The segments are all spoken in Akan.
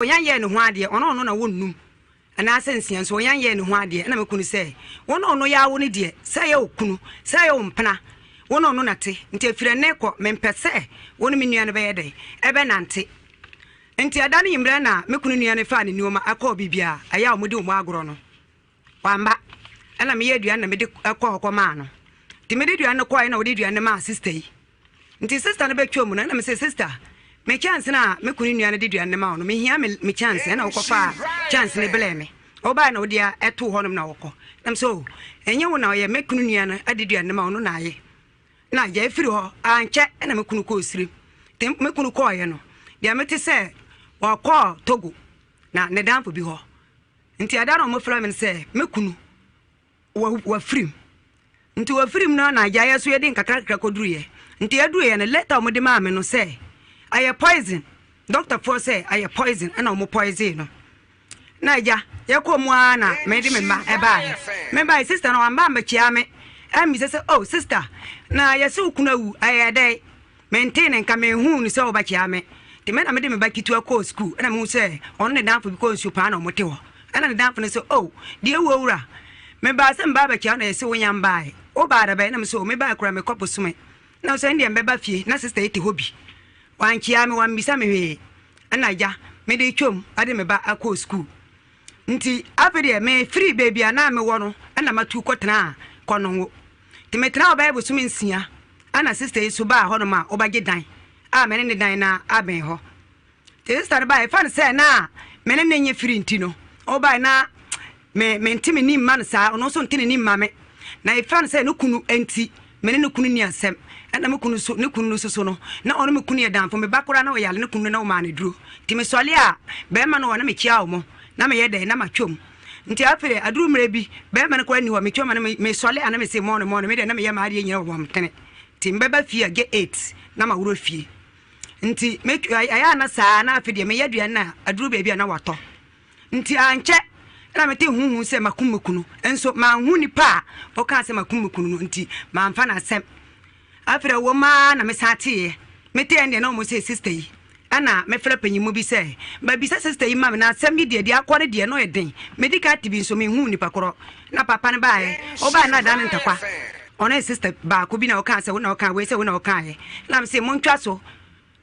oyan ye ne ho ade ono na wonnum ana asensia so oyan ye ne ho ade na mekunu se ono ya wo ne de se ye okunu se ye ompena ono na te nti afire ne ko mempese wonu me nua ne be ye de ebe nante nti ada ne yimre na mekunu nua ne fa ne nioma akọ bibia aya omode omu agoro no wamba ana me ye dua na me de akọ hokoma no ti me de dua ne ko na wo de dua ne ma sister yi nti sister ne be twom na me say sister me chance na me kunu nua ne de dua ne ma no me hia me chance na wo fa chance ne bele me oba na wo dia eto ho no na wo ko nam so enye wo na wo ye me kunu nua no ade dua ne ma no na ye na je firi ho anche na me kunu ko osiri te me kunu ko ye no dia me te se wo ko Togo na ne danfo bi ho nti ada no mo fra me se me kunu wa frim nti wa frim na na ja ye so ye din kakra koduru ye nti aduru ye ne later mo de ma me no se aye poison doctor for say aye poison ana mo poison no na ja ye ko mu ana me de me ma e ba me ba sister no amba me chia me mi say oh sister na ye se ukuna wu aye dai maintain nka me hu ni se wo ba chia me te me na me de me ba kitu akọ school ana me say on ne danfo bi ko nsu pa na mo te ho ana ne danfo ne say oh de wu owura me ba se mba ba chia na ye se wo nyam ba o ba da ba na me so me ba kura me kopo sume na so ndi mbeba fie na sister eti hobi wan chia me wan bisa me hwe anaja me de twom ade me ba akọ school nti afede me free baby ana me wo no ana matu kotena kono wo ti me tena oba ebusum nsia ana sister yesu ba ho no ma obage dan a me ne dan na aben ho ti sister ba e fan say na me ne nye free nti no oba na me ntimi ni man sa ono so ntini ni mame na e fan say no kunu enti me ne kunu ni asem ana me kunu so ne kunu so no na ono me kunu ye dan fo me bakora na o yale ne kunu na o ma ne duro ti me sole a be ma no wo na me chia o mo na me yede na matwom nti afere aduru mre bi be ma ne ko ani ho me twom na me sole ana me se mo no me de na me ye ma ade nyina wo mtene ti mbeba fie ge 8 na ma wuro fie nti me aya na saa na afede me yedua na aduru be bia na wato nti anche na me te huhu se makumukunu enso ma hu ni pa o ka se makumukunu no nti ma mfa na asem afere wo ma na me satie me te ende na mo se sister yi ana me fra panyimu bi se ba bi se sister yi ma me na asem bi de akore de no eden medical tibi nso me hu ni pakoro na papa ne bae o ba na dan ntakwa ona sister ba ko bi na o ka se wo na o ka we se wo na o ka ye na me se mo ntwa so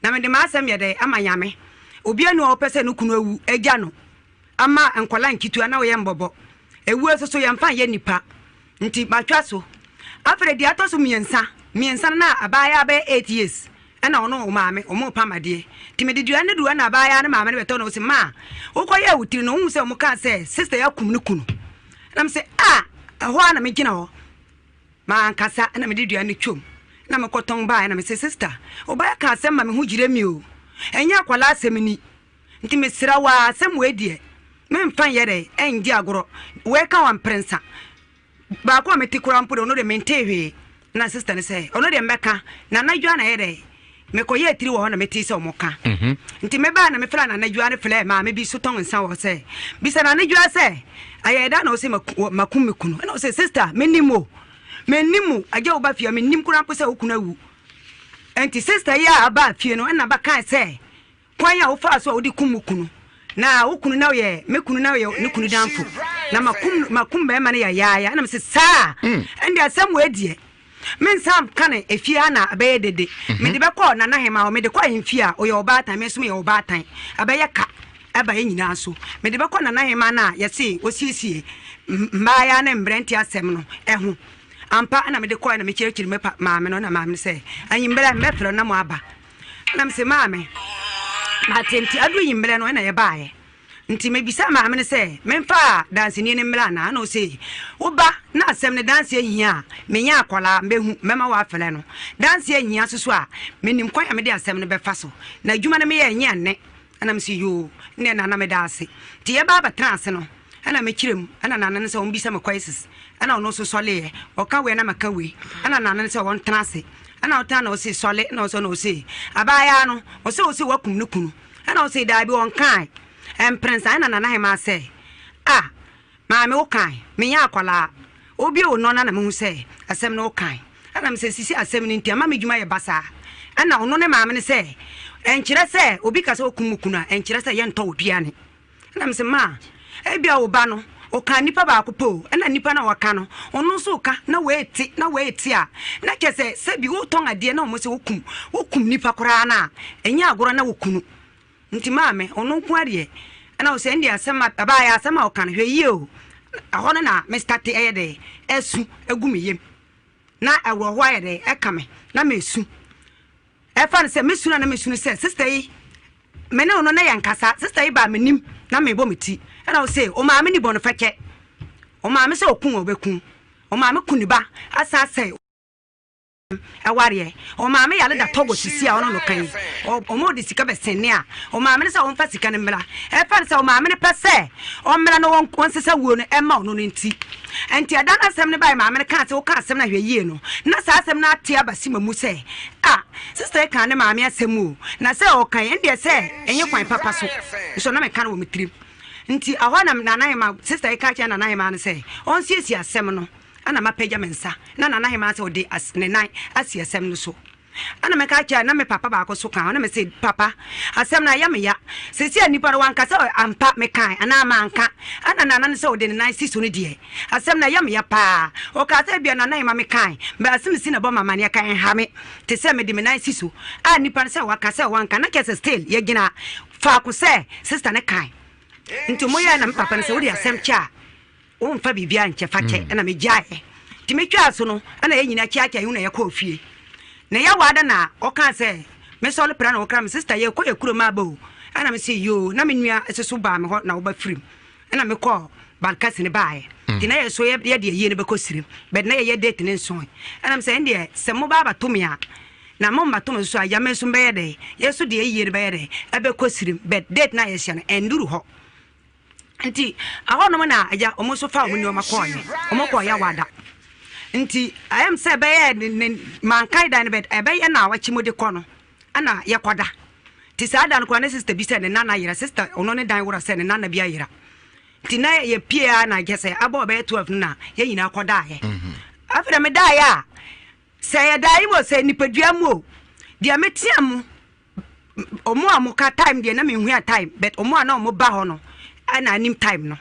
na me de ma asem ye de amanyame obi anu o pese no kunu awu egya no ama enkola nkitu na wo ye mbobo ewu eso ye mfa ye nipa nti matwa so afre di atoso miensa na abaya be 8 years ana ono o maame o mo pamade ti me didua ne duwa na abaya na maame ne beto no se ma ukoye wutiri no hu se mo ka se sister ya kum ne kunu na me se ho ana me gina ho ma ankasa na me didua ne twom na me koton ba na me se sister obaya ka se ma me hu jire mi o enya kwala asem ni nti me sira wa asem we die me mfa yere enji agoro we ka wan prensa ba ko me tikura mpo no de mentehwe na sister ne say ono de mbeka na najua na yere me ko ye tiri wo na meti se omoka nti me ba na me fra na najua ne fle ma me bi so ton nsa wo se bi se na najua se ayeda na o se makum me kunu na o se sister menimo aja oba fia menim kura mpo se okuna wu enti sister ya aba fie no na ba kan se kwan ya wo fa so odi kum kunu na okunu na ye me kunu na ye ne kunu danfo na makum be ma ne ya na me se sa ende asem we die men sam kane efia na abaye dede me de be ko na hema o me de ko enfia o ye obatan me so ye obatan abaye ka abaye nyina so me de be ko na hema na ye se osiesie mba ya na mbrenti asem no eho ampa na me de ko na me kirikiri me maame no na maame se anyimbere me fero na mo aba na me se maame matenti adu yimbere no na ye baaye nti me bisa maame ne se memfa dance ni ne mra na no se oba na asem ne dance ehia menya akola mehu mema wa afele no dance ehia soso a menim kwan ya me de asem ne befa so na adwuma ne me ye nya nne ana me se yo ne na me dance ti ye ba trance no ana me kirem ana na ne se on bisa me crisis ana ono so sole o ka we na maka we ana na ne se won trance ana o ta na o se sole na o so no se abaya no o se wakum ne kunu ana o se da bi on kan prince ana na hema say maame wo kan menya akwala obi o no na me hu say asem no kan ana me say sisi asem ni ntia ma me dwuma ye basa ana ono ne maame ne say enkyere se obi ka se okumukuna enkyere se ye ntɔ oduane na me se ma ebia wo ba no o kan nipa ba akopo na nipa na waka no ono so ka na weeti a na kese se bi wo ton ade na o mo se wokum nipa kora na enya agoro na wokunu nti maame ono nko ade na o se ndi asema baba ya asema o kan hwe yi o aho na me start de esu egumiyem na ewo ho ayede ekame na mesu efa se mesu na mesu se sister yi me ne ono na yankasa sister yi ba menim na me bo meti na o se o maame ni bo no feke o maame se okun obekun o maame kuniba asase aware o maame yale da togo sisi a ono no kan o mo de sika besene a o maame se o mfa sika ne mra e fa se o maame ne pese o mra no won sesa wuo no e ma ono no nti enti ada na asem ne bai maame ne kan se o ka asem na hweyie no na sa asem na ate abasi mamu se sister kan ne maame asem o na se o kan ende se enye kwan papa so na me kan wo metrim nti ahwana nanaye ma sister ka cha nanaye ma ne se on siesi asem no ana mapeja mensa na nanaye ma se ode ne nan asi asem no so ana me ka cha na me papa ba ko so kan na me se papa asem na ya me ya sesi anipa ro wanka se ampa me kan ana ma anka ana nana se ode ne nan si so no die asem na ya me ya pa o ka se bia nanaye ma me kan ba asem si na bo mama ne kan ha me te se me de me nan si so anipa se waka se wanka na kese still ye gina fa ko se sister ne kan nti moya na papa ne se wodi asem cha o mfa bibia nche fake na me jae ti me twa so no na ye nyina kia kia hu na ye ko fie na ya wada na o kan se me so le pra na o kra me sister ye ko ekuro ma ba o ana me se yo na me nua eseso ba me ho na wo ba frim na me ko balkasi ne bae ti na ye so ye de ye ne be ko sirim be na ye date ne nso ana me se ndie se mo ba to me a na mo mato me so a ya me so be ye de ye so de ye ne be ye de e be ko sirim be date na ye hye no enduru ho nti ahono na aja omo so fa omo ni omo koye omo koye wada nti ayam se be ye mankai dan be be ye na wachi mode kono ana ye koda ti sa dan ko na sister bi se ne nana yira sister ono ne dan wora se ne nana bi ayira ti na ye pia na gese abo be 12 na ye nyina koda ye afre me da ya se ye dai mo se ni padua mu dia metiam omo amuka time dia na me hu ya time but omo ana omo ba ho no ana nim time no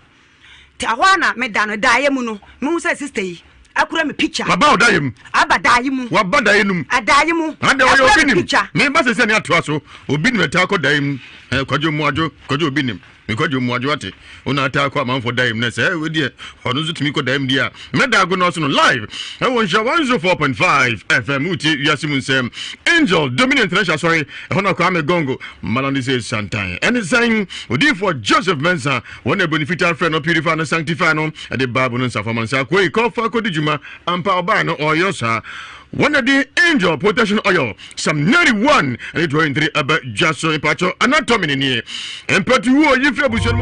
ti ahwana me da no daye mu no me hu say sister yi akura me picture baba odayem abadaye mu wabadaye num adaye mu ade wo yo binim me ba se ne ato aso obi nim ta ko daye mu kwajo mu ajo kwajo obi nim me kwajo mu ajo ate ona ta ko amanfo daye mu na se we die ono zo tumi ko daye mu dia me da go no so no live e won sha 104.5 FM uti Ewiase Mu Nsem Angel Dominant International sorry hono ko ame gongo malandi say santan and saying odi for Joseph Mensa one beneficial friend of purify and sanctify no e the bible no safamansa ko e ko fa ko dijuma ampa oba no oyosa one of the angel protection oil some 91 and 23 about just so pacho anatomy ni empatu wo yifre bushon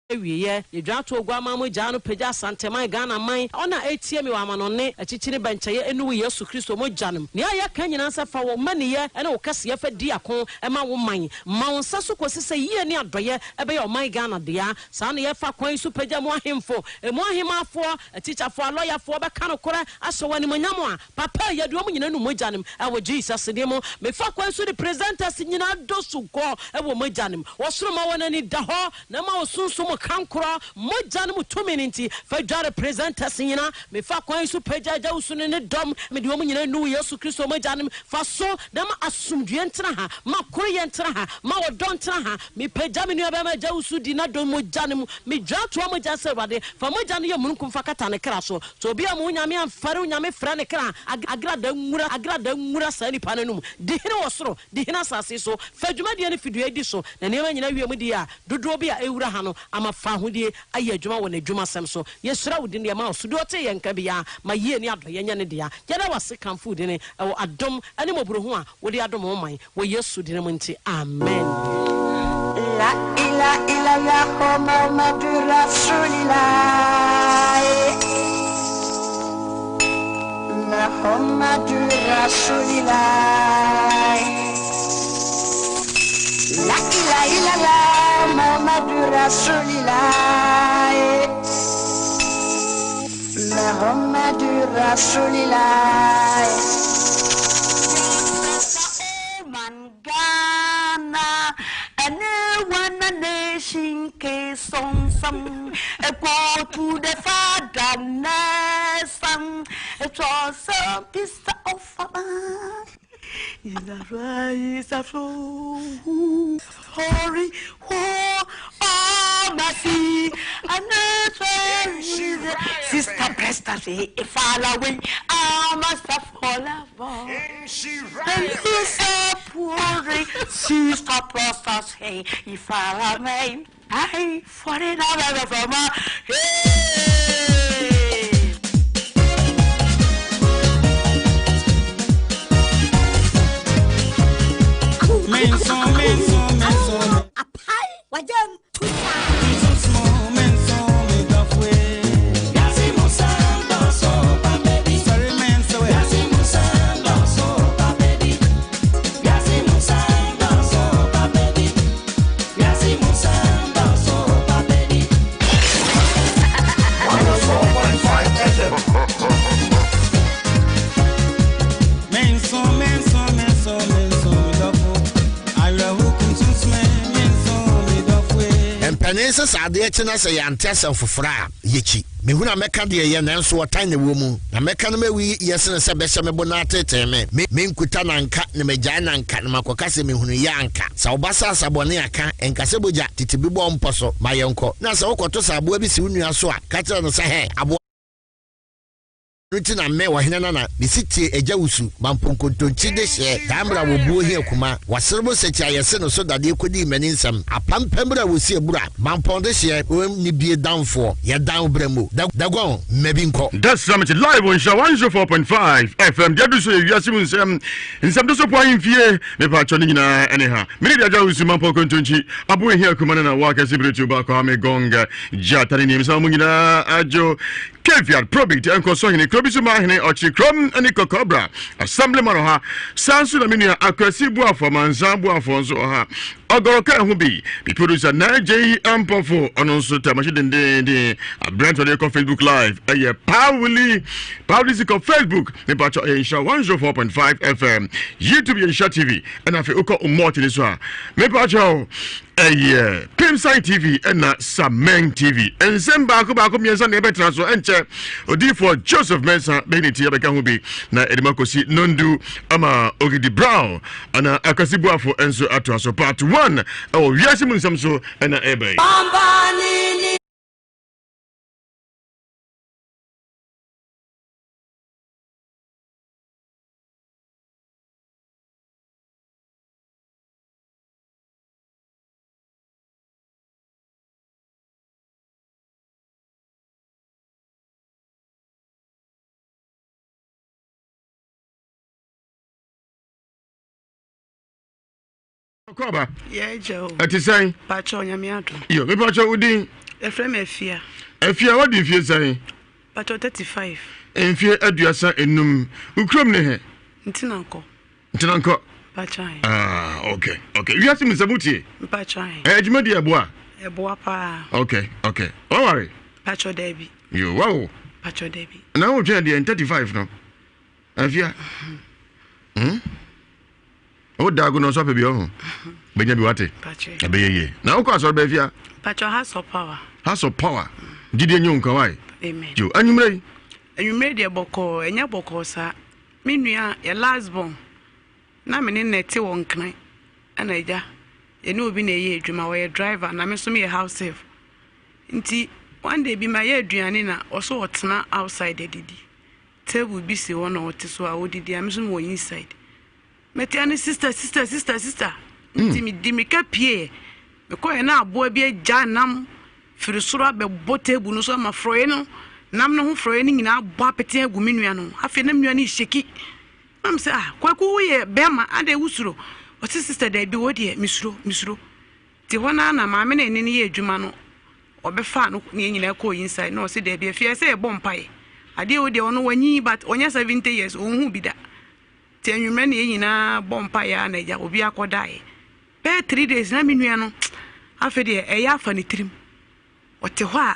Ewiye yedwato ogwama mo gya no pagya santeman Ghana man ona etie me wa manone achichire benchaye enu Yesu Kristo mo gyanem ne aya kan nyina nsa fa wo maniye ene wo kase ya fa di akon ema wo man ma wo nsa so kosese yie ne adoye ebe ya man Ghana dia sa ne ye fa kwan su pagya mo ahemfo emo ahemafo atichafo aloyafo be kan kora aso wani monyamo a papa yedu mo nyina nu mo gyanem ewo Jesus de mo me fa kwan su de presenters nyina dosu ko ewo mo gyanem wo soro ma wona ni da ho na ma wo sunsun kankura moja no mutumi nti fa dware presenters nyina me fa kwan su pajaja usune ne dom me de omu nyina nu Yesu Kristo moja no fa so dem asumdue ntena ha ma koro ye ntena ha ma wodon ntena ha me paja me nu aba ma ja usu di na dom moja no me dwato moja se wade fa moja no ye munkum fa kata ne kra so obi am nyame amfare nyame fra ne kra agrada nwura sa ni pananum di hene wosoro di hene asase so fa dwuma de ne fidue di so na ne nyina wiemu di a dodo bi a ewura ha no ama fa hodie aye adwuma wona adwuma sem so yesra wodi ne ma so do te yenka bia ma yie ni ado yenya ne dia yeda wase kan food ne ewo adom ane mobro ho a wodi adom ho man wo Yesu di ne munti amen la ila ila ya Muhammadu Rasulillah Muhammadu Rasulillah la ila ila la Muhammadu Rasulillah Muhammadu Rasulillah chinke song some go to the father son it was a piece of is that right is that true sorry oh mercy and sister Presta say if I away I must have fall and she right sister Presta say if I may I for it all from menso apai wajam Penensa sade chena se yantesa fofra yechi mehuna meka de ye nanso wotan ne wo mu na meka no mawi yesene se be hye me bona teteme me nkuta nanka ne magya nanka na makoka se mehunu yanka sa obasa asabone aka enkase boja titibi bo mposo mayenko na se wokoto sabo abi si wunua so a ka tira no se he abo Rutina me wahina na bisiti ejawusu mamponkontonchi de hye tambra wo buo hi akuma waserbo secha yese no so dade kodi maninsam apampambra wo si ebura mamponde hye ni bie danfo ye dan bramo dagon mebinko that's summit live on Nhyira 104.5 FM dia do so Ewiase Mu Nsem do so po ahimfie me pa choni nyina anyhow me dia jawusu mamponkontonchi abo hi akuma na wa ka sibretu ba ko ame gonga jatani ni msa mu nyina ajo Keviat probit enko so hini krobisu mahine ochi krom ani kokobra assembly manoha sansu na menu akwasi buafo manzan buafo nso ha ogoroka hu bi producer na JE Ampofo ononso tamashi dende brand on Facebook live powerly ko Facebook ne pacho Nhyira 104.5 FM YouTube Nhyira TV and afi uko umoti ni so me pacho Pimside TV and Sameng TV and Zemba ko miensa na betra so enche odi for Joseph Mensa beniti abeka hu bi na edemakosi nondu ama Ogidi Brown ana akasibuafo enso ato so part 1 Ewiase Mu Nsem so na ebe Koba yeah Joe ati say pacho nyamiato yo me pacho udin efrem efia what do you say pacho 35 enfie aduasa enum ukrom ne he ntinanko pacho okay Ewiase Mu Nsem utie pacho ejuma di eboa pa okay don't worry pacho debi yo wow pacho debi na wo twa di 35 no afia o dago no so pe bi o benya bi wate abeyeye na wo kwa so be fia pacho has of power gidi enyo nkan wai amen jo anyumre de boko enya boko sa menua ye last born na me ne nete won kan ana eja ye ne obi na ye adwuma wo ye driver na me so me house safe nti one day bi ma ye aduane na oso otena outside edidi table bi si won na oteso a odidi am so mo inside metiane sister nti mi di mi ka pie me ko na abo bi agya nam firi soro be botebu no so ma froye no nam no ho froye ni nyina abo apete agu menua no afi na menua ni sheki mam se kwaku ye bema ade wusuro o sister da bi wodi misuro ti wona na ma me na ni ye adwuma no obefa no ni nyina ko inside no se da bi afia se e bompai ade wodi ono wanyi but onya 70 years onhu bi da tenwumre na nyina bompa ya na ja obi akodai be 3 days na menua no afede e ya afa ne trim ote ho a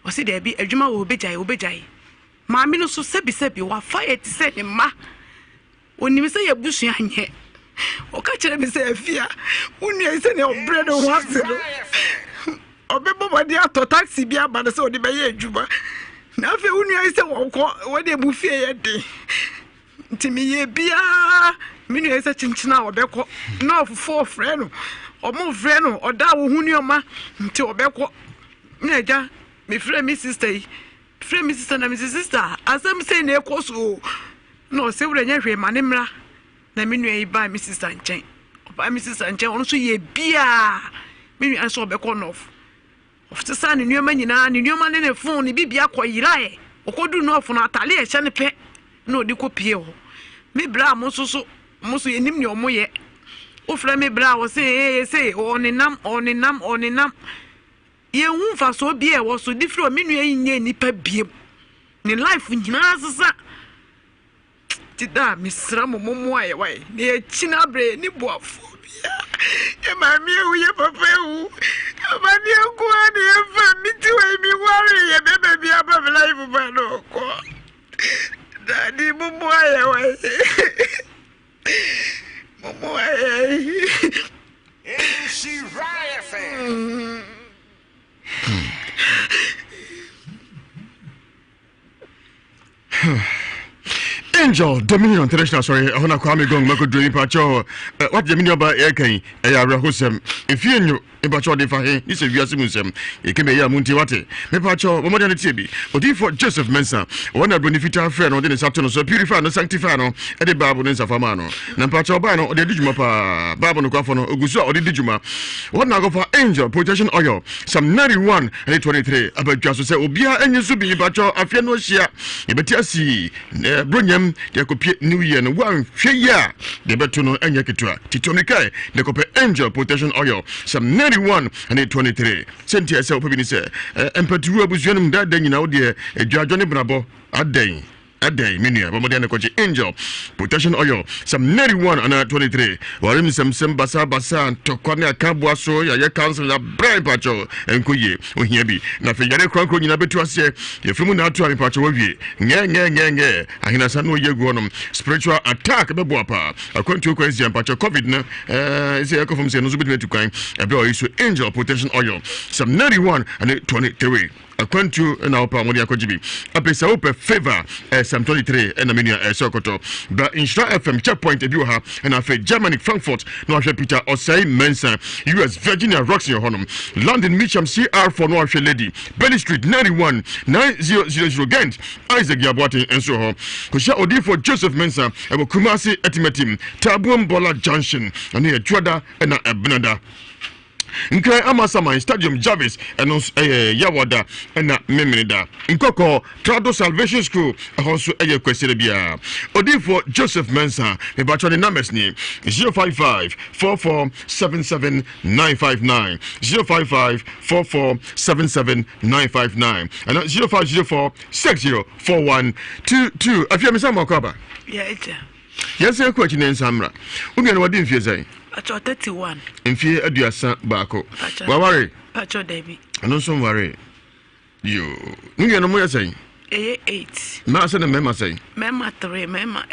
o se da bi adwuma wo obejai ma me no so sebi wa fire ti se ne ma onim se ya busu anye o ka kire me se afia unu se ne obre no ho ase no obebo body ato taxi bi aba na se odi be ye adwuma na afi unu ai se wo de bu fie ye de ntimi ye bia minu ai se chinchina obeko na ofufo frɛ no omo frɛ no oda wo hunu oma nti obeko na eja me frɛ me sister yi frɛ me sister na me sister asem say na ekoso no se wura nya hwe manemra na minu ai ba me sister nchen oba me sister nchen ono so ye bia minu ai so obeko no of the sun in your man, in your man in a phone, the Bibia Koyirae, or could do no for Natalie, Shanape, no, the copio. Me bra moso, moso in him your moye. O flame bra was say, on a nam. Ye won't for so beer was so different, meaning any pep beer. In life, when you answer, did that, Miss Ramo Momoy away, near Chinabre, Niboff. My meal, we have a fair. But you go on here for me to me worry, baby, above life of my no. Daddy, Momoy, Momoy. She right. Angel Dominion International, sorry, I want to come going, Marco Dream Pacho. What the meaning about Airkane, Ayahosem, if you knew about your defahe, this is Ewiase Mu Nsem, it came a year Muntiwate, Mepacho, more than a TB, or for Joseph Mensa, one of Benefita friend on the Saturn, so purify and sanctifano, at the Babonens of Amano, Nampacho Bano, or the Dijuma, Babano Cafono, Uguso, or the Dijuma. What now go for Angel, protection oil, some 91 and 23, about just to say, Obia and Yusubi, Bacho, Afianosia, Ibetiasi, Brunyam. They could New Year and one year. They better know and Yakitua. Titonika, they could Angel protection oil. Some 91 and 23. Sentia self, Emperor Buzianum that day, you know, dear, a Johnny Brabo, a day. A day, Minia, Bomodiana Coach Angel, protection oil, some 91 and 23. While in some Basa Basa, Tokona Cabuaso, ya council, a bribe pacho, and Kuye, when he be. Nafayane Cronco in a bit to us, if you not to a pacho of ye, Yang, Ahinasano Yegonum, spiritual attack, Babuapa, according to Quasi and Pacho COVID, is a echo from Senozubit to crime, a boy is Angel protection oil, some 91 and 23. According to an upper Modia Kojibi, a place open favor some 23 and a minia Sokoto. But in Nhyira FM checkpoint a viewer and after Germany Frankfurt, North Peter Osei Mensa, US Virginia Roxy Honum, London Mitcham CR for North Lady, Belly Street 91 9000 Gent, Isaac Yabuati and so on. Kusha Odi for Joseph Mensa, and Kumasi Etimetim, Tabum Bola Junction, and near Chuada and Benada. Nkran Amasama in Stadium Jarvis and Yawada and Memida. Nkoko Trado Salvation School also a question bia. Odi for Joseph Mensa, the battery numbers name 055 4477 959 055 4477 959 and 0504 6041 22. Afia Misama Kaba. Yeah, yes, a question in Samra. Ugin what didn't you say? Pacho 31. In fear Aduasa Bako. Worry. Pacho Debbie. I know some worry. You no more saying. 8. Master and Memma say. Memma 3, Memma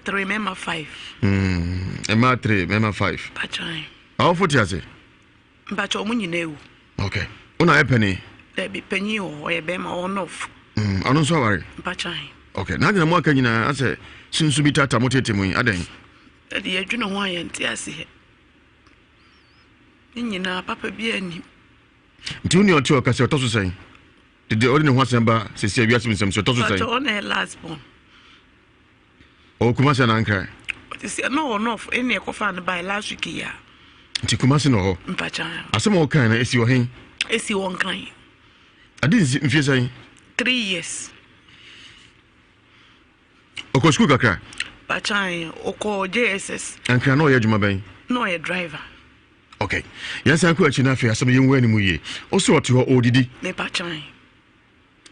3, Memma 5. Memma 3, Memma 5. Pacho. How for Tiazi? Pacho Munino. Okay. Una a penny. There be penny or a bema or nof. I don't so worry. Pacho. Okay. Now the more can you answer since we tata motivating me. I think. The Aduna Wyan Tiasi. Nina, Papa Biani. Junior to a cassette also saying. Did the ordinary one samba say Ewiase Mu Nsem so to say? On a last born. Oh, Kumasi and Anka. No, any coffin by last week. Ya. Tikumasi no. Pacha. As some more kind is your hand. Is you one kind? I didn't see if you say 3 years. Okosku kakra. Pacha, Oko JSS. And can know your Jumabay. No, a driver. Okay. Yes, I could actually have some young women. We also what you are ODD. Me Pacha.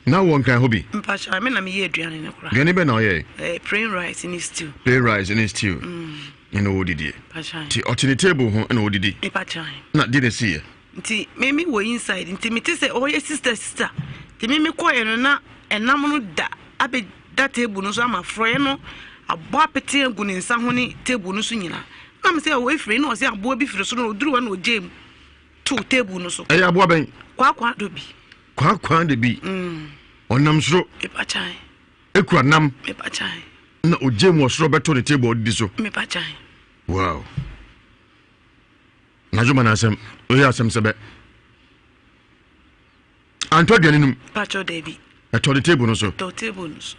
Now one can hobby. Pacha, I mean, I'm here, Adrian in a crowd. Ganniban or ye? Praying rice in his stew. Play rise in his stew. In ODD. Pacha. The alternate table and ODD. Me Pacha. Not didn't see you. Nti meme were inside nti me say oh yes sister nti meme koye no na enam no da abe da table no so amafroye no abo apete agu ne nsa ho ne table no so nyina na me say oh efiri no o say abo bi firi so no oduru wa no jem two table no so. Eya aboa ben. Kwa do bi. Kwa de bi. Onam soro. Me pa chan. Ekura nam. Me pa chan. Na ojemu osoro beto the table odi so. Me pa chan. Wow. Na juma na asem. Oya asem sebe. Anto de num. Pa cho de bi. Eto the table no so. To table no so.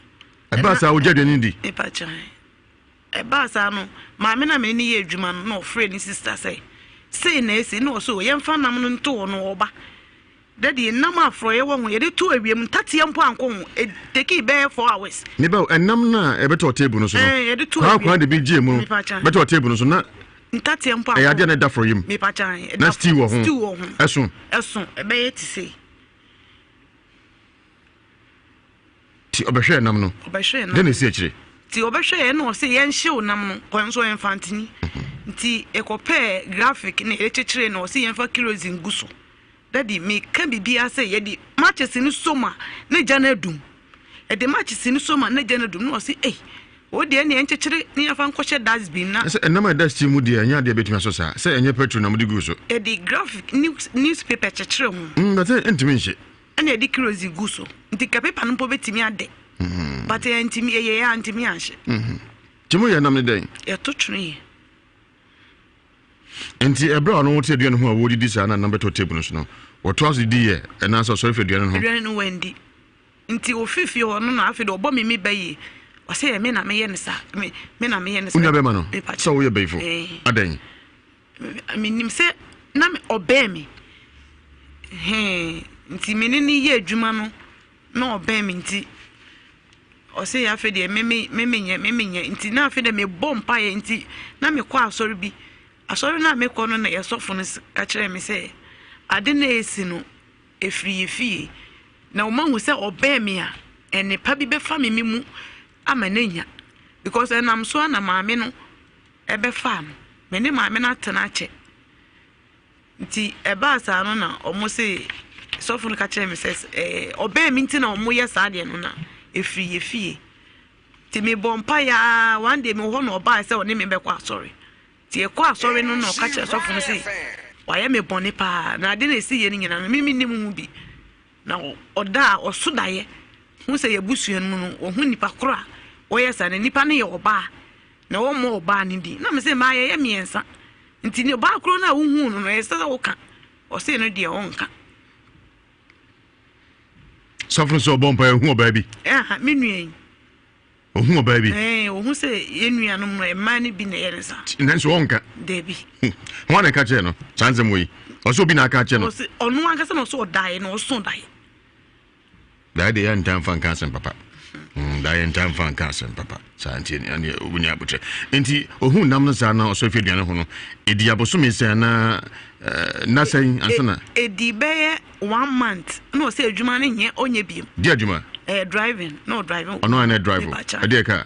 Eba sa oje de ndi. Me pa chan. Eba sa no, ma me na me ni ye adwuma no friend ni sister say na esi no so ye mfa nam no nto no oba. Daddy nam afro ye wo ho ye de to awiem tate mpo anko ho take be 4 hours. Me ba enam na e beto table no so no. Ye de to awiem. Kwa de bi je mu. Beto table no so na tate mpo anko. E ade na da for yim. Me pa chan. Na stew wo ho. Esun e be ye ti say. Ti obehwe enam no. Obehwe enam. De na si akire. Ti obehwe no se ye nhye nam no kwanso enfantini. Nti ekope graphic ne echechire no se ye mfa kerosene guso. Daddy me can be say ye di matches in soma ne jana dum. E de matches in soma ne jana dum no se o de ne enchechire ne afa nkwohye dustbin na. Se enam e dust mu de anya de betumi so sa. Se enye petrol na mu di guso. E di graphic newspaper chechire ho. But entimi nhye. Ene di kerosene guso. Nti ka paper no po betimi ade. But entimi ye antimi anhye. Timu ye nam ne den. E to twene. Enti ebra no wote aduane ho a wodi di sa na number to table no so no. What was the day and answer sorry for aduane ho. Aduane no wendi. Nti ofifi ho no na afi de obo me bayi. O say me na me ye ne sa. Me na me ye ne sa. Unya be ma no. So we be fo. Adan. Me nim se na me obe me. Nti me ni ye adwuma no na obe me nti. O say afi de me nye nti na afi de me bompa ye nti na me kwa asori bi. Asori na me kono na yesofo no ka kire me say ade na esi no efiri efie na o mahu say obe me a ene pa bi be fa me mu amananya because enam so na maame no ebe fa no me ne maame na tena che nti eba asa no na omo say sofo no ka kire me say obe me nti na omo ye sa de no na efiri efie ti me bompa ya one day me ho no oba say oni me be kwa asori ti ekwa sorry no no ka kire sofo no say waye me bone pa na ade na esi ye ni nyina no mimi nim hu bi na oda osudaye hu say yebusuan mu no ohu nipa kora oye sa na nipa ne ye oba na wo mo oba ni di na me say ma ye miensa nti ni oba koro na wo hu no no esa wo ka o say no de o nka sofo so bompa hu oba bi me nuan ohu oba bi ohu say ye nuan no mo e ma ni bi na ye nsa nanso wonka debi ho na ka kire no chanze moyi o so bi na ka kire no onu anka se no so dai no so dai dai de yan tan fan kansen papa dai yan tan fan kansen papa santi ani obunya abuche enti ohu nam no sa na o so fi aduane ho no edi aboso me se na nasen ansana edi be 1 month no say adwuma ne nye onye biem di adwuma driving no driving ono ana drive ade ka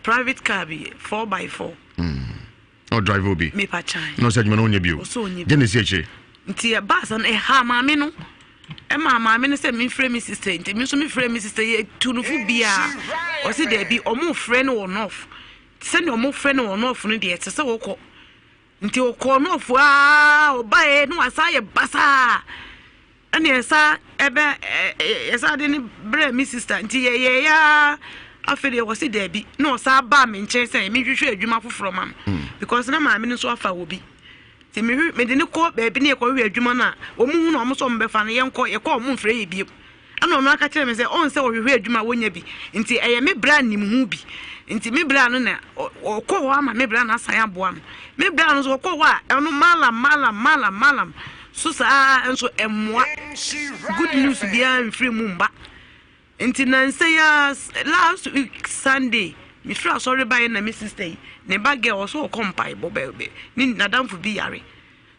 private car be 4x4 o drive obi me pa chan no say adwuma no onye bio genesi eche nti e ba san ha maame no e maame no say me frame me sister nti me so me frame me sister ye tunufu bia o say there be omo friend on off send omo friend on off no de etse se wo ko nti o ko no off o ba e no asaye basa ani esa ebe esa de ni bre me sister nti ye ya afede wo say there be no sa ba me nche say me hwehwe adwuma foforo ma because na maame no so afa obi ti me de ne ko ba bi ne ko hwe adwuma na o mu hu na o mo so mbe fa ne yenko ye ko o mu mfre ye bi ana o no aka kire me say on say o hwe adwuma wonya bi nti eye me bra nim hu bi nti me bra no na o ko wa ma me bra na asan aboa no me bra no so ko wa eno malam so sa enso emwa good news bia mfre mu mba nti na say last week Sunday me fra sorry by na me sister ne ba girl so kompai bobebe ni nadamfo bi yare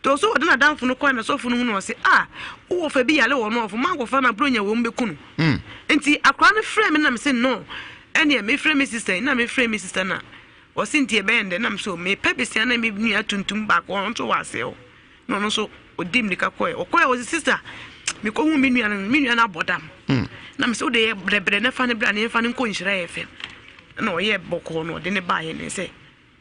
to so odina nadamfo no kwa na so fu no no say wo fa bi yare wo no ofo mango fa na bronya wo mbekunu nti akra no frame na me say no ene me frame sister na me frame sister na o sinti e bende na me so me pebisia na me nua tuntum ba ko on to wase o no so odim nika ko o ko o sister me ko hu me nua na bodam na me so de brebre na fa ne bra ne fa ne ko Nhyira FM no ye boko no de ne ba ye ne say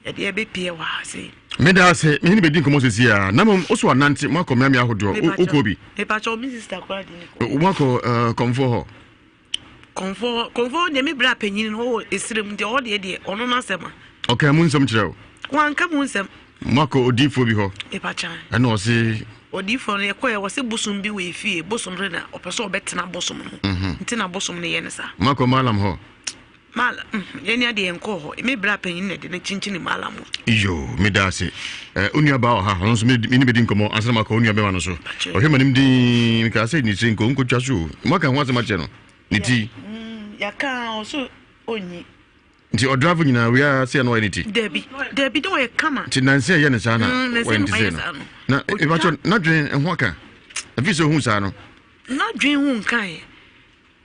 e de be pie wa say Meda say me ni be din komo sesi a na mo so anante mo akọ miami ahodo okobi e pa cho mi sister kwa di ni mo akọ comfort ho comfort de me bra panyin no esirem de o de ono na sema okay mu nsem kire o wan ka mu nsem mo akọ odifo bi ho e pa chan na o se odifo no ye ko ye wo se bosom bi we fie bosom re na opeso obetena bosom no ntina bosom ne ye ne sa mo akọ malam ho mala ye ni ade enko ho me bra panyin ne de ne chinchini malam iyo me da se unia ba ha no so me ni be din komo ansa ma ko unia be ma no so o he manim din mi ka se ni sin ko nko twa so mo ka ho asema che no ni ti ya ka o so onyi nti o drive nyina we are say no anything debi do ye kama nti nanse ye ne sa na when ti say no na e ba cho na dwen ho aka afi so hu sa no na dwen hu nkan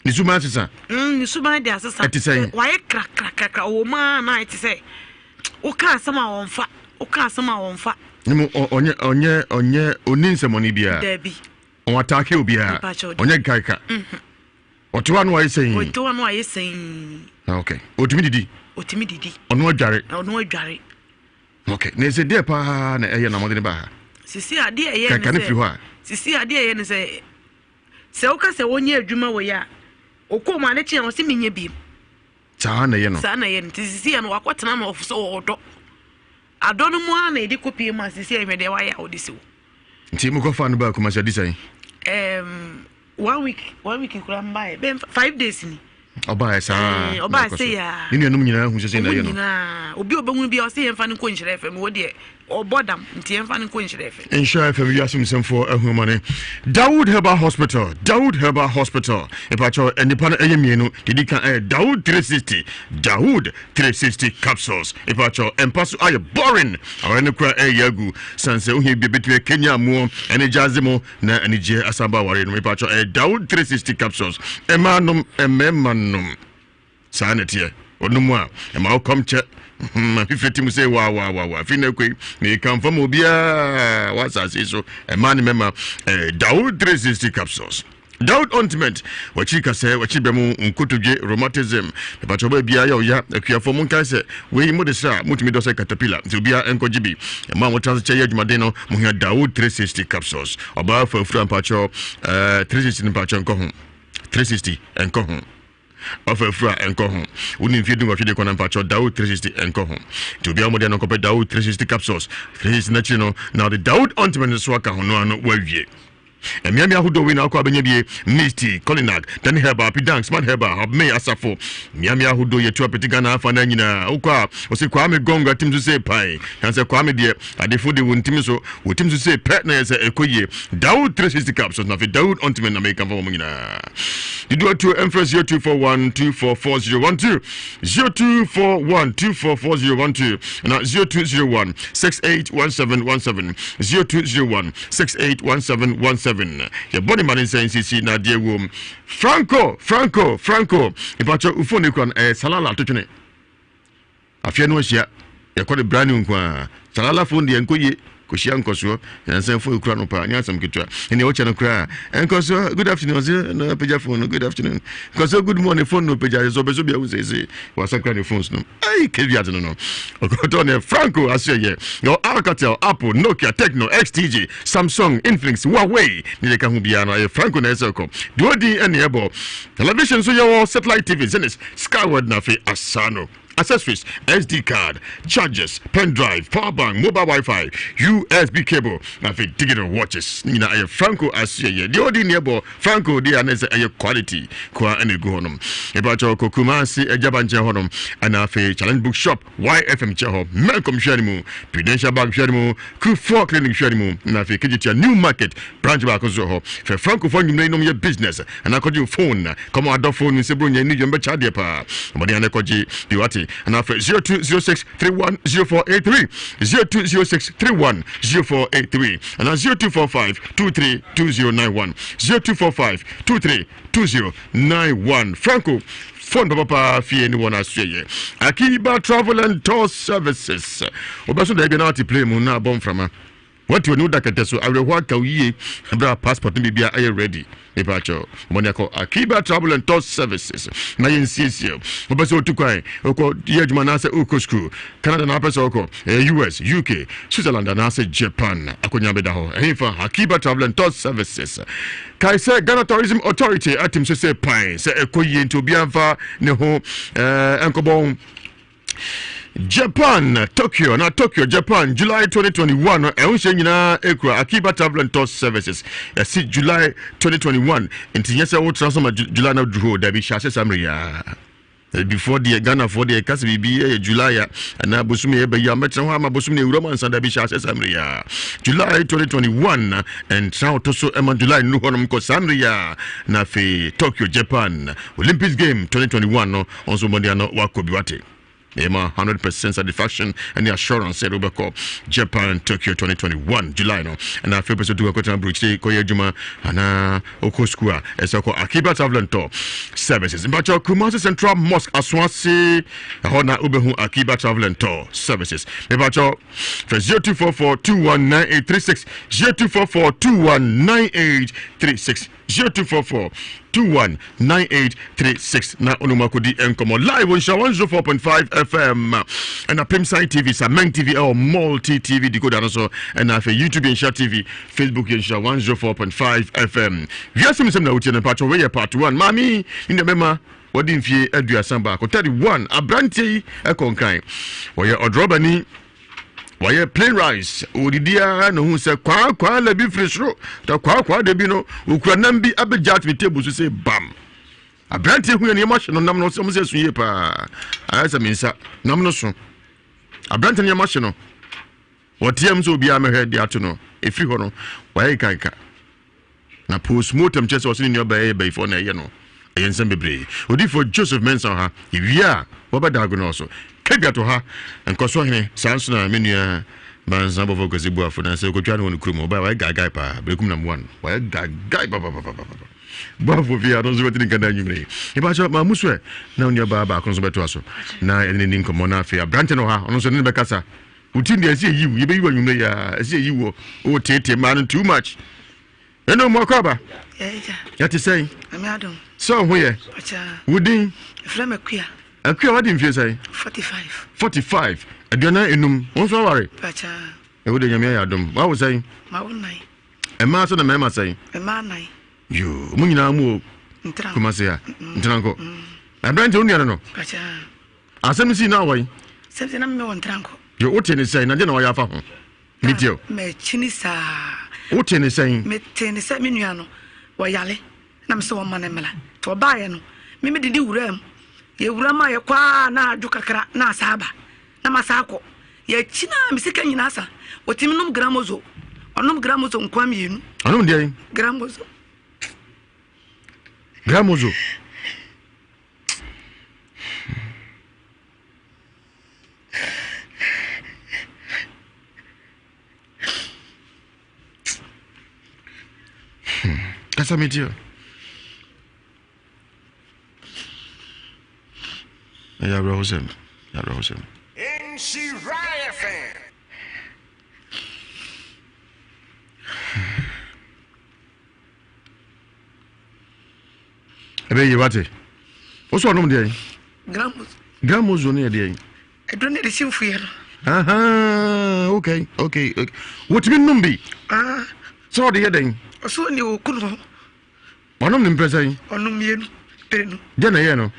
ni suba sisa ni suba de asesa wa ye kra o ma na iti say o ka sama wonfa ni mo onye oninsemoni bia debi on attack obi a onye gaika otuwa no ayesin okay otimi didi ono adware okay na se de pa na eye na modene ba sisi ade eye ne ka na firi ho a sisi ade eye ne se o ka se wonye adwuma wo ya okoma ne chia o se menye bi sa na ye no sisi ya no wakotena na ofuso odo adono mu ana edi kopie ma sisi ya mede wa ya odisi nti mu ko fa no ba kuma se disai 1 week kura mbae 5 days ni oba esa oba se ya ni num nyina hu se na ye no obi obehun bi o se yemfa ne ko nhyira fm wo de obodam nti yemfa ne ko nhyira fm Nhyira fm Ewiase Mu Nsem for ahumane Dawood Herbal Hospital e pa cho enipa na eyemienu didi kan Dawood 360 capsules e pa cho empaso aye boring awene kura yagu sanse uhi bibetwe Kenya mu ene jazimo na ene je asaba ware no e pa cho Dawood 360 capsules emanum sanetie onumu a ema kom che fifeti mu say wa fi na kwe me kan fam obia wasase so ema ne mema Dawood 360 capsules Dawood ointment wachi kase wachi bemu nkotodwe rheumatism e ba choba bia ya akuafo mun kan se we mu de sra mutumi do se caterpillar nti obia enkogibi ema mo trans che adwumaden no mo hia Dawood 360 capsules oba fa fura mpacho 360 mpacho nko ho 360 enko ho ofa fura enko ho woni mfie dungo hwede kona mpacho Dawood 360 enko ho to bia mo de no ko Dawood 360 capsules 360 na chino now the Dawood ointment so aka ho no ano wawie emiami ahodo we na akwa benya misty colinag dan herba pidank smart herba habme asafo miami ahodo yetu apetiga na afa na nyina ukwa o kwa me gonga tim so say pai kan se kwa me de adefo de wontim so wotim so say pet na se ekoye Dawood 360 capsules na fe Dawood ointment na make am for mo nyina dido to empress 0241244012 0241244012 na 0201 681717 0201 681717 your body man sense na die wom Franco ipacho ufone kwan salala totwene afia no hia ye kode brand new kwa salala phone de enkoye koshia nkoso yansan phone kura no pa nyasam kitwa ene o chana kura enkoso good afternoon no peja phone good afternoon koso good morning phone no peja so beso bia uzeze wasakra ne phones no ai kevia no okoto ne Franco asye your Alcatel Apple Nokia Tecno XTG Samsung Infinix Huawei ni ka hu bia no Franco na eseko duodi ene ebo television so your satellite TV zenis Skyward na fe asano accessories, SD card, chargers, pen drive, power bank, mobile Wi-Fi, USB cable, na fe digital watches. Nina aye Franco asiye. The odi nebo Franco di anese aye quality kwa ene go honom. Eba cho kokumasi ejabanje honom ana fe challenge bookshop YFM cheho Melcom sharimu Prudential Bank sharimu Q4 Clinic sharimu na fe kijitia New Market branch ba kozo ho fe Franco for nyumne nom ye business ana koji phone kama ado phone se bro nya ni jombe chade pa. Mbodi ane koji diwati and after 0206310483 0206310483 and 0245232091 0245232091 Franco phone papa fie ni wona asye Akiba Travel and Tour Services obaso da bia na ati play mu na bom frama what you know that so I will work a year and passport and be ready. Epacho Moniaco Akiba Travel and Tour Services na yensisio obeso tukwai oko yejuma se ukosku Canada na pesa oko US UK Switzerland na se Japan akonya beda ho efa Akiba Travel and Tour Services kai se Ghana Tourism Authority atim so se pan se ekoyi nto biamfa ne ho enkobon Japan, Tokyo, Japan, July 2021. Ehunse nyina ekura Akiba Travel and Tour Services. See July 2021. Inti yesa wo transfer July na duro da bi shase samria. Before the Ghana for the kasi bibi July na bosumi e be ya metra ho ama bosumi ne Europe ansanda bi shase samria. July 2021 and now to so ema July no honom ko samria na fe Tokyo, Japan. Olympics game 2021 no onso mondia no wakobi wate. 100% satisfaction and the assurance said Obeko Japan Tokyo 2021 July no and I feel person to go to Bridge Koye Juma and Okoskua Esoko Akiba Travel and Tour Services. Mbacho Kumasi Central Mosque Aswansi Hona Ubehu Akiba Travel and Tour Services. Mbacho 0244219836 0244219836 0244219836 na onumakodi enkomo live on Nhyira 104.5 FM and a Pimside TV Sameng TV or Multi TV decoder also and a YouTube Nhyira TV Facebook Nhyira 104.5 FM. Ewiase Mu Nsem na utie na part we part 1 mami in the mema wodi mfie aduasa ba ko 31 abrantie ekonkan wo ye odrobani why plain rice odidia no hu se kwa la bi frisro ta kwa de bi no okura nam bi abejat me table so say bam abrante hu ne machine nam no so se sunye pa asa minsa nam no so abrante ne machine no wotiam so bia me head ato no efri ho no why kanka na post mortem chese so ni oba be for na ye no ensem bebre odi for Joseph Mensah ha iwia wobadago no so kebiato ha enkoso hene sansuna menua banza bofo kosibu afuna se ko twa no krumo ba wa gagai pa brekum na mwan wa gagai ba bafo via no zo wetin kan anyumre e ba cho ma muswe na onia ba konso beto aso na eni ni nkomo na afia branch no ha ono so ne be kasa uti ndi ase yiwu ye be yiwu anyumre ya ase yiwu o tete man too much eno mo kwaba ya ti say ami adom so ho ye acha wudin frame akuya akuya wadi mfie say 45 aduana enum won so ware acha e wode nyame ya adom wa wo say ma wonai e ma so na me ma say e ma nai yo mu nyina mu ntra kuma se ya ntranko abrante onu ya no acha asem si na wai semse na me won ntranko yo wote ni say na je na wa ya fa ho medio me chini sa wote ni say me teni sa me nua no wo yale na me se wo mane mela to ba ye no me didi wuram ye wurama ye kwa na adu kakra na asaba na masako ye china me sika nyina sa wotimi nom gramozo onom gramozo nkwam yenu anom dey gramozo kasa medio ya Rosem Nhyira FM. ebe ye wate oso onom dey gramozo ne dey edo ne de simfu ye no aha okay wotimi numbi so dey den oso ni okuno onom nim presai onom yenu penu de na ye no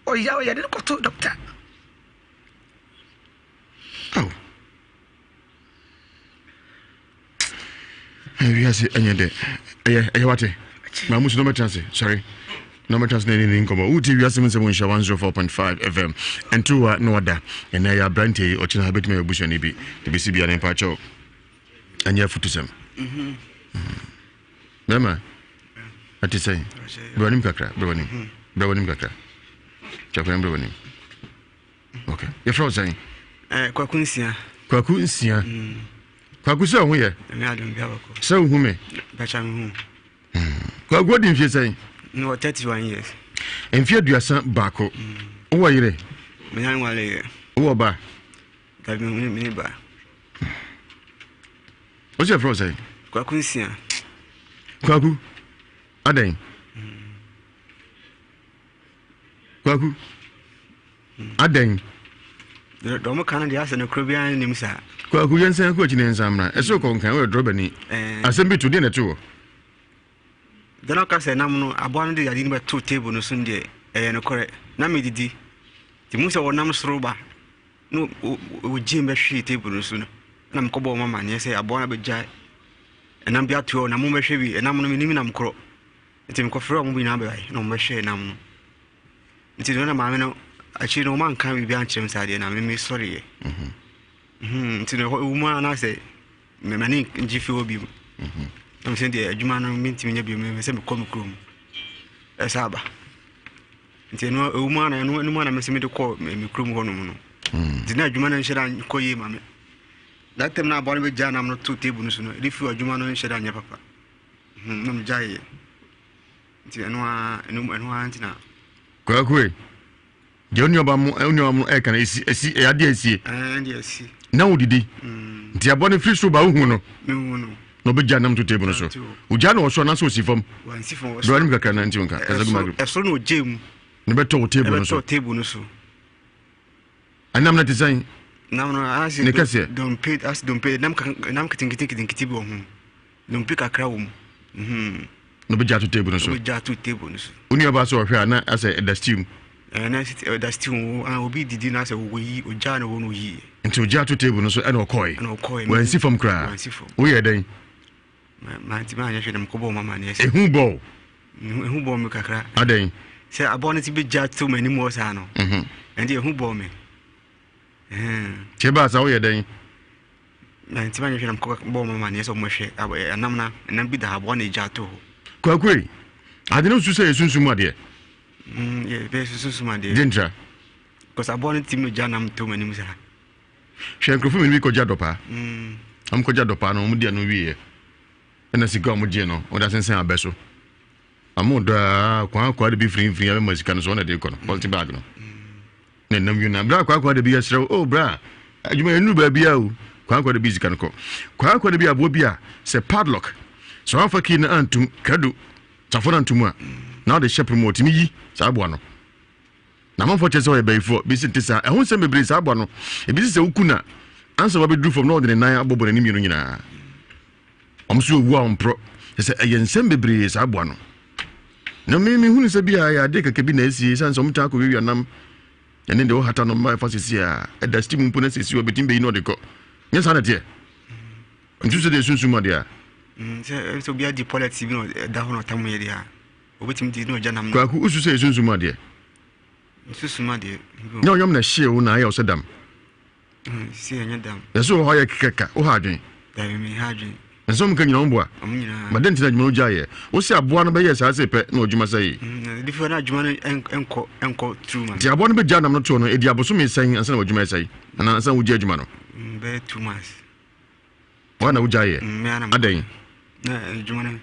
o ya de ko to doctor oh Ewiase anyede eye wate ma musu no chance sorry no chance na ni nkomo uti Ewiase Mu Nsem Nhyira 104.5 FM entuwa no wada ena ya brante o china betima ebuso ni bi be si bia ne pa cho anya futusem mama ati say bronim kakra bronim kakra chakwa bronim okay ye fro say kwaku nsia kwaku se ho ye me adom bia bako se hu me bacha me hu kwaku di mfie say no 31 years mfie aduasa bako wo yire me han wale wo ba ka me ba What's your friend say? Kwaku Nsia. Kwaku. Aden. Kwaku. Aden. Do mo kan dey ase no krobia nim sa. Kwaku yensan ko chine nsamra. Eso ko nkan we drobani. Asem bi to dey na to. Dana ka se nam no aboa no dey yadi no to table no so ndie no kore. Na me didi. Ti mu se wonam soro ba. No o jim be hwe table no so no. Na me kobo mama ne se aboa na be jai. Enam bia to na mo be hwe bi enam no me nimi nam kro. Ti me ko frɛ mo bi na be ai. Na mo be hwe enam no. Ti do na maame no achi no man kan bi anchem sade na me sorry ti no uma na say me mani njifi obi am say de adwuma no minti nya bi me say me kom krom esaba ti no uma na no ma na me say me de ko me krom ho no no ti na adwuma no nhira koye ma me that time na abon be jana am no to table no so no rifi adwuma no nhira nya papa no me jaye ti eno anti na Kwaku Joni obamu onyo e kan esi ade esi ade esi na wodidi nti abone free so ba hu no no be janam to table no so uja na so na so sifom wansifom do anim kaka na nti nka ezaguma eso no jem ne beto table no so anam na design nam no asi don't pay nam kitin bi ohun don't pay kakra wo no be jatu table no so uni oba so hwe na asa the steam na that's still obi didi na say wo yi oja na wo no yi nti oja to table no so and okoi when see from cry wo ye den ma ti ma nya hwe dem ko bo mama na say ehu bo me kakra aden say abon ti be ja to mani mo sa no and ehu bo me cheba sa wo ye den na ti ma nya hwe dem ko bo mama na so mo hwe anam na bi da abon na ja to Kwaku adeno su say sunsumu ade yeah, be sunsumu ade dintra because abon ti me ja nam to mani mo sa hwe nkrofo me ko ja dopa am ko ja dopa no mo dia no wiye ena sika mo je no o da sensen abeso amoda kwa de bi frin ya me sika no so na de ko no polti bag no na nam yuna bra kwa de bi yesre oh bra adwuma enu ba bia o kwa de bi sika no ko kwa de bi abo bia se padlock so afa ki na antum kadu tafona antum a na de shep remote mi yi sa abo no na man for chese o ebeifo bi sintisa ehun se mebre sa abo no e bi se ukuna ansa wa be dru from no de nan abobo ni mienu nyina omso owu a ompro se eyensem bebre sa abo no na me hunu se bia ya de keke bi na esi sanso mta ko wiwi anam ene de o hata no ma fa sisi a e da steam mpo na sisi obetimbe yi no de ko nyesa na tie ntu se de sunsumo de a so bia di politics bi no da hono tamu ye dia obetim di no janam Kwaku usu se sunsumo de sunsumo de no yom na hie wo na ya osedam si enya dam yeso ho ya kekeka o ha adwen da mi ha adwen enso mka nyina omboa maden tina djuma ojaye wo se aboa no be yes ase pe na odjuma sai different adjuma no enko true man ti aboa no be janam no to no edi aboso me sai ansa na odjuma sai ana ansa wo je adjuma no be 2 months wana ojaye adan na adjuma no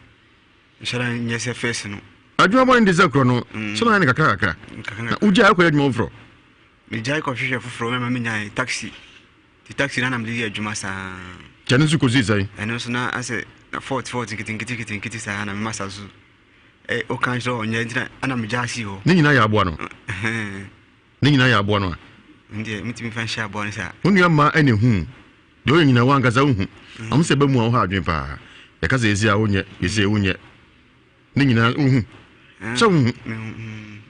shara nyese face no adjuma bo ndi zakro no so na kakaka na ojaye akọ adjuma ofro me jai ko hwehwe foforo me nya taxi ti taxi na nam di adjuma sa Chani su kozi sai. Eno so na ase 40 kiti sa na masa zu. O kan so onye ntina ana me jasi ho. Ni nyina ya aboa no. Ni nyina ya aboa no. Ndie mitimi fan sha aboa no sa. Onu ama ene hu. De o nyina wan gaza hu. Am se ba mu ho adwen pa. Ya kaza ezi a onye, ezi onye. Ni nyina hu. So hu.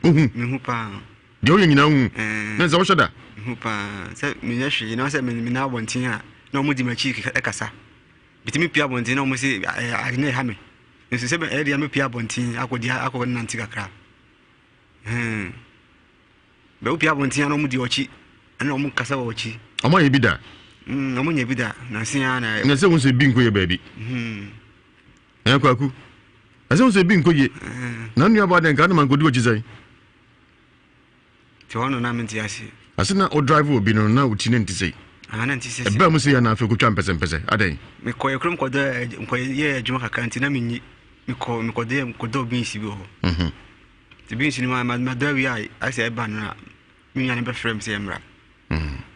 Me hu pa. De o nyina hu. Na za wo shada. Hu pa. Se me nya hwe na se me na abontin a na mo di machi ekasa bitimi pia bontin na mo se agne ha me nso se be area me pia bontin akodi nanti kakra be o pia bontin na mo di ochi na mo kasa wa ochi omo ye bida omo nya bida na sia na se won se bi nko ye baabi Kwaku ase won se bi nko ye na nua ba den ka na man kodi ochi sai ti wono na menti ase ase na o drive obi no na uti ne nti sai ana nti sese ebe mu se ya na afi ko twa mpese adan me koye krom kodo ye adwuma kaka nti na menyi me kodo bi nsi bi ho ti bi nsi ni ma da wi ai ase eba na me nya ne be frame se emra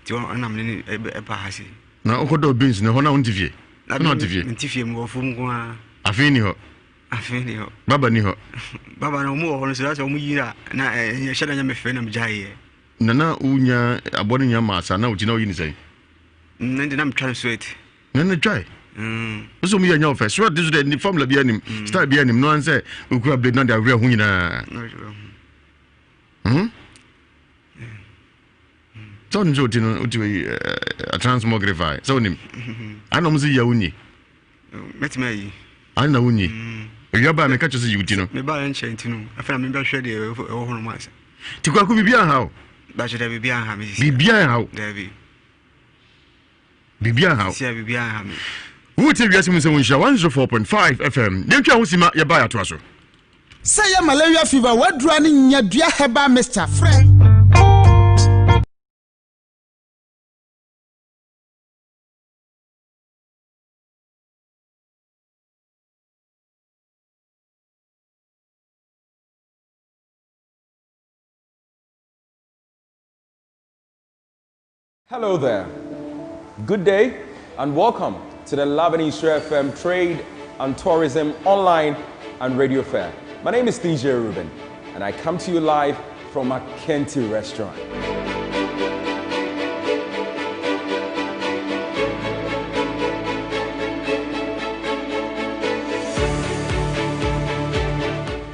ti won na me ni eba ha si na o kodo bi nsi ne ho na won tivie Not if you. Ntifie mu ofum kwa. Afini ho. Afini ho. Baba ni ho. Baba na mu ho so that mu yira na sheda nya me fe na me jaye. Nana unya abone nya masa na uti na oyi ni sai. Nende na me try sweat. Nana try. So mu nya ofa. So this the formula bi anim. Style bi anim no an say ukura blade na da awre ho nyina. So njo ti no uti a transmogrify. So nim. Ana mu si ya unyi. Metima yi. Ana unyi. You ba me catch you uti no. Me ba enche ntinu. Afena me ba hwe de e ho no mas. Ti kwa ku bibia ha o. Ba che de bibia ha me. Bibia ha o. David. Bibia ha o. Si bibia ha me. Wote Ewiase Mu Nsem Nhyira 104.5 FM. Nentwa ho sima ye ba ya to aso. Say ya malaria fever wadura ni nyadua heba Mr. Friend. Hello there. Good day and welcome to the Nhyira FM Trade and Tourism Online and Radio Fair. My name is Nhyira and I come to you live from a Kenti restaurant.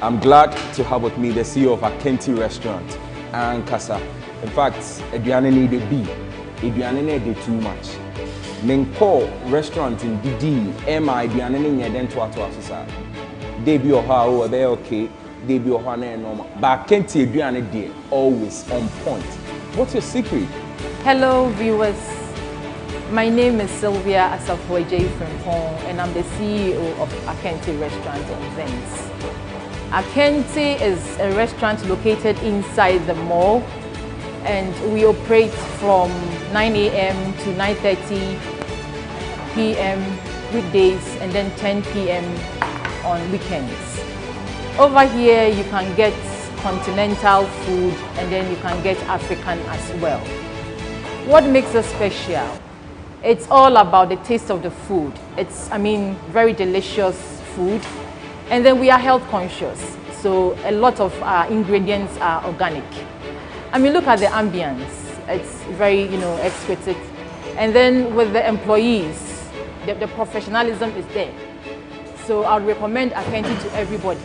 I'm glad to have with me the CEO of a Kenti restaurant, Ankasa. In fact, Adriana need a B. Adriana need too much. Menko restaurant in DD, Emma Adriana need then to sir. Debut or how they okay, debut or normal. But Kenti Adriana dear, always on point. What's your secret? Hello viewers. My name is Sylvia Asafoye Frimpong and I'm the CEO of Akenti Restaurant and Events. Akenti is a restaurant located inside the mall and we operate from 9 a.m. to 9:30 p.m. weekdays and then 10 p.m. on weekends. Over here you can get continental food and then you can get African as well. What makes us special? It's all about the taste of the food. It's, very delicious food. And then we are health conscious. So a lot of our ingredients are organic. Look at the ambience. It's very, exquisite. And then with the employees, the professionalism is there. So I would recommend Akenti to everybody.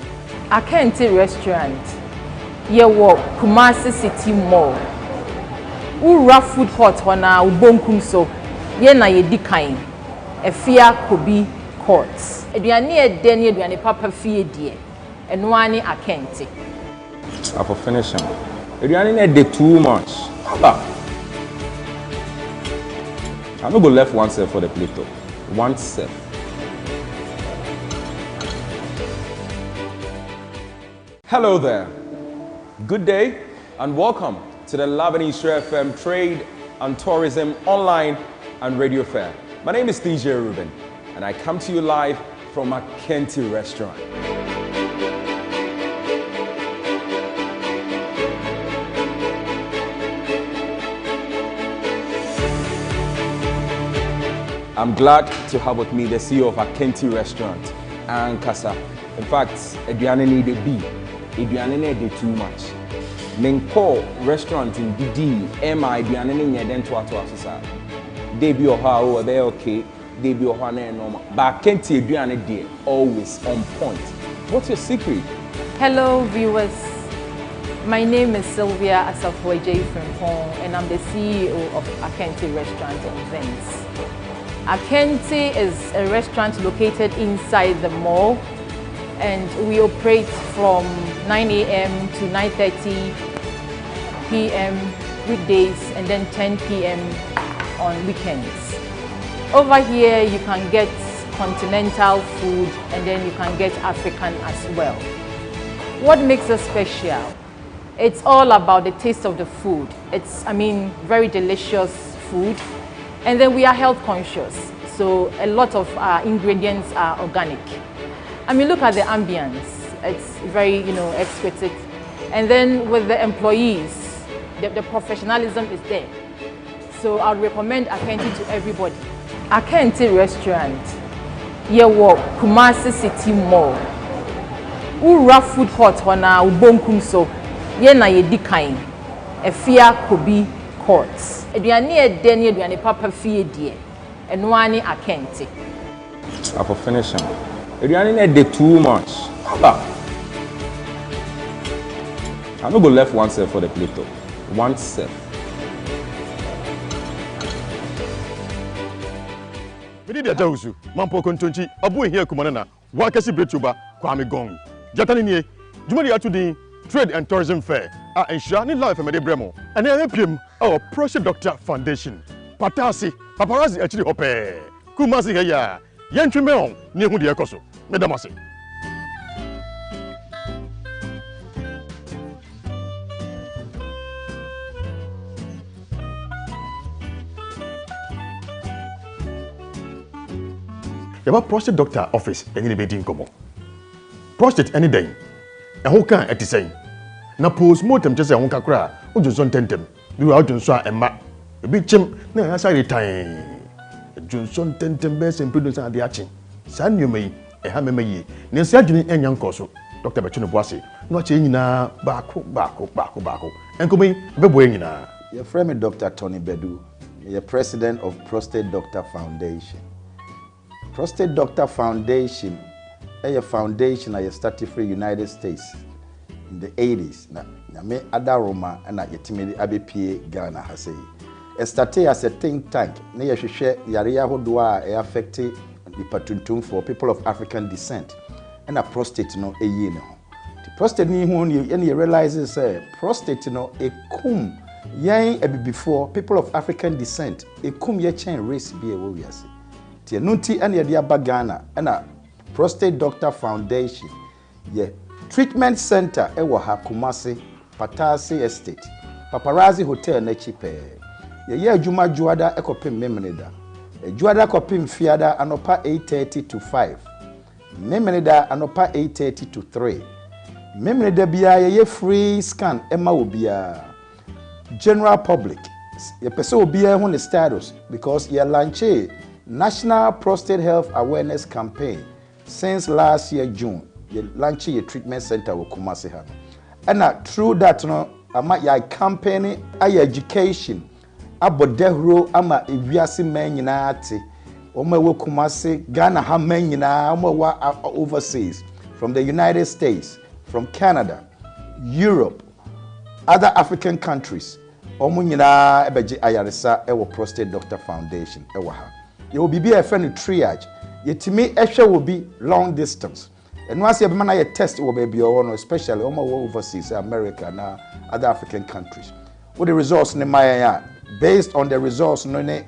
Akenti restaurant, yewo Kumasi City Mall. Ura food court wana ubonkum so. Ye na yedi kain. Efia Kobi Court. Eduane edeni eduane papa fie die. Enwani Akenti. For finishing. Eduane need too much. Aba. I'm not go left one self for the plate though. One self. Hello there. Good day and welcome to the Nhyira FM Trade and Tourism Online and Radio Fair. My name is Nhyira and I come to you live from a Kenti restaurant. I'm glad to have with me the CEO of a Kenti restaurant, Ankasa. In fact, Adriana need a B. Adriana need too much. Menko restaurant in DD, Emma Adriana need then to sir. Debut or how they okay, debut or normal. But Kenti Adriana dear, always on point. What's your secret? Hello viewers. My name is Sylvia Asafoye Frimpong and I'm the CEO of Akenti Restaurant and Events. Akenti is a restaurant located inside the mall and we operate from 9 a.m. to 9:30 p.m. weekdays and then 10 p.m. on weekends. Over here you can get continental food and then you can get African as well. What makes us special? It's all about the taste of the food. It's, very delicious food. And then we are health conscious. So a lot of our ingredients are organic. Look at the ambience. It's very, exquisite. And then with the employees, the professionalism is there. So I would recommend Akenti to everybody. Akente restaurant. Yewo Kumasi City Mall. Ura food court wana ubonkum so. Ye na yedi kain. Efia Kobi Court. Eduane edeni eduane papa fie die. Enwani Akente. For finishing. Eduane ne de too much. Aba. I no go left one self for the plate though. One self. Midi dia jawusu mampo kontonchi abu ehia kumana na wakasi bretuba kwame gong jatani nie jumadi atudi Trade and Tourism Fair a Nhyira ni live from the bremo and APM our Project Doctor Foundation patasi paparazzi actually hope kumasi heya yentweme on ni hu de ekoso medamase yaba prostate doctor office enyi be din komo prostate any day e ho kan etisɛn na postmortem kyɛ sɛ ho kakra odwonso ntentem bi wa odwonso a emma ebi kyem na ya sa retan odwonso ntentem be sɛ mpedo sa ade akye saa nneɛma yi ha mema yi ne nsa adwene enya nkɔso dr Bechino Boase no akyɛ nyina baako enkomo yi bɛbɔ nyina your friend Dr. Tony Bedu the president of Prostate Doctor Foundation. Prostate Doctor Foundation a foundation I started for United States in the 80s. Na me adaroma and I yetimi ABPA Ghana has a started as a think tank. Na yehwehwe yarea hodoa a affected the patuntum for people of African descent. And a prostate no a ye no. The prostate ni hu you realizes prostate no a kum yan before people of African descent a kum ye chain race be a warriors. Tia nunti and ya Ghana and a Prostate Doctor Foundation, ye treatment center ewa ha Kumasi, Patasi Estate, Paparazzi Hotel nechipe. Ye adwuma juada ekopim memeneda. Juada kopim fiada anopa 8:30 to 5. Memeneda anopa 8:30 to 3. Memeneda bia ye free scan ema obia. General public, ye pese obia ho ne status because ye launche National Prostate Health Awareness Campaign. Since last year June, you launched a treatment center with Kumasi. And through that, your campaign, your education, about dehro, ama Ewiase Mu Nsem, Oma wo Kumasi, Ghana ha menyina, Oma wa overseas, from the United States, from Canada, Europe, other African countries. Omo nyina ebeje ayaresa ewo Prostate Doctor Foundation ewo ha. You will be a friend triage. Yetimi ehwe will be long distance. And once you have a test will be one, especially overseas, America and other African countries. With the results based on the results, any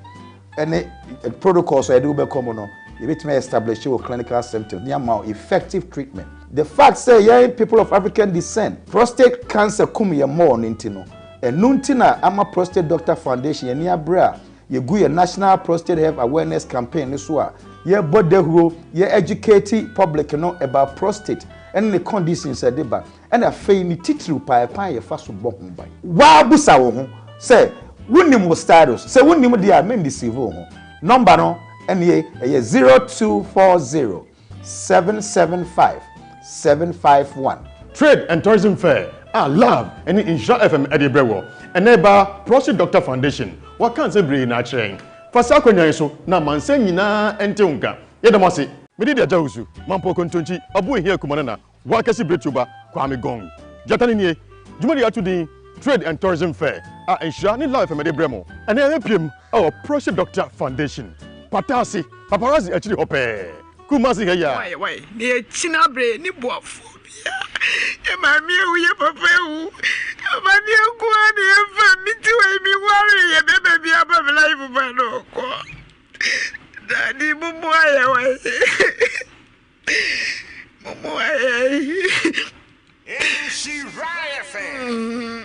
protocols I do become you may establish your clinical symptoms, effective treatment. The fact say young people of African descent, prostate cancer come here more nintino. And nuntina ama Prostate Doctor Foundation near bra. You go your National Prostate Health Awareness Campaign this one. You body you educate public about prostate and the conditions at the and a fame titru pa ye faso bomb by. Wa busa wo say wunim wo status say wunim dia men deceive wo number no and ye 0240 775 751. Trade and Tourism Fair love and Nhyira FM Edibrewo and neighbor Prostate Doctor Foundation. What can say bring na train? Fasa konya so na manse nyina ente unka. Yedamase. Medi dia jawusu. Mampo kontonchi abu ehia kumana na wakasi bretuba kwame gong. Jatani nie. Jumadi atudi Trade and Tourism Fair Nhyira ni live from the bremo. And APM our Prostate Doctor Foundation. Patasi paparazzi actually hope. Kumasi heya. Why? Ni chinabre ni boafu. Mami uye papa u. Mami kwa ni famiti wa mi wale ye bebe bi aba live ba no ko. Dadi mumu aya wa. Mumu aya. Nhyira FM.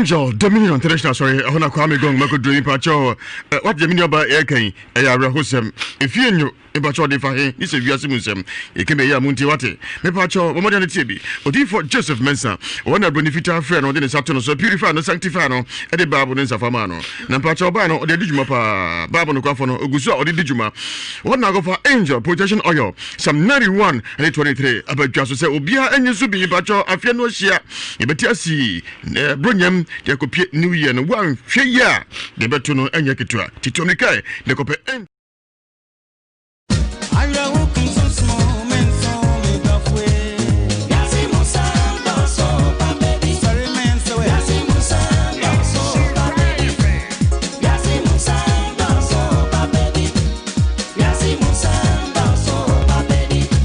Angel Dominion International, sorry, I want to come going, Marco Dream Pacho. What the meaning about aircane? I have Rahosem. If you knew about your defahe, this is Ewiase Mu Nsem. You came here, Muntiwate. Me Pacho, one more than a TB. But if for Joseph Mensa, one of benefita friend or then Saturn, so purify and sanctify at the Babu and Safamano. Nampacho Bano, or the Dijuma, Babu Kafono, Ugusa, or the Dijuma. What now go for Angel Protection Oil? Some 91 and 23 about just to say, Ubia and Yusubi, Pacho, Afiano Shia, Ibetiasi, Brunyam, they could pay New Year and one fair year. The Betuno and Yakitua, Titomika, they could pay.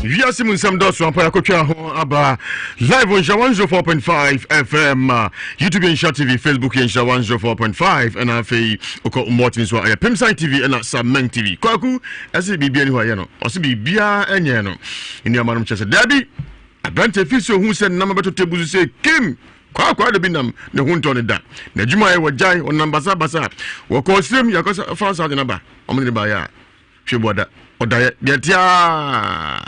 Ewiase Mu Nsem doso ampa yakotwa ho aba live on Nhyira 104.5 FM YouTube and Nhyira TV Facebook and Nhyira 104.5 and afi oko Morton so ya Pimside TV and Sameng TV kwaku ase bibia ni ho ye no ose bibia enye no ini amanum chese dabi abrante fiso hu se na mabeto tebuzu se kim kwa de binam ne hunto ne da na djuma ye wajai on basa wo ko srem yakosa fansa de naba omne ba ya hweboda odaye detia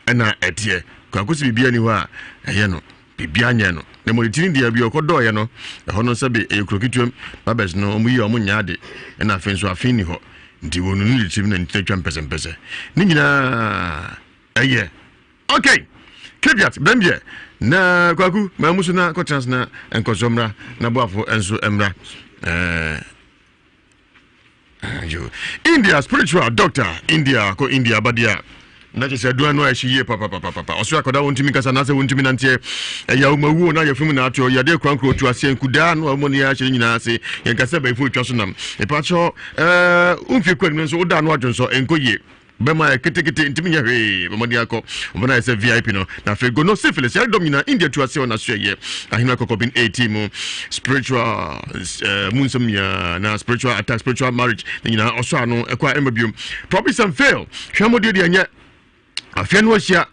ena etie kwakusi bibia ni ho a eye no bibia nya no na mo tini dia bi okodo ye no ho no sabe e krokitwam babes no omuyi omunya ade ena afenso afini ho ndi wonu ni tim na ntitwa mpese ni nyina eye okay kebiat bembie na kwaku mamusu na kotrans na enkosomra na boafo enso emra India spiritual doctor India badia na je do no ahie papa oso akoda wontimi kasa na se wontimi nante ya umawu na yefum na ato ya de krankro tu ase nkuda no amoni ya ahye nyina ase yen kasa ba ifu twa so nam e pa cho umfi kwanu so oda no adwonso enkoye bema ketekete ntimi nya hwe bemodi akọ obona ese VIP no na fe go no syphilis ya domina India tu ase ona so ye ahina kokobin 18 mu spiritual Mu Nsem ya na spiritual attack spiritual marriage nyina oso ano ekwa embium promise and fail hwamodi de anya afia no hia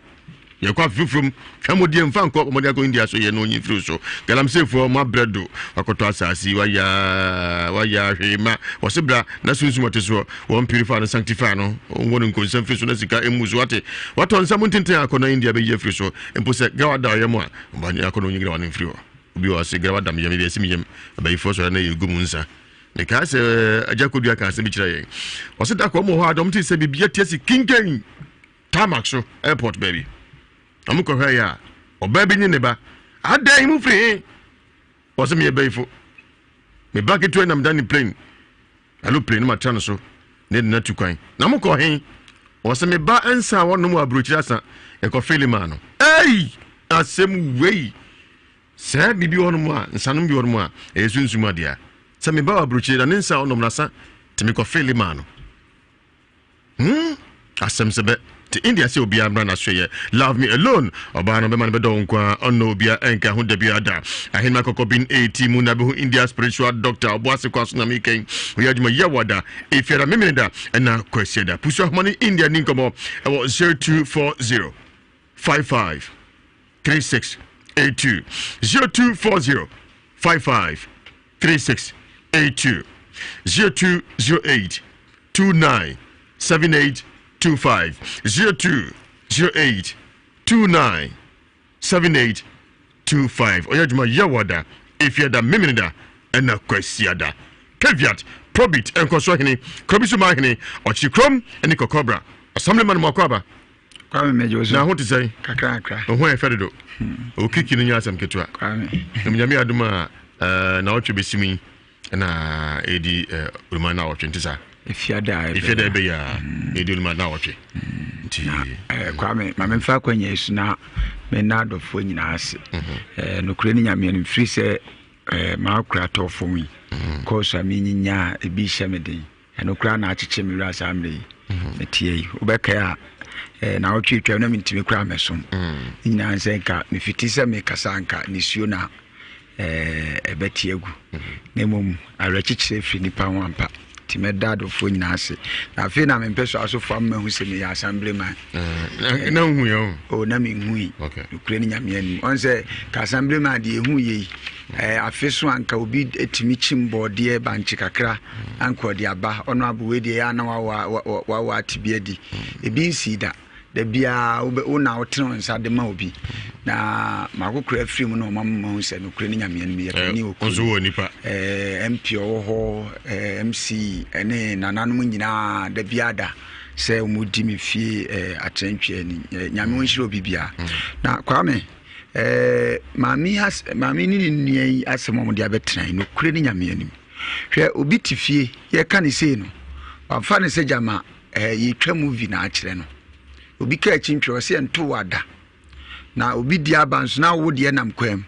ye kwa fifrum hwamodi mfa nkọ omodi akọ India so ye no nyi fru so galamse fo ma bredo akoto asasi waya hwema wasebra na sunsumote so won purify and sanctify no won nkonsam fri so na sika emuzu wate wato nsam ntinte akọ na India be ye fri so empose gawada ye mo a mbani akọ no nyigira wan fri ho obi wa se gawada me ye be simiyem abai fo so na ye gumu nsa ne ka se ajakodua ka se bi kire ye waseda ko mo ho adom ti se bibia tiesi kinken Tamak so airport baby amuko hwa ya obabi ni ne ba adan mu free wose me baifo me back to na mdani plane alo plane ma tran so ne na tukwan na muko hen wose me ba ansa wono mu abrochi asa e ko feel ma no asem wei se bibi wono mu a nsanum bi wono mu a e sunsuma dia se me ba abrochi na nsa wono mu nasa te me ko feel ma no asem sebe to India say obi amra na so ye love me alone oba no be man be do nkwa onno obi enka ho da bi ada ahema kokobin 80 mu na be ho India spiritual doctor oboase kwaso na meken oyaduma yewada efiara memeneda na kwesieda puso money India ninkomo 0240 55 36 82 0240 55 36 82 0208 29 78 25 0208 29 78 25 oyaduma yawada efiada memeneda ena kwesiada caveat probit enkoso hene krobisu ma hene ochikrom eni kokobra assemblyman makwaba kwame mejozo na hote say kakra ho efedo okiki no nyasam ketua kwame nyame aduma na otwe besimi na edi uruma na otwe ntisa ifiada be ya edulma na woche nti kwame mamemfa kwanya yesu na me na adofo nyina ase no kure ni nyame no free se ma kura tofo wi ko so aminyinya ebi hyemeden no kura na acheche me rasa amre metie obeka ya na otwetwa na mintimi kura mesom nyina nse ka me fiti se me kasanka ni suo na ebeti egu na mom arechiche fri nipa wampa timeda adofo nyina ase na afi na me mpeso asofo amma hu se me ya assemblyman na hu yo o na me hu okay ukure ni nyame anim on se ka assemblyman de hu ye afi so anka obi etimi chimbo de banchi kakra anko de aba ono abuwe de ya na wa atibia di ebi nsida da bia una oteno nsa de ma obi na makokura free mu no mamma hu se no kure ni nyame anim ye pani ozo wo nipa MP ho MC ene nananom nyina da biada se umudi mi fie atentwe ni nyame wonhiro bibia na kwame mami ni ni asemo de abetran no kure ni nyame anim hwe obi tifie ye ka ne sei no afa ne se jama yitwa movie na akire no obi ka achintwe se ento wada na obi di abanso na wo de nam kwam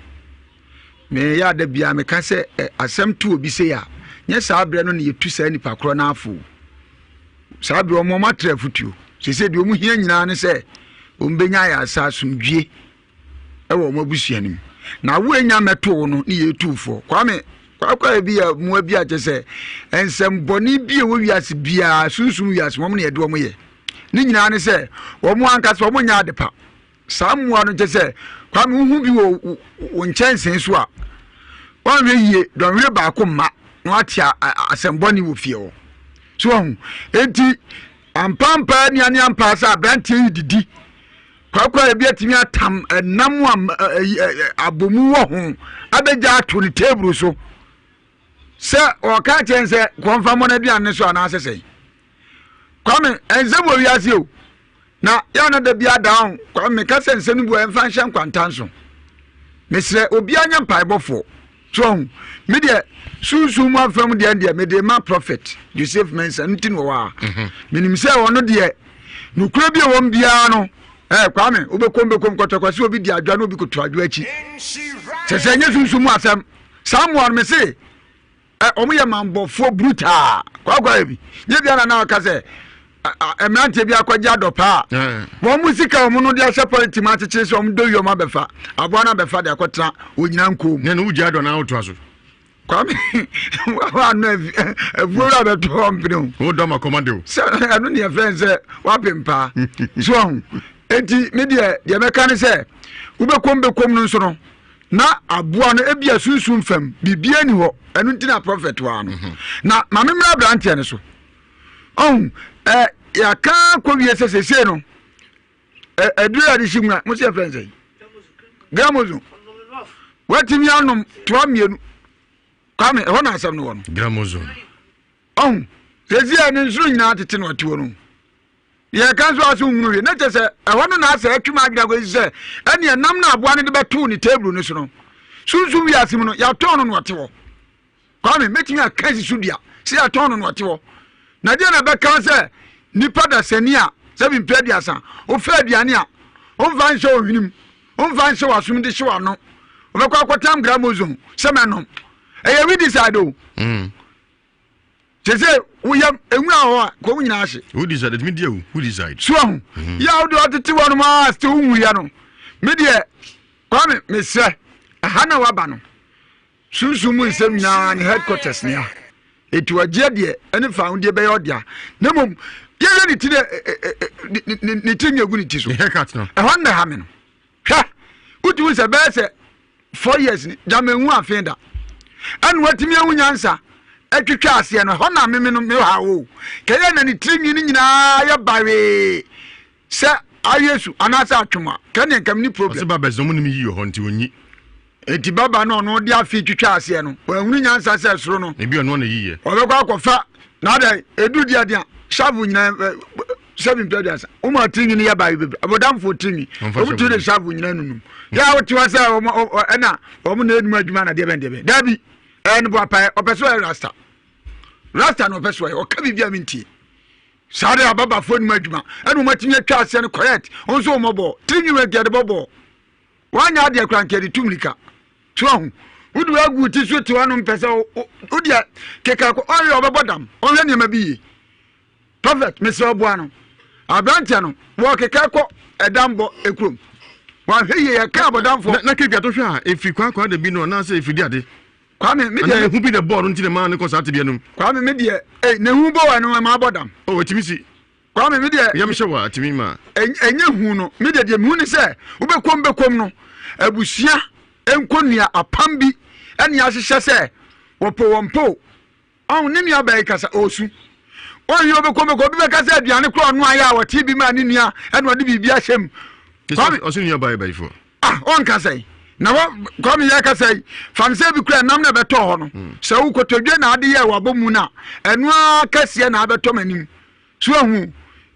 me ya da bia me ka se asem tu obi se ya nye saabre no ne yetu sa nipa kro na afo saabre o mo matra futuo se de o mu hia nyina ne se o mbenya ya asasumdwie ewo mo busuanim na wo enya meto no ne yetufo kwame kwa bia mu bia che se ensem boni bia wo wiase bia sunsum wiase mo ne yedo mo ye ni nyina ne se wo mo ankasa wo mo nya adepa samwa no che se kwame hu bi wo nchensen so a won ye don we ba ko ma no atia asemboni wo fie wo so hu enti ampampa ni ani ampa sa brantie didi kwakwa bia timi atam nam abomu wo ho abeja ato ni table so se o ka chense konfa mo na bia ne so ana asese kwame enzemo wiase o na ya na da bia down kwame ka sense no bu enfa hye kwantanso mesre obi anya mpaibofo so me de susu mu afam de me de ma prophet Joseph Mensa ntin wo wa minim se wono de nukura bi wo mbia no kwame obekom kotokwase obi di adwa no obi koto adwa achi se nye susu mu asem someone me say omo ye mambofo brutal kwakwa bi nye bia na ka se emrante bi akwaja dopa wo musika wo no de ahye politi ma chechire se wo do yo ma befa aboa na befa de akotra onyina nkom ne no uja do na oto aso kwame wa na evura be to ompino wo do ma commando se anu ne friends wa pempa so enti me de meka ne se ubekom no nso no na aboa no ebia sunsun fam bibia ni ho enu ntina prophet wa no na mamemra brante ne so ya ka ko wie sese no edura de shimwa mo se friends gramozo watimi anom to amienu kwame ho na asam no wono gramozo sese ne nsuru nyina tete no atiwo no ye kan so aso hunu we na tese ho no na asa atwuma agida go sese ene nam na aboa ne de beto ni table no so no sunsun wi asim no ya to no no atiwo kwame metimi akasi sudia se ya to no no atiwo na dia na be kan se nipa da senia se bi mpedi asa o fa aduane a o van show hwinim o van show asum de show ano o be kwa kwatam gramozone se menom e we decide o Jese we am enwa ho a ko nyina ahye who decided me dia who decide so ya o de otete wonu ma sti hu ya no me de kwame me se hana waba no sunsumu nsem nya ne headquarters ne a etu agye de ene found de be yodia na mom ye ni ti de ni ti nyegu ni ti so haircut no e hon na ha me no hwa utu se be se 4 years ni jamenwu afenda anu atimi awu nyansa atwitwa ase no hon na me no me ha wo keye na ni ti ni nyina ya bawe se ayesu anasa atwuma kane nkam ni problem se baba zo mu ni yi yo hon ti onyi eti baba no de afi twitwa ase no wahunu nyansa se soro no e bi ono na yiye obekwa akofa na da edu dia dia shavu nyina 7 period o ma tingi ni ya ba bebe abodamfo tingi o tu de shavu nyina nunu ya o ti wa se na o mu na edum adwuma na de ben dabi en bo apa opeso rasta no opeso o ka bibia minti sare ababa fo edum adwuma enu ma tingi twa ase no correct on so mo bo tingi we gede bobo wanya de kranke de tumlika so udu agu ti so ti wanu mpese udia keka ko oyo obebodam onye ne ma biye prophet mese oboa no abrantia no wo keka ko edambo ekrom wa heye ya ka abodamfo na keka to hwa efi kwa de bi no na se efi di ade Kwame me dey who be the board until the man cause at be no. Kwame me dey na hu bo wa no ma bodam. Oh wetimi si. Kwame me dey yam hye wa atimi ma. Enye hu no me dey me hu ni say wo be kom no abusua enkonua apam bi ene ya hyehyɛ sɛ wɔpo ɔn ne nua bɛyi kasa osu ɔn yi obekom bi bɛ kasa aduane koro no ayɛ a wɔte bi ma ne nua ene wɔde biribi ahyɛm ɔso nua bɛyi fo ɔn kasa yi na wɔ kɔmi yɛ kasa yi famsɛ bi kura nam na bɛtɔ hɔ no sɛ wo kotodwe na ade yɛ wɔ mu na ɛnoa kɛseɛ na abɛtɔ manim so ahu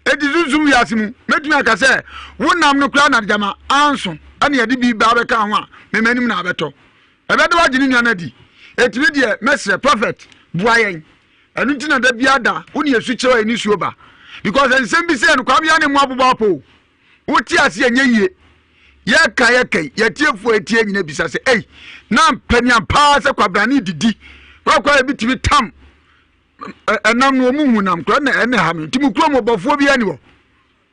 edi zuzum wiase mu metumi akasa wo nam no kura na gyama anso ene yɛde bi ba bɛka ho a memanim na abɛtɔ ɛbɛde wagye ne nua na di etimi deɛ mesre prophet buayen enu ntina da biada woni yesu kyewa ni suoba because ensem bi se no kwa bia ne mo abobapo woti ase enye yie ye kai ye tiefu etie nyina bisa se ei na mpaniam pa se kwabra ne didi kwa bitimi tam enam no mu hunam kwa na ene ha me timi kuro mo bofo bia ni wo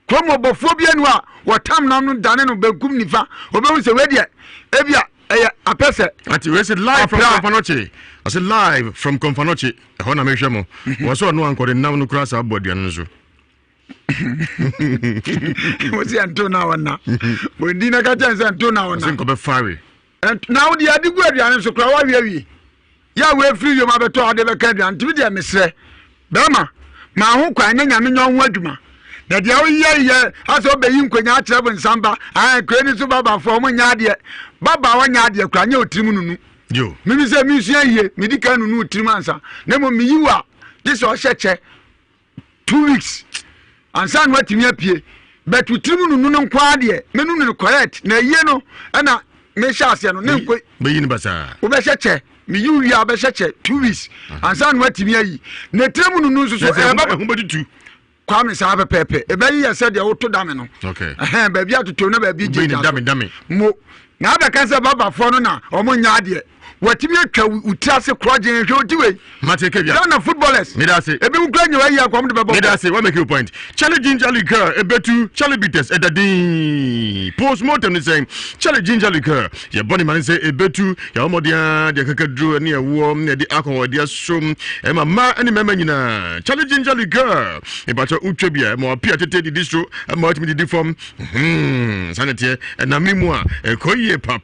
kuro mo bofo bia ni wa wotam nam no dane no bankum nifa obehu se we de ebia apese ati we said live from Confanoche. I said live from Confanoche. Hona me hwemo. Wo so no ankore nam no kura sa boduane so. Wo si anto na wana. Wo ndi na ka chance anto na wana. Sin ko be fare. Na wo di adigu aduane so kura wa wi. Ya we free yo ma beto ade be ka aduane tibi de mesre. Bema ma ho kwa nya nyame nyon ho adwuma. Na dia wo ye aso obeyi nkonya akire bo nsamba kreni so baba fo mo nya ade baba wa nya ade kura nya otirim nunu yo mimi se mi sua ye mi di kan nunu otirim ansa na mo mi yiwa this o hyeche 2 weeks ansa no atimi apie but otirim nunu no kwa ade menu no correct na ye no na me hya ase no ne nko be yin basa wo be hyeche mi yiwu ya be hyeche 2 weeks ansa no atimi ayi na tirim nunu so baba hu beditu Kwame sa pepe e bayi ya said ya woto dame no okay baabi atoto na baabi je dame mo na abeka se baba fo no na omo nya ade watimi atwa utiase kroje hwe odiwe mate ke bia na footballers me da say ebi nkra nya wayi akwam de bebo me da say what make you point Charlie Ginger Liquor ebetu Charlie Bitters edadin post mortem saying Charlie Ginger Liquor your body man say ebetu ya omodia de kakadru ne ewo ne de alcohol de asom e ma ani mema nyina Charlie Ginger Liquor e bacha utwa bia mo apia tete di distro ma otimi di form sanete na mimu a koye pa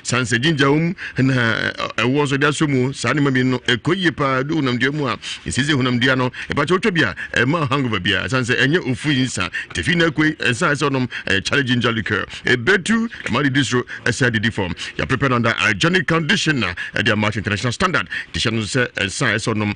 sanse ginger na ewo so dia somu sane ma bi no ekoye pa do nam dia mu a esisi hunam dia no e ba chotwa bia e ma hangover bia sanse enye ofu yinsa tefi na kwe ensa so nom Charlie Ginger Liquor e betu ma di distro esa di form ya prepared under hygienic condition the March International Standard dishano se ensa so nom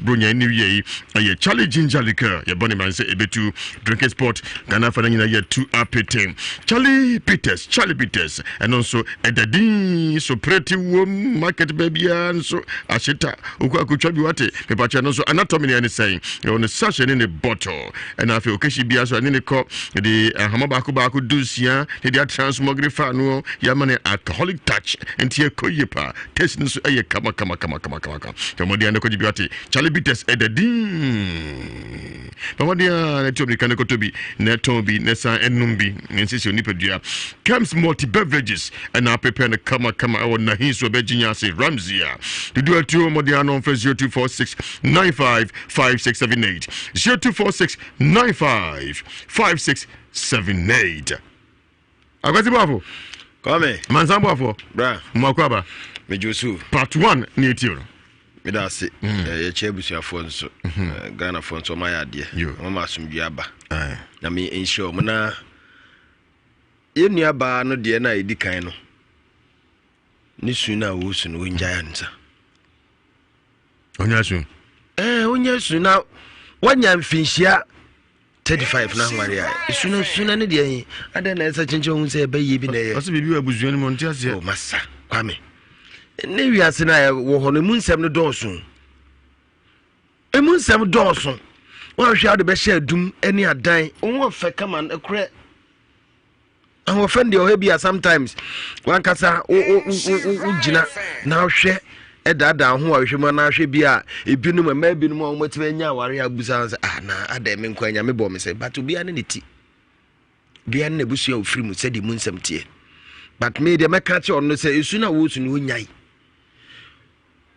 bronya ni wie ye Charlie Ginger Liquor ye boni man se e betu drinking sport Ghana fa nyina ye 2 apete Charlie Bitters and also edadin so pretty wom market baby and so ashita ukwa kutwa bi wate pepacha no so anatomy any saying on the sachet in the bottle and afi okeshi bia so ani ne ko the hamaba ko dusia the transmogrifa no ya mane alcoholic touch enti ekoyepa taste no so eye kama kamodi and ko bi wate Charlie Bitters edadin pamodi na tobi kan ko tobi na tobi na san enumbi nsisi onipadua comes multi beverages and I prepare the kama or nahi so bejinya say Ramzia to do a two modiano for 0246 95 5678 0246 95 5678 agwati bafo come manzambo afo bra mwakwaba mejosu part 1 ni etiro medase ye chebusuafo nso Ghana fo nso ma yade mama asumdua aba na me ensure mo na yenuaba no de na edikan no ni suna wo sunu onjaya nsa onyasu onyasu na wanya mfinhia 35 na hware a suna ne de ada na esa chenche hu se baye bi na ye oso bibi abuzuan mo ntiase o masa kwame ne wiase na wo ho no mu nsem no dɔɔso emu nsem dɔɔso wa hwe ade be hye adum ani adan wo fa kama ekure and offend the ohebia sometimes one kasa ujina na hwe edada ho a hwe na hwe bia ebinum ma ebinum o motime nya aware abusa na ada me nkwanya me bo me say but bia ne ti bia ne busu ya ofiri mu se di mu nsem tie but me de meka che ono say esu na wo su no nyai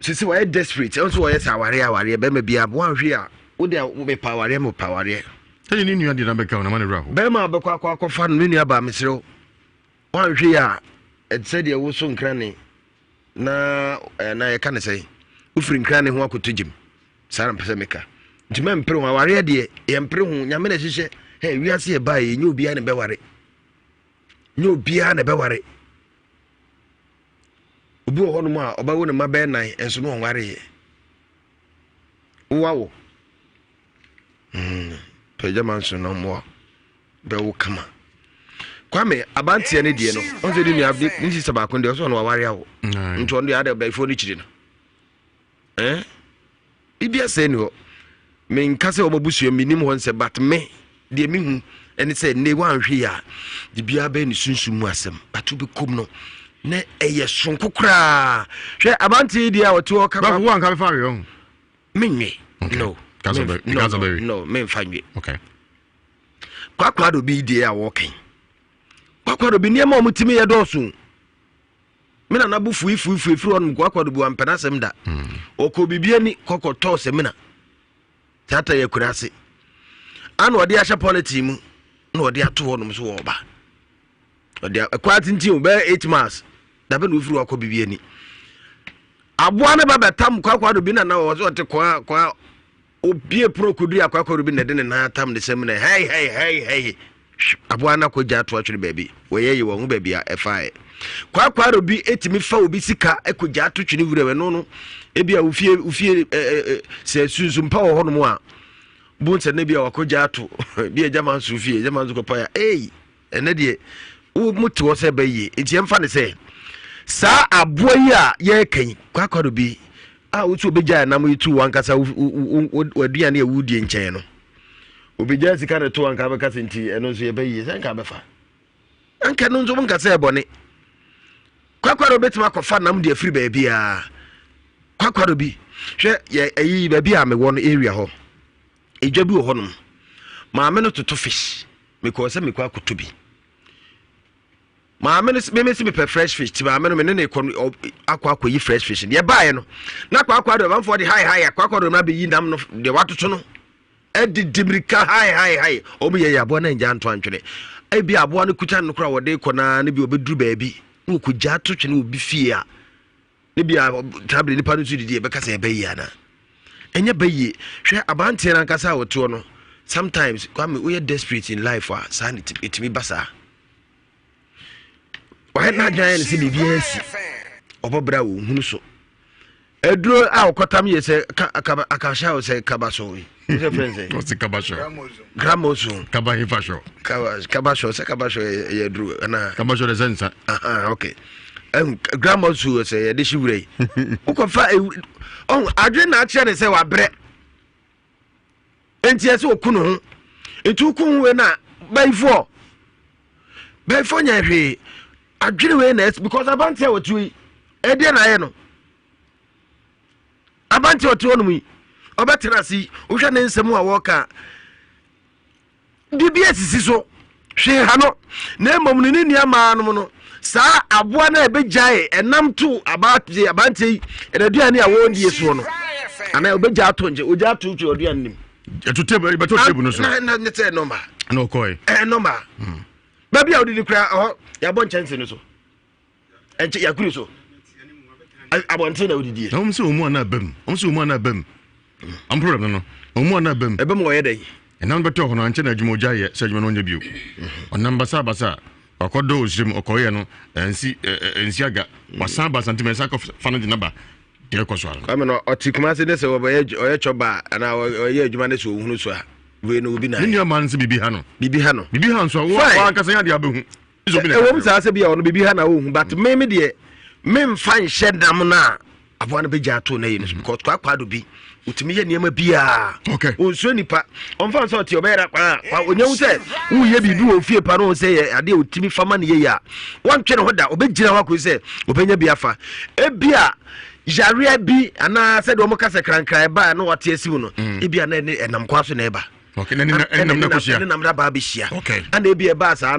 sisi why desperate also why aware be me bia bo anhwe a wo de wo be paware mo paware tell ni nua de na be ka na ma ne ra ho be ma be kwa fa no nua ba mesrew wanhwe a et said ye wo so nkrane na ye ka ne sei wo firi nkrane ho akoto jim sara mpese meka ntime mpre ho aware de ye mpre ho nyame na hihye he wiase ye ba ye nyu bia ne be ware nyu bia ne be ware obi ho no ma oba wo ne ma be nan enso no ware ye wo pejama so no mo be wo kama kwame abantie ne die no on se di ni abdi nsi saba konde o so no ware awo nto ndo ya da be fo ni chiri no ibia se ni ho me nkase o mabusuo minim ho nse but me de mi hu eni se ne wanhwe ya de bia be ni sunsun mu asem batu be kom no ne eye sonko kra hwe abantie die a wote o kama ba wo anka be fa we on menwe no no me fanwe okay kwakwa do bi die a wo kan kwakwa do bi niam o mutimi ye doso me na nabu fuifu on kwakwa do bu ampana sem da oko bibia ni kokoto se me na tata ye kurase an odi ahya polity mu na odi ato ho no so wo ba odi akwati nti o be 8 months da be no furu oko bibia ni aboa ne baba tam kwakwa do bi na wo so te kwa obie prokudu akwakwa do bi na de ne na tam de sem na hey aboa na ko ja to atwere baabi we ye wo hu baabi a efae kwakwa do bi etimi fa obi sika ekogya to twene wura we no ebi a ufie se sunsun pa wo hono mu a bunse ne bi a wakogya to bi ejama so ufie ejama so kopa ya ene de wo muti wo se baye enti emfa ne se sa aboa yi a ye kan kwakwa do bi a wo tu obegya na mo yitu wankasa waduane e wudie nkyɛn no obegya sika ne to wanka beka senti eno so ye baye se nka befa anka no nzo nka se ebone kwakwa do betima kofa nam de afiri baabi a kwakwa do bi hwe ye ayi baabi a me won area ho edwa bi wo ho no ma me no toto fish me ko se me kwa koto bi ma me me si me pe fresh fish ti ma me no me ne ko akwa yi fresh fish ye baaye no na kwakwa do ban for the high kwakwa do na be yi nam no de watoto no edi dibrika high o me ye abo na nja nto antwene e bi abo no kuta no kra wo de ko na ne bi obeduru baabi no ko ja to twene obi fie a ne bi a table ni panu sudi de be kasa e bayi ana enye bayi hwe abantie na kasa woto no sometimes kwame we desperate in life a sanity itimi basa why na giant si bibiasi obobra wo hunu so eduro a okotam ye se akasha o se kabaso ye friends o se kabaso gramoso kabahifasho kabasho se kabasho ye eduro na kabasho de sensa okay gramoso se ye de shiwure ukofa on adwe na ache ne se wa bre enti ese okunu ho etu kun we na baifo nya hwe adwene we na because abanti a wotu e de na ye no abanti wotu no mu obetena si wohwe ne nsem a woka bibia sisi so hwe ha no na emom ne ni ama no no sa aboa na ebegyae enam to abanti edaduane a wondi eso no ana obegya ato nje ogya ato twa oduane nim eto table beto table no so na ne te number no koi number baby a odidi kra ho ya bon chance no so enche ya kuri so abonte na odidi no mse omu ana bam am problem no omu ana bam ebam wo yedai enam beto ho no anche na adwuma ogya ye se adwuma no nya bio onam basa akodo ozim okoye no ensi aga wasan ba santimeter saka fana de naba de ko so ala kama no otikuma se ne se wo oye choba na oye adwuma ne so ohunu so a we no obi na ni man se bibi ha no so wo ankasa ya de abehu izo bi na wo msa se bia wo no bibi ha na wo hu but me de me mfa nhye dam na abo na begya ato na yi no because kwa do bi utimi ye niam bia okay onso nipa onfa so ti obera kwa onyawu se wo ye bibi wo fie pa no se ye ade utimi fama ne ye ya wantwe ne hoda obegyina wa ko se obenya bia fa ebia jaria bi ana se de omo kasa krankran ba na wote asiwu no ebia na enam kwa so na eba okay na enam na ko sia enam da ba bi sia okay ana ebia ba sa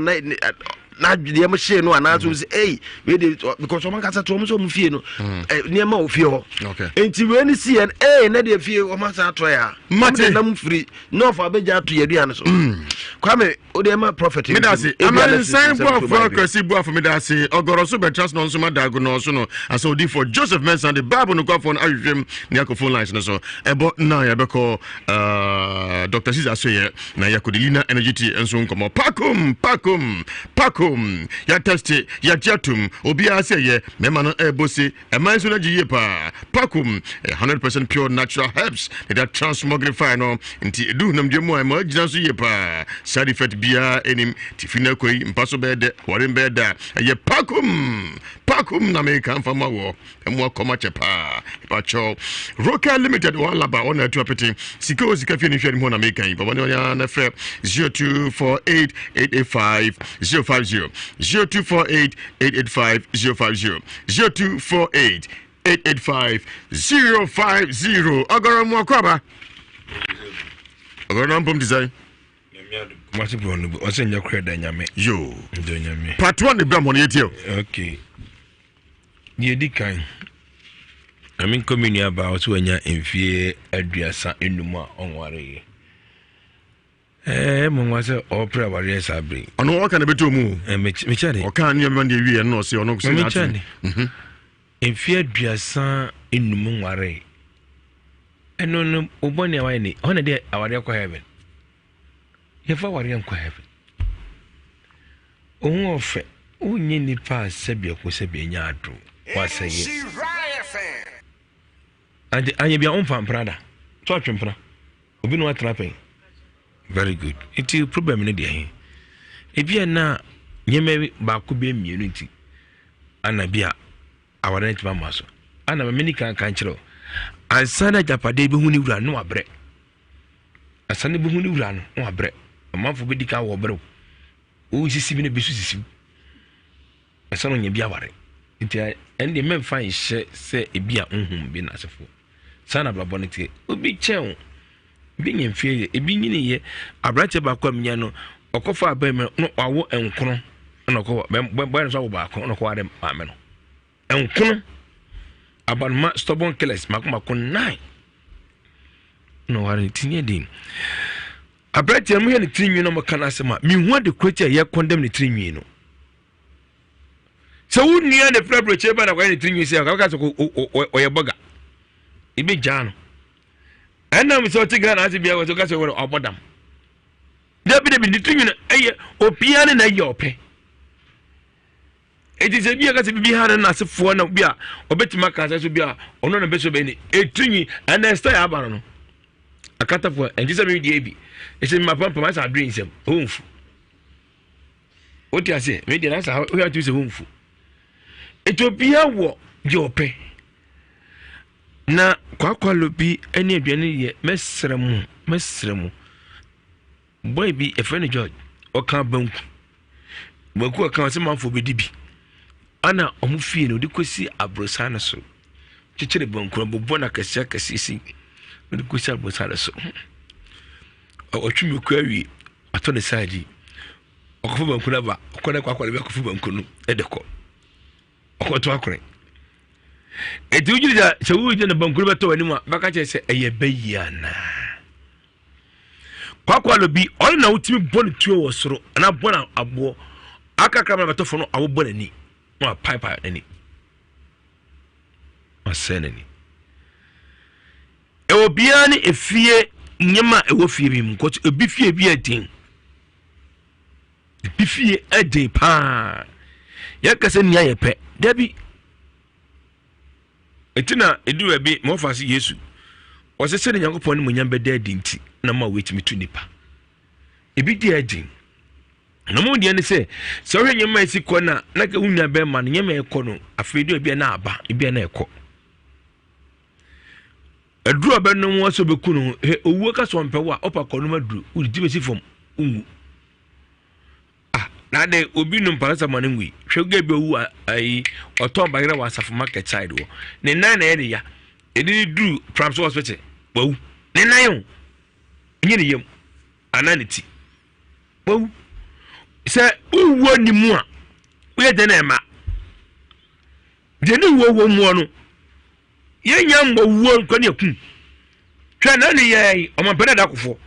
na de am share no anazo say hey we dey because o man kasa to so mu fie no ne ma o fie ho enti we ni see en na de fie o man sa to ya mate na mu free no for abeja to yaduane so kwame o de ma prophet me da say amen sign boy for kwesi boy for me da say ogoro so be trust no so ma dago no so no as odi for Joseph Mensah the Bible no go for ahwem ne akofon lines no so ebo na ya be call Dr. Caesar so ye na yakodelina energy tea enso nkomo pakum ya test ya jatum obi ase ye mema no ebosi eman so na giye pa pakum 100% pure natural herbs that transmogrify no nti edu nam dwemu ai ma gina so ye pa side effect bia enim tifina koi mpaso bede worin beda ye pakum na me kan fama wo emu akoma chepa pacho Roka Limited wala ba ona tu apeti sika fie ni hwere mo na me kan baba ne ya na frɛ 0248885050 0248885050 0248885050 agora mo akwaba agora nampom design Masi bonu wase nya kreda nyame yo ndo nyame part 1 de bra mo ne yetio okay ye dikan amin community aba so anya enfie aduasa enum a onware mo wase opera ware sabre ono wo kana beto mu me chade o kan nyam de wie no se ono so na chade enfie aduasa enum nware eno no oboni awaye ni ona de aware kwa heaven yefa ware nkwa heaven ohun ofe onye nipa asebia ko sebia nya ado waseye anye bia on fam prada to atwempra obi no atrapen very good it problem ne de he ebia na nyeme ba ko be mienu nti ana bia aware ntima maso ana me ni kan kiro ansana japade be huni wura no abre asane be huni wura no abre amanfo be dika wo bre o sisi bi ne be sisi asano nya bia ware nti ende men fan hye se ebia nhum bi na asefo sana bla bonite obi cheun bi nyemfie ebi nyini ye abrache ba kwa mnya no okofa abem no wawo enkono na okọ bo so ba ko no ko ade ame no enkono abanma stubborn killers makoma ko 9 no ware tinye din abrache mu ye ne tinwi no maka na asema mi hu de kwacha ye condemn ne tinwi no so unia ne frebro cheba na kwa ne tinwi se ka so o ye boga ibe jano ana mi so tiga na asibia wo so ka so wo obodam de bi tinwi na eye opia ne na ye ope eti se bia ka se bi ha na asefo na bia obetima ka so bia ono na beso be ni etinwi ana stay abaro no akata fo enji se mi di ebi e se ma pampa ma sa dream sem onfu oti ase me di na sa o ya tu se onfu Ethiopia wo je ope na kwakwa lobi ene aduane ye mesremu boy bi e friend George o kan banku o kan se manfo be dibi ana omufie no de kosi abrosana so chichire banku bobo na kasia kasisi de kosi abrosana so o twimi ko awi ato ne saji o ko banku na ba ko na kwakwa lobi ko fu banku no e de ko okoto akure eti ujira se wuje na bankuru beto wani ma baka che se eye bayana kwakwa lobi on na utimi bon tuo wosoro na bona abo akakra ma beto fono awo bona ni ma pipe ni asenani e obia ni efie nyema e wo fie bi mu ko ebi fie bi adin ebi fie adin pa yakase nia yepe dabi etina edu abi mo fasi Yesu o se se Nyankopon ni munyam beda adinti na ma wetimi tu nipa ebi di adin na mo di ne se hwe nyema esi ko na ka unya be ma nyema ekọ no afedu abi na aba ebi na ekọ aduru abenu wo so beku no owuo ka so mpewa opa kọ no maduru udi besi fom ungu na de obi no mpalasa manengwi hwege be wu ai oton bagere wa asafo market side wo ne nan na ye ya edi du prams hospital bawu ne nan yo nyi ne yem ananiti bawu se uwo ni mu a we de na ma de ni wo mu no ye nya mbo wo nko ne ku twa na ne ye o ma pena da kofo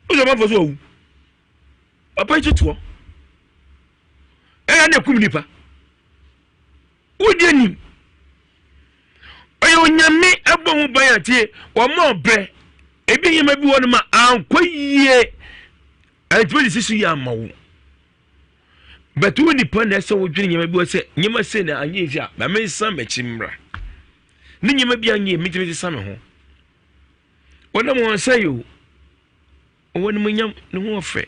o ma fo so wu apa tutu e na ku nipa wo de ni oyo nyame ebo mu ban atie wo ma obre ebi yema bi won ma ankoyie antwe sisu ya mawo but when the pan so wo dwene nyema bi wo se nyema se na anye fi a ba me san ma chimra ni nyema bi anye mi timi san me ho wona mo say yo wona mo nyam ne ho ofe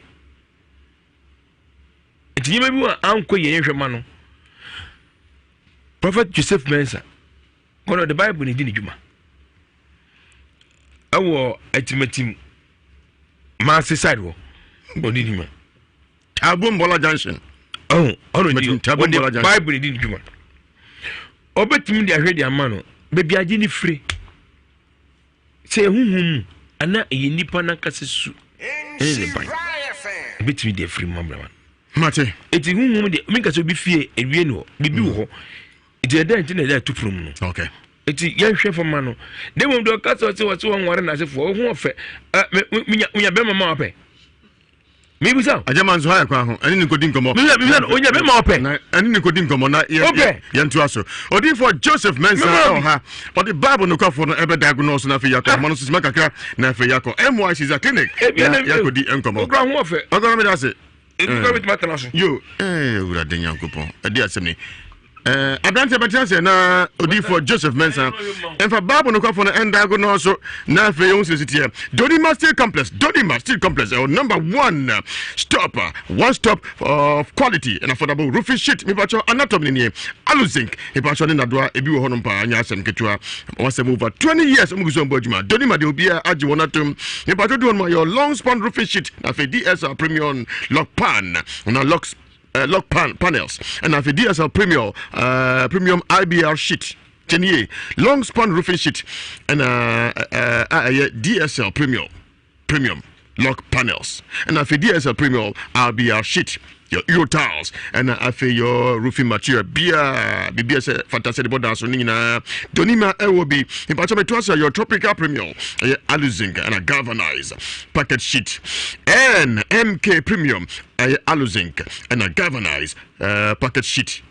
enti nyema bi wa ankoyie nhwe ma no Prophet Joseph Mensa one of the Bible ni di ni djuma awo etimatim mass side wo body ni ma Abumbola Junction ono ni Abumbola Junction Bible ni di ni djuma obetim di ahwe di amano bebi agi ni free se huhum ana ye nipa na kasesu ene ban betim di free mambra man mate eti huhum di minka so bi fie ewie no bibi wo iti eda nti na eda tuprum no okay eti yan hwe fama no dem do ka so se won ware na se fo ho ofe minya be mama ope mi bisa ajama nso ha kwa ho ani ni kodi nkomo mi bisa onya be mama ope na ani ni kodi nkomo na ye ntu aso odi for Joseph Mensa o ha odi Bible no kwa fo no ebe diagnose na fe yakọ ma no sisi makakra na fe yakọ MYC is a clinic ya kodi nkomo okra ho ofe okra me da se okra me matana so yo ura den yankopon edi asem ni Abrante Batianse na odi for Joseph Mensa and for Bible no kwafo no endago no so na fe yon sisitie Donima Steel Complex number 1 stop one stop of quality and affordable roofing sheet me bacho anatomy ni aluzinc e bacho ni nadoa ebi wo hono pa anya asem ketua wasem over 20 years omuguso mbojuma Donima de obia agi wonatum me bacho do on your long span roofing sheet na fe DSL premium lock pan na locks lock panels and have a DSL premium IBR sheet 10 year long span roofing sheet and DSL premium lock panels and have a DSL premium IBR sheet your Euro tiles and your roofing material bia say fantastic border so nina Donima LOB in particular to your tropical premium aluzinc and a galvanized packet sheet and MK premium aluzinc and a galvanized packet sheet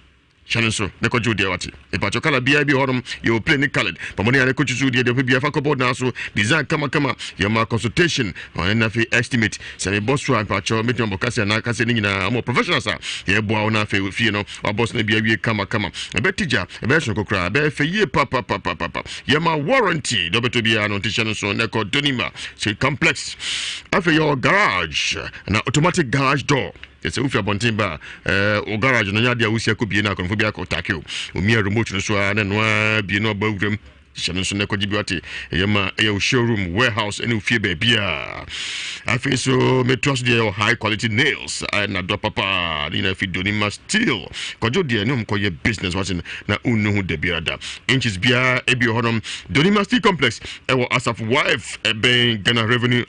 Shanso, the Kojo Diawati. If I chocolate BIB Horum, you will play colored. But money and a coach to the Bia Facobo now, design kama, your mark consultation on NFA estimate. Semi boss one patcho, meeting Bocassia and Nakasin in a more professional, sir. Yeah, Boana Fino, or boss Nebia kama. A bet teacher, a version of cry, a bet for ye papa. Yama warranty, double to be an notation so Neko Donima, say complex. After your garage, an automatic garage door. It's a ufa bontimba o garage no yadia usia ko bie na konfo bia ko takeo o mi remote no so na no bie no bawrem shano so ne ko gibiwate yema e showroom warehouse any fie ba bia afi so metros de high quality nails na do papa ni na fi Donima Steel kojo de no ko ye business watching na unu hu de biada inches bia e bi honom Donima Steel complex e wo asaf wife e ben Ghana Revenue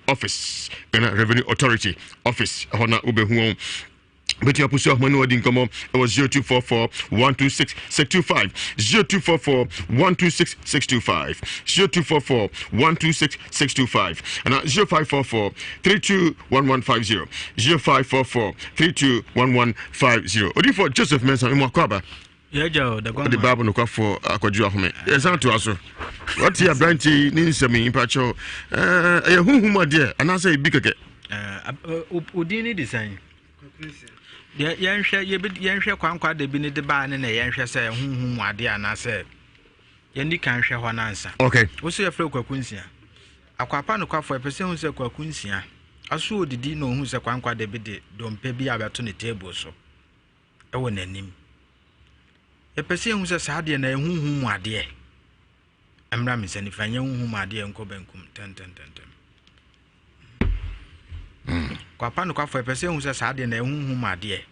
Authority office hona obehu but your push of money wedding come on it was 0244 126 625 0244 126 625 0244 126 625 and 0544 321150 0544 321150 odi for Joseph Mensa imwakwaba Yajo the Bible no kwafo akwadju ahome yesa to aso what ya branchi ni nsemi impacho huhuma de anasa ibi keke odini design yenhwe kwankwa de bi ne de ba ne na yenhwe se huhum ade anase yendi kan hwe ho nansa okay wo so yefre kwakunsia akwapa no kwafo epese hu se kwakunsia aso odidi no hu se kwankwa de bi de dompe bi abeto ne table so ewo nanim epese hu se saade na huhum ade amra me se ni fanya huhum ade enko benkum ten kwa pano kwa fo epese hu se saade na huhum ade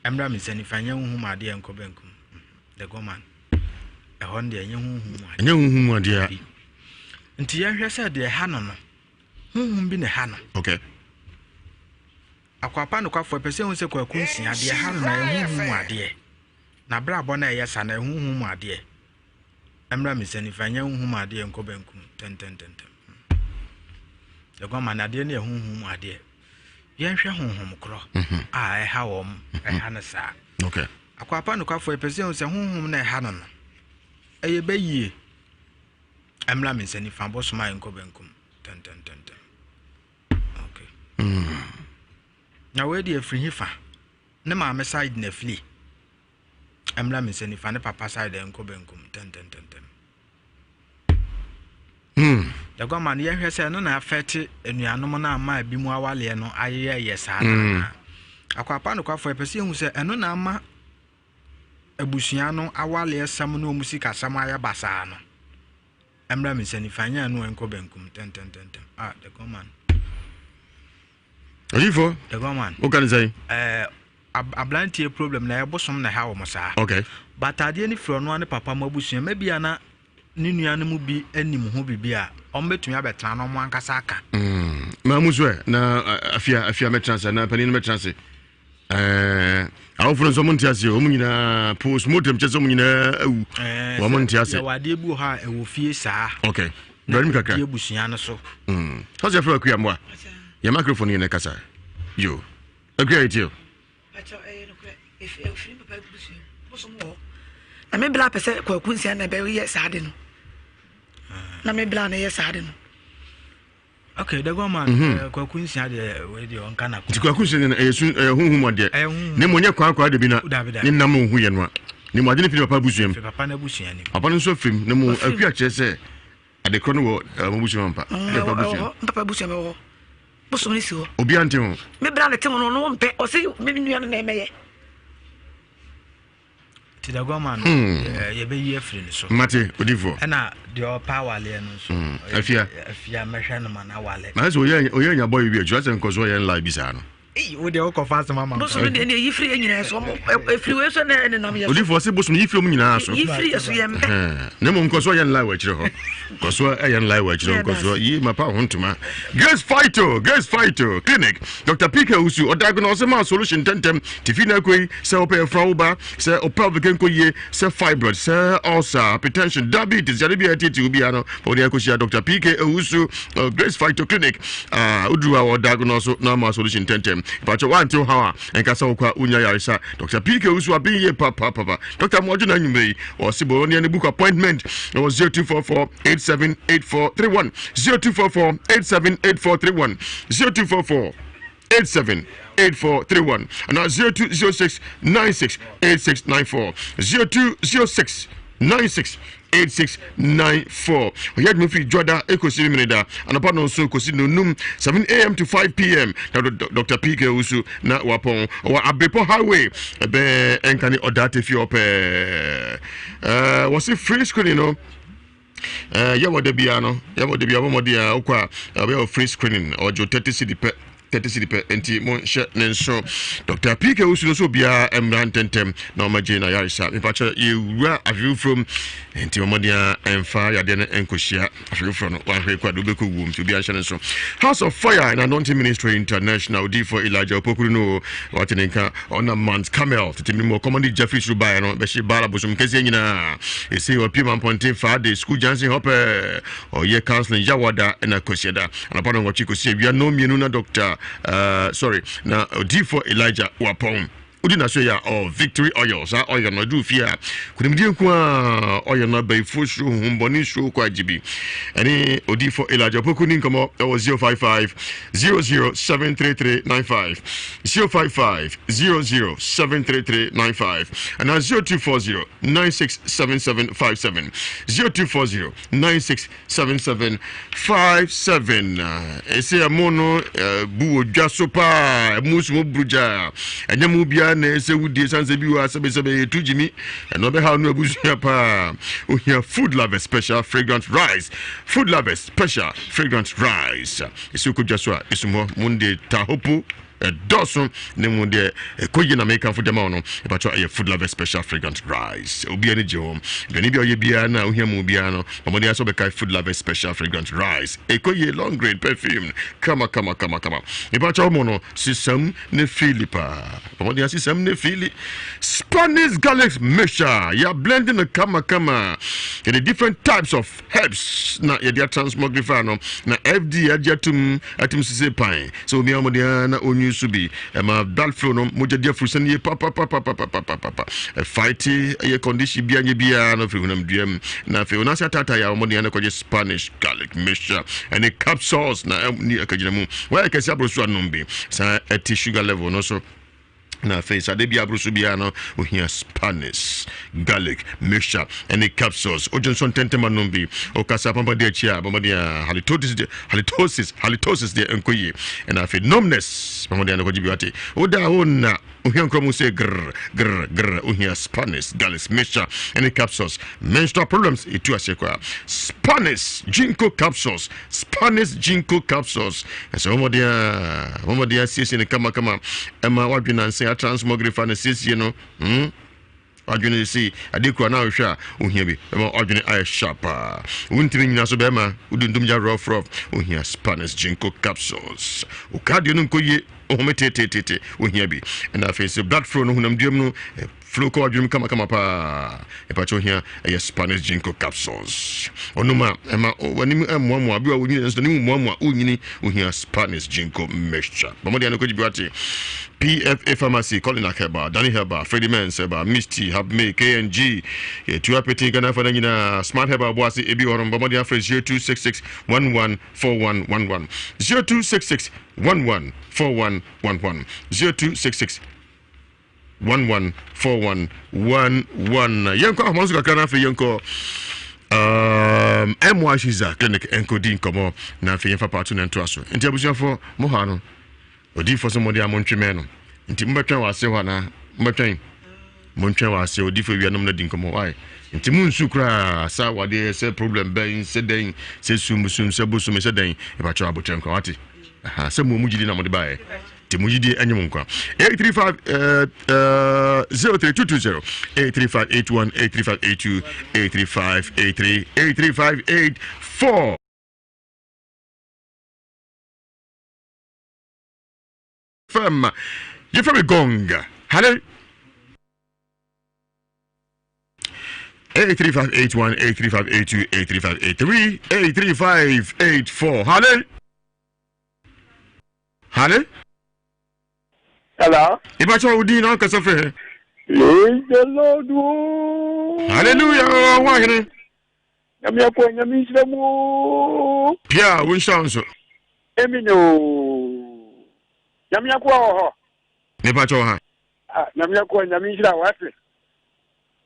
amra me se ni fanya huhum ade enko benkum the goman e honde enye huhum ade nti ya hwe se de ha no huhum bi ne ha no okay akwapa no kwafo pese hu se kwaku nsia de ha no na ehuhu mu ade na bra bo na ye sa na ehuhu mu ade emra misani fanya ehuhu mu ade enko benkum ten de goma na de na ehuhu mu ade ye hwe honhom kro a e ha wo e ha na sa okay akwapa no kwafo pese hu se honhom na e ha no no eye bayie emra misani fa bo soma enko benkum ten okay na we dey free hifa ne ma me side na flee emla me se ni fa ne papa side enko benkum ten da gwa man ye hwe se no na afete enuanom na ama bi mu awale no ayeye yesa na akwapa no kwafo epese hu se eno na ama abusua no awale sam no musika sam aya basa no emla me se ni fa nya no enko benkum ten da gwa man Olifo? The woman. What can you say? A blind problem na ebosom na ha wo masa. Okay. But ade ni fro no ane papa mabusu maybe ana ni nuanu mu bi anim ho bibia ombetumi abetena no mo ankasa aka. Ma muswe na afia metranse na pani metranse. Awofro so montiase o munyina post mortem cheso munyina awu. Wo montiase. Ya wade bu ha ewo fie saa. Okay. Bari mi kakra. Ye busua no so. How's your friend Kuyamwa? Your microphone in the casa. You. Agree with you. I may blab a set for Quincy and a very yes, I didn't. Na me blana yes, I didn't. Okay, the woman, Quincy had a radio on Cana. To Quincy and a soon whom I did. Nemonia Quack, the Bina, Ninamu, who and what. Nimodin for Pabusium, Papa Busian. Upon so film, no more a creature say at the corner of Busiampa. Papa Busiam. Obianti me brother tell no one pay or say maybe you name me ti da goma no ye be ye free so mate odifo na the power le no so afia mehwe no mana wale na so oye boy bi ajo asen koso ye live bisa no wo de ko fast mama bo so de ye free nyina so free we so na nam ye odifo se bo so yi free mu nyina so yi free so ye mpe ne mo nkoso ye live wa kire ho koso ye live wa kire koso yi mapa hontuma Grace Fighter Clinic Dr. PK Usu o diagnose ma solution tentem tifina koi se ope frauba se opraveken koye se fibroid se ulcer hypertension diabetes jaribi atiti ubi ano for the akosia Dr. PK Usu Grace Fighter Clinic udruwa o diagnose na ma solution tentem pacho wanto hawa enkasa okwa unya yarisa Dr. PK Usu abiye papa Dr. Mojo na nyumei o sibo ni book appointment was 0244 878431 0244 878431 0244 878431 and now 0206 96 8694 0206 96 8694. We had me free Jordan Ecosi Minida and upon also Cosino Num 7 a.m. to 5 p.m. Dr. PK Usu na wapon or Abepo Highway be enkani odate fi op was it free screen you know yawo de bia mo dia okwa be free screening or jo 30 cedi enti mon she nenso Dr. PK Usu so bia emran tentem na omaje na yarisa me pacha yewura afiu from enti omodia emfa yade na enkohia afiu from no wan hwe kwado beko wum to bia hye nenso House of Fire and Anointing Ministry International D for Elijah Opokuru no watenenka on a man's camel titimi mo command Jeffrey Subai no be she bala bosum kese nyina e say opima pontin fa de school Jansen Hopper or ye counseling yawada na kosieda and upon what you could see we are no mienu na doctor na D for Elijah wapon udi na so ya victory oil sa oil no do fear kunimdi nko oil no bay foshu humboni show kwa jibi ani odi for Elijah pokuni nkomo 055 0073395 055 0073395 and 0240 967757 0240 967757 ese amono bu odwasopa musu bruja enyamu bia na ese wudie sanse bi wa sebe tujimi no be how no abusia pa o here food lovers special fragrant rice ese ko jaswa isumo munde tahopo Dawson nemu de ekoyi na make for dem on ebacho a food lover special fragrant rice obi ani je hom beni bi oye bia na ohia mu bia no omode aso be kai food lover special fragrant rice ekoyi long grade perfume kama ebacho mo no sisam ne Philippa omode asisam ne Philly Spanish garlic mixture ya blending the kama in the different types of herbs na ya dia transmogrifier no na FD ajatum sise pan so mi omode na onyu subi ma blood flow no mo dia frusen ye papa fighty ye condition bia nye bia no frihunam duam na fe ona tata ya omode na koje Spanish garlic mixture and the capsules na ni akagina mu wa kesi abrosu anombe sa eti sugar level no so na face adebi abrusu bia no ohia Spanish garlic mixture and the capsules ojonson tentema nombi okasa pamba de chia pamba de halitosis de enkoyi and afi numbness pamba de ankoji biwate oda ona ohia nkromu say grr ohia Spanish garlic mixture and the capsules menstrual problems itu asekwa Spanish ginkgo capsules and so modia sisi ne kama ema wadwina nse transmogrifier na sisi you know adwene si adekura na hwa ohia bi ema adwene eye sharp untimi nyina so bema udundum ja rough ohia Spanish ginkgo capsules ukadio no nkoye ohomete ohia bi and afese blood flow no hunam duam no flow ko adwene kama pa epacho ohia Spanish ginkgo capsules onuma ema wani amwa bi wa wonyini nso ni mwa onyini ohia Spanish ginkgo mixture bamodi an ko jibiwate PFA Pharmacy, Colin Akeba, Danny Heba, Freddie Menseba, Misty, Habme, KNG, Tuapeti, Ghana for the Smart Heba, Boasi, Ebi, or Bombardia, 0266 114111. 0266 114111. 0266 114111. Yanko, Monsuka Kana for Yanko. Ewiase clinic encoding komo na fe yemfa part na nto aso nti abusia fo mo ha no odi fo so mo dia montweme no nti mbetwen wase ho na mbetwen montwen wase odi fo wianom na din komo why nti munsu kra sa wade se problem ben se den se sum se bosum se den e ba cho abotem kwa wate aha se mo mujidi na mo de bae ti mujidi anyum nkwa 835 03220 83581 83582 83583 83584 Femme, you from a gong. Hello. 83581 83582 83583 83584. Hello. Hello. Hello. Ibacho Udin on Kasafe. Praise the Lord. Hallelujah. Why here? Yamia ko Nhyira mu. Pia, we sounds. Emino. Yamia ko ho. Ibacho ha. Yamia ko Nhyira wate.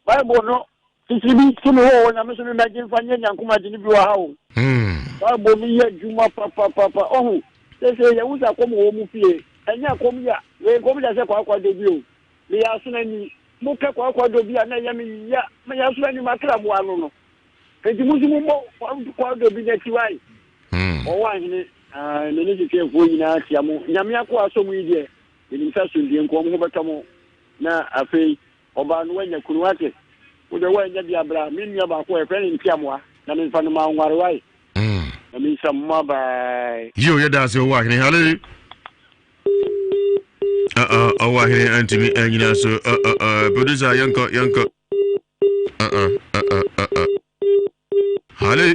Bible no. Sisibi kimo ho na meso me magin fanye nyankuma dini bi wa ha o. Bible mi ye juma papa. Oh. Sese ya uza ko mo mu fie. Enya kom ya we kom ya se kwa do bi o le ya so nani mu ka kwa do bi na ya me ya me ya so nani makra mu anu no enti muzimu mo kwa do bi na ti wai o wa hine ne ne ti fo nyina tia mu nyame akwa aso mu ide ni sa so ndie nko mo betamo na afei oba no wanya kunu wake wo de wanya bia bra me nua ba ko e fe ni tia mo na me fa no ma nware wai na me sa mo ba yo ya da se wa hine hallelujah oh here Anthony and so producer yanko Hello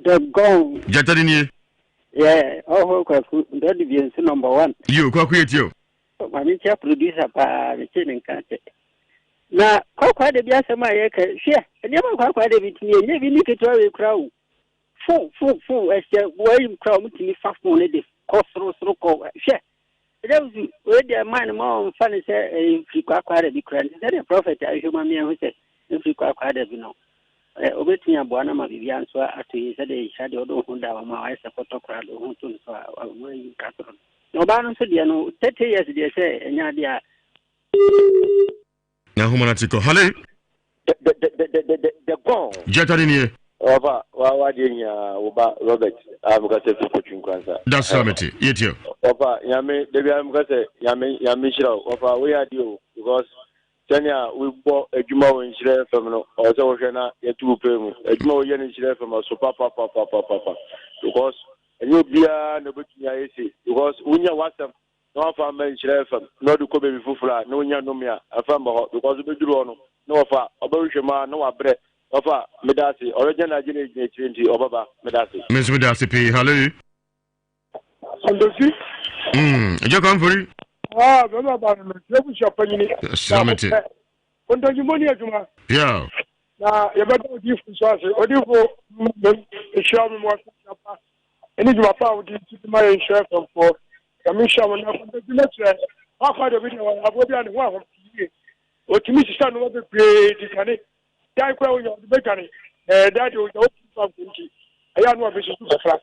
the gong jatadini yeah kwa that is number 1 you kwa create you mami cha producer pa mechene nkate na kwa de bia sema yeka hwe enya kwa de bitini nye bi ni ketwa we kra wo fu ehye wo kra wo mutini fa fo ne de kosro ko hwe eju we de man ma fa ne se free kwa de bi kra ne the prophet ahuma mi ho se free kwa de bi no obetini aboa na ma bibia nso atoyi se de hya de odo hu da ma wa se foto kra do hu tun so wa yi katro no ba no so de no 30 years de se enya de a na humanatiko hello the gong jatadini Oba wa dia oba Robert am ga se fukutin kwansa. That's Samity. Yetio. Oba yame debi am ga se yame Nhyira oba we adio because Tanya we bought a Juma in Nhyira FM no or so na yetu pe mu. Ejuma we yen Nhyira FM so papa because you be no betumi ayesi because unya WhatsApp no afa man Nhyira FM no do ko be fufura no unya no me afa mbo because be duru no no afa obahwema no wabre Ofa medasi original Nigeria 20 obaba medasi. Miss Medasi P. Hello. Sandosi. You come for it? Baba ba me. Lebu shapani. Samity. Ondo jumoni ajuma. Yeah. Na yebada odi fu so ase. Odi fu e show me mo shapa. Eni juma pa odi ti ma e share from for. Kami show na ko de metre. Afa de bi na wa abo bi ani wa ho ti. O ti mi sisa no be pre di kane. Dai kwa onye odibekani daddy onye open farm kunti aya no abesu kafra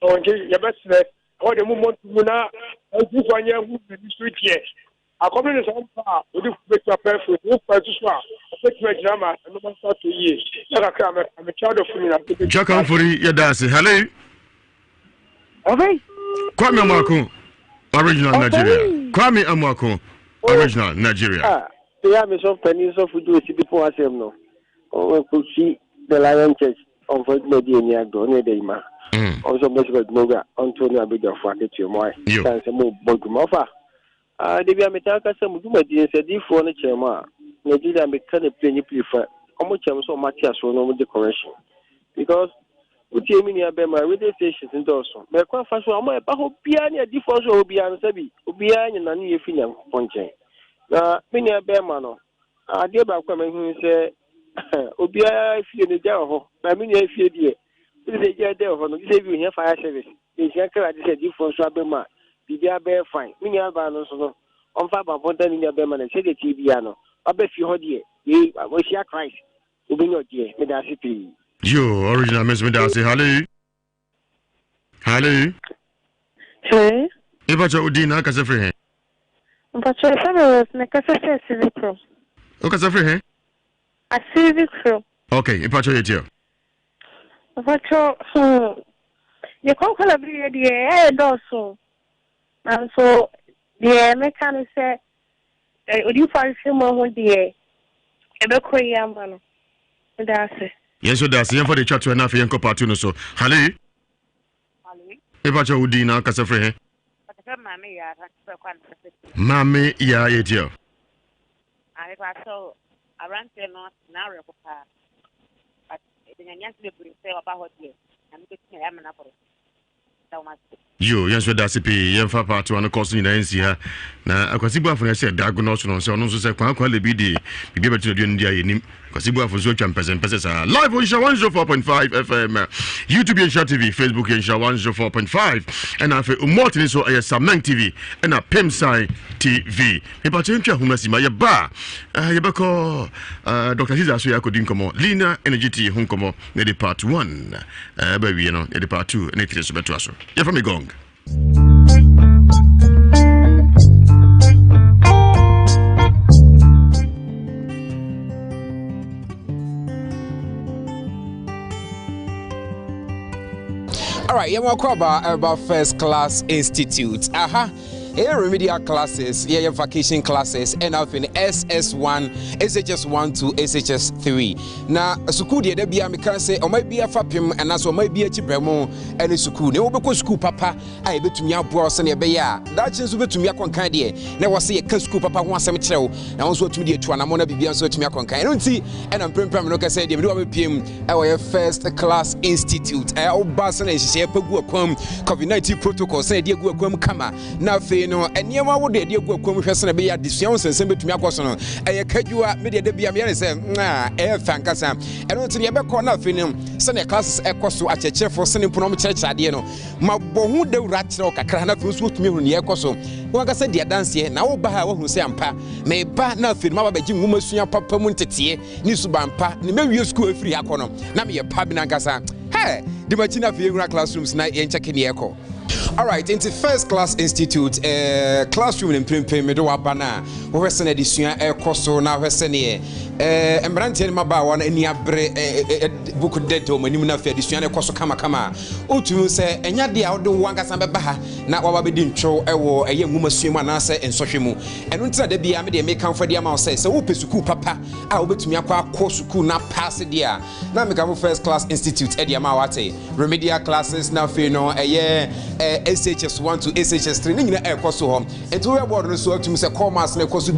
onje yebesre o de mu montu mu na oju fanye hu ni street here akobi ne so pa odi betu apefu wo pa tu so a betu ajama no ma start to ye na ka me child of me na Jaka Furi yedasi. Hello. Okay. Kwame Amwako, original Nigeria. Kwame Amwako, original Nigeria. Yeah, me so penny so fudu si before asem no. Oh, we see the Lion Church on for the day near Donny Dema. Also, Mr. Moga, Antonio Abida for the Chimoy. Sans a more Bogumoffa. The Biametaka, some do my dear said, if for the Chema, Nigeria make kind of penny prefer. How much I'm so much as one over decoration. Because with Yemini Abema radio stations in Dawson, but quite fast one, my Baho Piania differs will be answered, Obian and Nani Finian Ponche. Now, many Abemano. I dear Bakwame who say, Obia if you need ho, I mean if you dear. This is a day of save you here fire service. The Shanka said you for Sabema, the bear fine. Many Albanos on Faba Fontan in your Beman and say the TVano. I bet you hold ye, I wish you Christ. You bring your dear, Medasi. You original Miss Medasi. Hello. Hey. If I told Dina Casafre. But your family was Nakasa Civic Pro. Okay, Casafre. A civic pro. Okay, if I told you. But you can't call a beer, dear, also. And so the mechanic said, would you find some more, dear? A bequay yamano. That's it. Yes, so that's the for the chat to enough young cartoon. So, hello. If I told Dina Casafre. Mammy, yeah, it you. I saw around not now, but the young people say about it. I'm going to so much. You, yes, with that's a P. Young Papa to an cost in the NCA. Now, I was able to say diagnosis on so no say quite be able to do India. Because you for Zocha and Peasant live on Nhyira 104.5 FM, YouTube and Nhyira TV, Facebook and Nhyira 104.5, and I've Martin so I Samang TV and a Pemsai TV. About Chencha Humasima, ya ba, Yabako, Dr. Hiza Suya Kodinkomo, Lina Energy Hunkomo, Nedi Part 1, baby, you know, Nedi Part 2, and it is better. Yeah, from me gong. All right, you about First Class Institute. Remedial classes, vacation classes, and I've been SS1, SHS1 to SHS3. Now, school the be I can say, or might be a fapim, and also might be a chibremo, and a school. No, because school papa, I bet to me a boss and a bear. That is to me a concandia. Now, I see a school papa once a child, and also to me a twan, I'm going to be so to me a concan. I don't see, and I'm prime look I said, you do PM, our First Class Institute. I all Basson and she COVID-19 protocol, said, dear Guaquam Kama. Now, no, and you would dear go person be at the Sions and send to me a question. I catch you up, media be a say, Fancasa. I don't see a back corner film. Send a class a cost to a church for sending Pronom Church. Adiano. My bohu de ratchrock, a crana who's with me on the ecoso. Like I said, dear dance here, now Baha who say Ampa, may buy nothing, Mama Jim Musia Papa Muntetie, Nisubampa, maybe your school free acono. Nami a pabinagasa. Hey, the Martina Viera classrooms night and checking the echo. All right, into First Class Institute, classroom in Pimpe, Medoa Bana, Western Edition, Air Costo, now Western Embrante maba won eni abre book dead to manim na fa adisuane koso kama otu se enya de a wode wankasa beba ha na wa bedi ntwo ewo eye nwuma suemu na se ensohwe mu eno ntira da bia me de make am for de am say wo pesuku papa a obetumi akwa suku na pass dia na me ka first class institute e de am awate remedial classes na fe no eye SHS 1 to SHS 3 ni nyina ekoso ho ento we board no so atumi se commerce na ekoso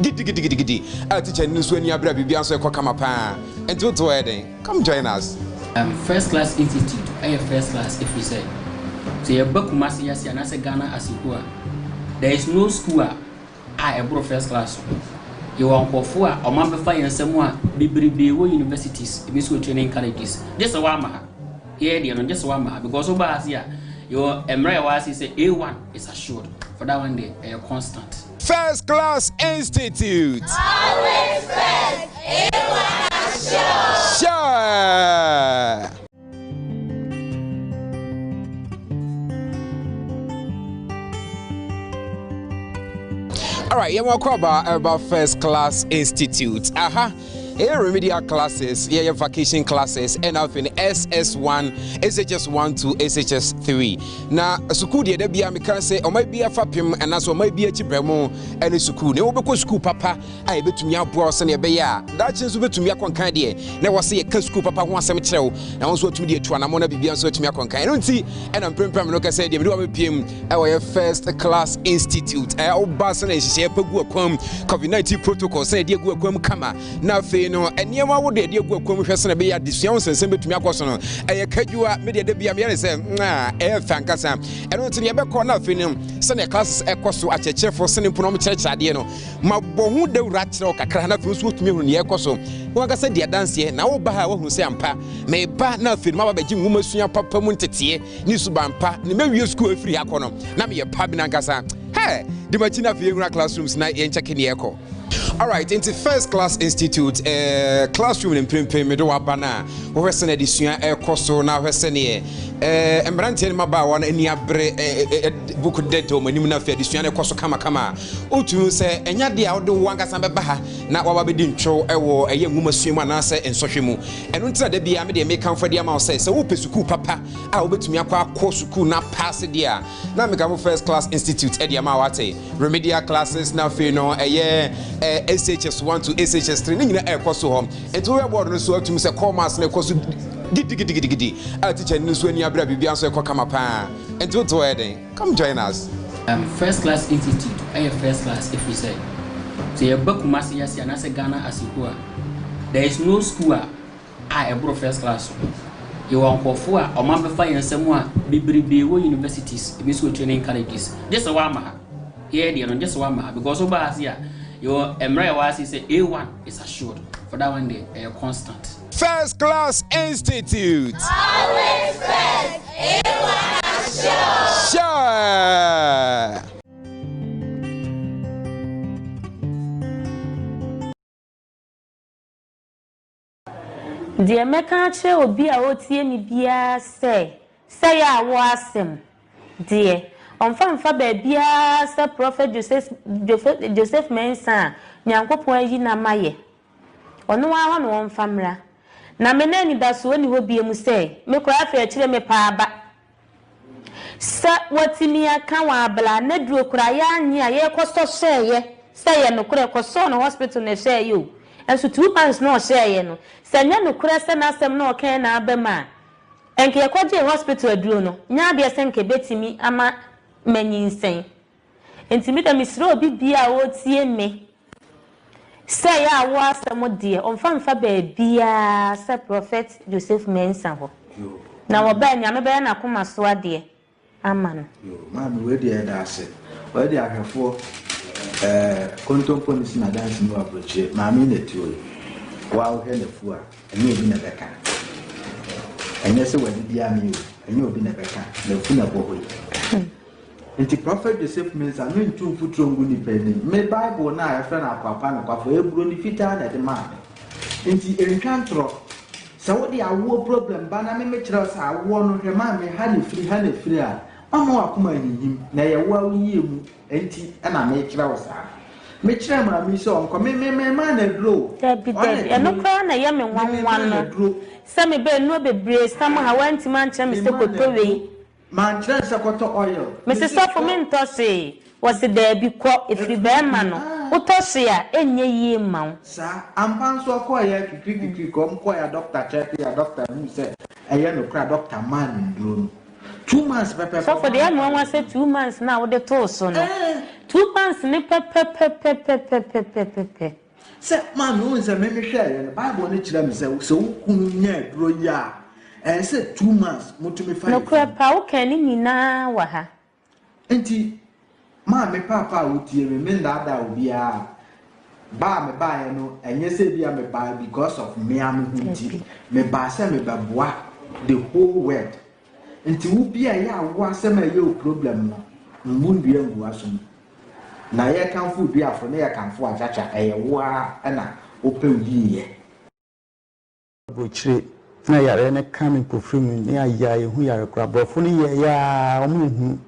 gidi teacher nso ani abra bibia nso ekokama pa ento to eden come join us. First class institute first class if we say so you bakumasi yasi anase Ghana asiko there is no school ebro first class you want kofo a omambefa yensemu a bibribe wo universities ebi so training colleges just one ma here dey no just one ma because oba asia your emra wasi say A1 is assured for that one day constant. First Class Institute. Always first. A1 assured. Sure. All right, you want to talk about First Class Institute. Remedial classes, vacation classes, and out in SS1, SHS1 to SHS3. Now, school de be I can say, or might be a fapim, and also might be a chipemo, and a school. No, because school papa, I bet to me a bros and a bear. That is to me a concandia. Never see a school papa once a mitchell, and also to me a twan, I'm going to be so to me a concan. I don't see, and I'm pretty look I said, you do PM, our First Class Institute. Our Basson is share COVID-19 protocol, say, dear Guaquam Kama. Now, no eniema wo de go kwam hwese na be ya desuan sensem betumi akoso no kajua media de bia me say fankasa eno nti ne be ko na afenim se ne classes ekoso achechefo se ne mponom cherecherade no mabohu de wrachiro kakra na fe so tumi hu ne ekoso wankasa dia dance na wo ba ha wo hu se ampa me ba na afenim aba beji nwuma sua papa mu ntete ni subampa ne mewie school afiri akono na me ye pa bi nankasa the machina fe ewura classrooms na ye ncheke ne eko. All right, into First Class Institute, classroom in Pimpe, Medoabana, Western edition, Costo, now Western and Brantin Mabawan, and Yabre book dead to Manimuna Fedition, Costo Kama. Otu say, and Yadi out the Wangasamba Baha, now what we didn't show a young woman swim and answer and Soshimu. And until the Biamide may come for the amount say, so Pesuku Papa, I'll bet me a Kosuku na pass it there. Now make our First Class Institute, Eddie Amawate, remedial classes now for a year. SHS1 to SHS3 ni nyina ekoso hom ento we board no so atum se commerce na ekoso gidi teacher nso ani abra bibia nso ekokama pa ento to eden come join us. First Class Institute first class if we say so you bakumasi yasi anase Ghana asiko there is no school ebro first class you want kofo a omambefa yensemu a bibribe wo universities ebi so training colleges just one ma here dey no just one ma because oba asia your Ewiase say A1 is assured for that one day constant. First Class Institute. Always first. A1 assured. Sure. Dear Mekache obi a otie ni bia say ya wo asem dear on fa bia say Prophet Joseph Mu Nsem nyankopon ayi na maye ono wa no on famra na me na ni daso ni ho bia mu say me kwa afa akire me pa aba sa watimi aka wa abla na duro kura ya anyi a ye kosto sheye say no kura kosto no hospital na sheye yo enso 2 months no sheye no sanya no kura se na asem no okan na abema enke ye kwaje hospital aduro no nya de senke betimi ama manyinsen entimi da misro obi bia wo tie me say ya wo asem de onfa ba bia say Prophet Joseph Mu Nsem ho na wo ba nya me ba na koma so ade amano yo ma me we de da ase we de ahwefo contemporary na dance no approach ma me na ti o wa wo he na fu a ene obi na beka ene se wadi bia me o ene obi na beka na fu na boho Nti Prophet Joseph Mu Nsem no ntu futuro ngu ni peni me Bible na afa na akwapa na kwafo eburo ni fita na de ma nti enkantro sa wo de awo problem ba na me kire sa awo no hwe ma me ha na firi a ama akoma anyim na ye wa wo yie mu nti na me kire wo sa me chere ma mi so onko me ma na dro Debi e no kra na ye me nwanwan no se me be no bebre sam ha wanti man chere me se kotowei man chere se koto oil me se so for me ntose was debi ko ifri be ma no utose a enye yi ma sa ampan so ko ya kikiki ko mko ya doctor check ya doctor mu se eye no kra doctor man dro 2 months pepe so for the one say 2 months now the to so no 2 months ni pepe se man no se me hwe the bible ni kira me se so kunu nya dro ya say 2 months mutumi fa no kra pa o kan ni nyina wa ha enti ma me papa utie me ndada obia ba me ba ye no enye se bia me ba because of me am hunti me ba se me ba boa the whole world enti wo bia ya wo asem aye o problem no mbundu engu asum na ye kan fu bia fo na ye kan fu achacha eye wo a na ope wiye bochire na yare ne kan ko frim ni aya ye hu yare kra bofo ni ye ya omu hu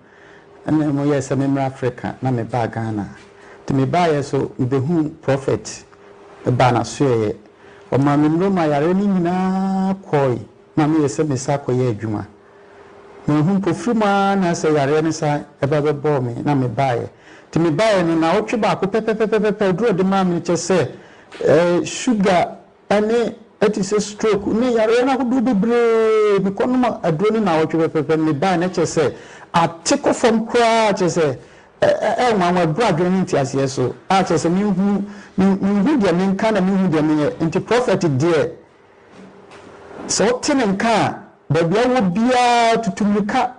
ana mo ye se me Africa na me ba Ghana to me ba ye so be hu prophet ba na so ye o ma me no ma yare ni nyina koi na me ye se me sa koye adwuma me hu pofruma na se yare ni sa e ba be bo me na me ba ye to me ba ye no na otwe ba ko pepe duro de ma me che se sugar ane it is a stroke me yare na ko do bebre me kono ma aduro ni na otwe pepe me ba na che se atiko from cry che se nwa bra dwani nti ase so a che se me hu de me nka na me hu de me nti prophet there so tinen ka ba bia wo bia tutumika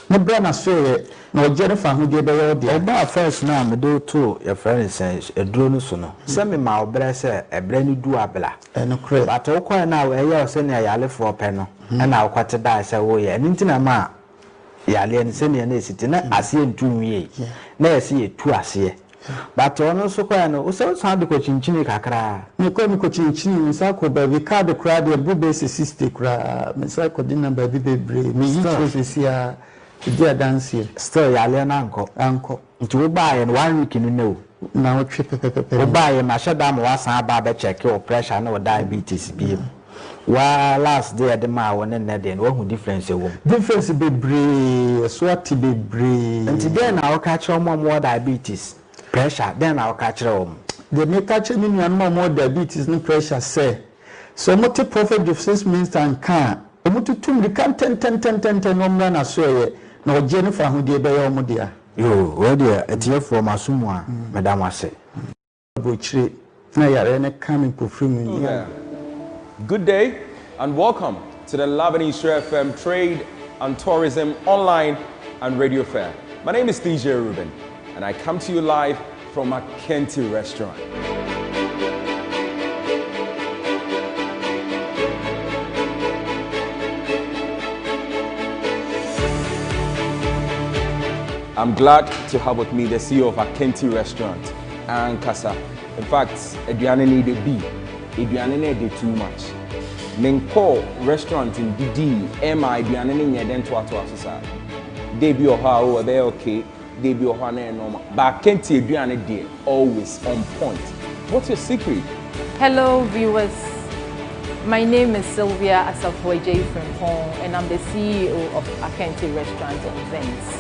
na bra na so ye na ogere fa hu de be yo de ba first na me do to your friend says eduro no so no se me ma obere se ebre ni du abla no kre but wo kwa na we ye se na yale for pe no na akwate da se wo ye nti na ma yale ni se ne na esiti na ase ntunwie na ese etu ase but ono so kwa no o se so de ko chinchini kakra me ko chinchini mi sa ko ba vi card kra de bu base system kra me sa ko din number bi bebre me yi process ya dia dance still yale na anko nti wo ba ye no 1 week ni no na wo twe pepe wo ba ye ma shada ma wasan ba be check your pressure na diabetes bi wa last day de ma won na de no hu difference wo difference bebre so ati bebre nti den na wo ka kire mo diabetes pressure then na wo ka kire wo the make catch me nwan mo diabetes no pressure say so mo te prophet of 6 minutes and can mo tutum the can 10 no mra na so ye na o je ne fa hu de be ye mo dia yo we dia etie from asumu a madam ase bochire na yare ne kan ko frim ya. Good day and welcome to the Nhyira FM Trade and Tourism Online and Radio Fair. My name is DJ Ruben and I come to you live from a Kenti restaurant. I'm glad to have with me the CEO of a Kenti restaurant, and Kasa. In fact, Adriana need a B. Adriana need too much. Menko restaurant in DD, Emma Adriana need then to our They or how over there okay, they or how normal. But Kenti Adriana did always on point. What's your secret? Hello viewers, my name is Ewiase Mu Nsem and I'm the CEO of Akenti Restaurant and Events.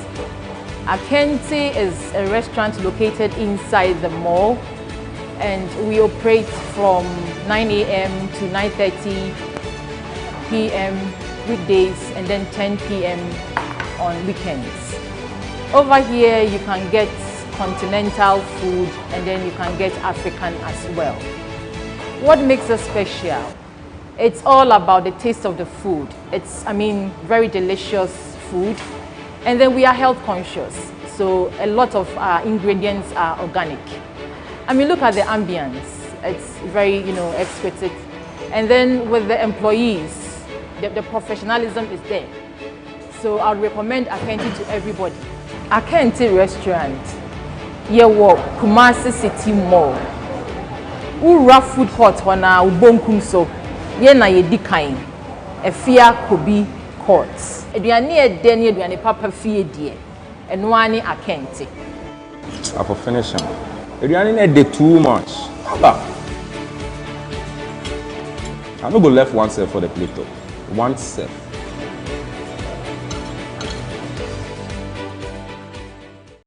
Akenti is a restaurant located inside the mall and we operate from 9 a.m. to 9:30 p.m. weekdays and then 10 p.m. on weekends. Over here you can get continental food and then you can get African as well. What makes us special? It's all about the taste of the food. It's, very delicious food. And then we are health conscious. So a lot of our ingredients are organic. Look at the ambience. It's very, exquisite. And then with the employees, the professionalism is there. So I would recommend Akenti to everybody. Akenti restaurant, yewo Kumasi City Mall. Ura food court wana ubonkum so ye na ye dikain efia kobi court eduane edeni eduane papa fie die eno ani Akenti. For finishing, aduane no dey too much. Aba. I no go left one self for the plate though. One self.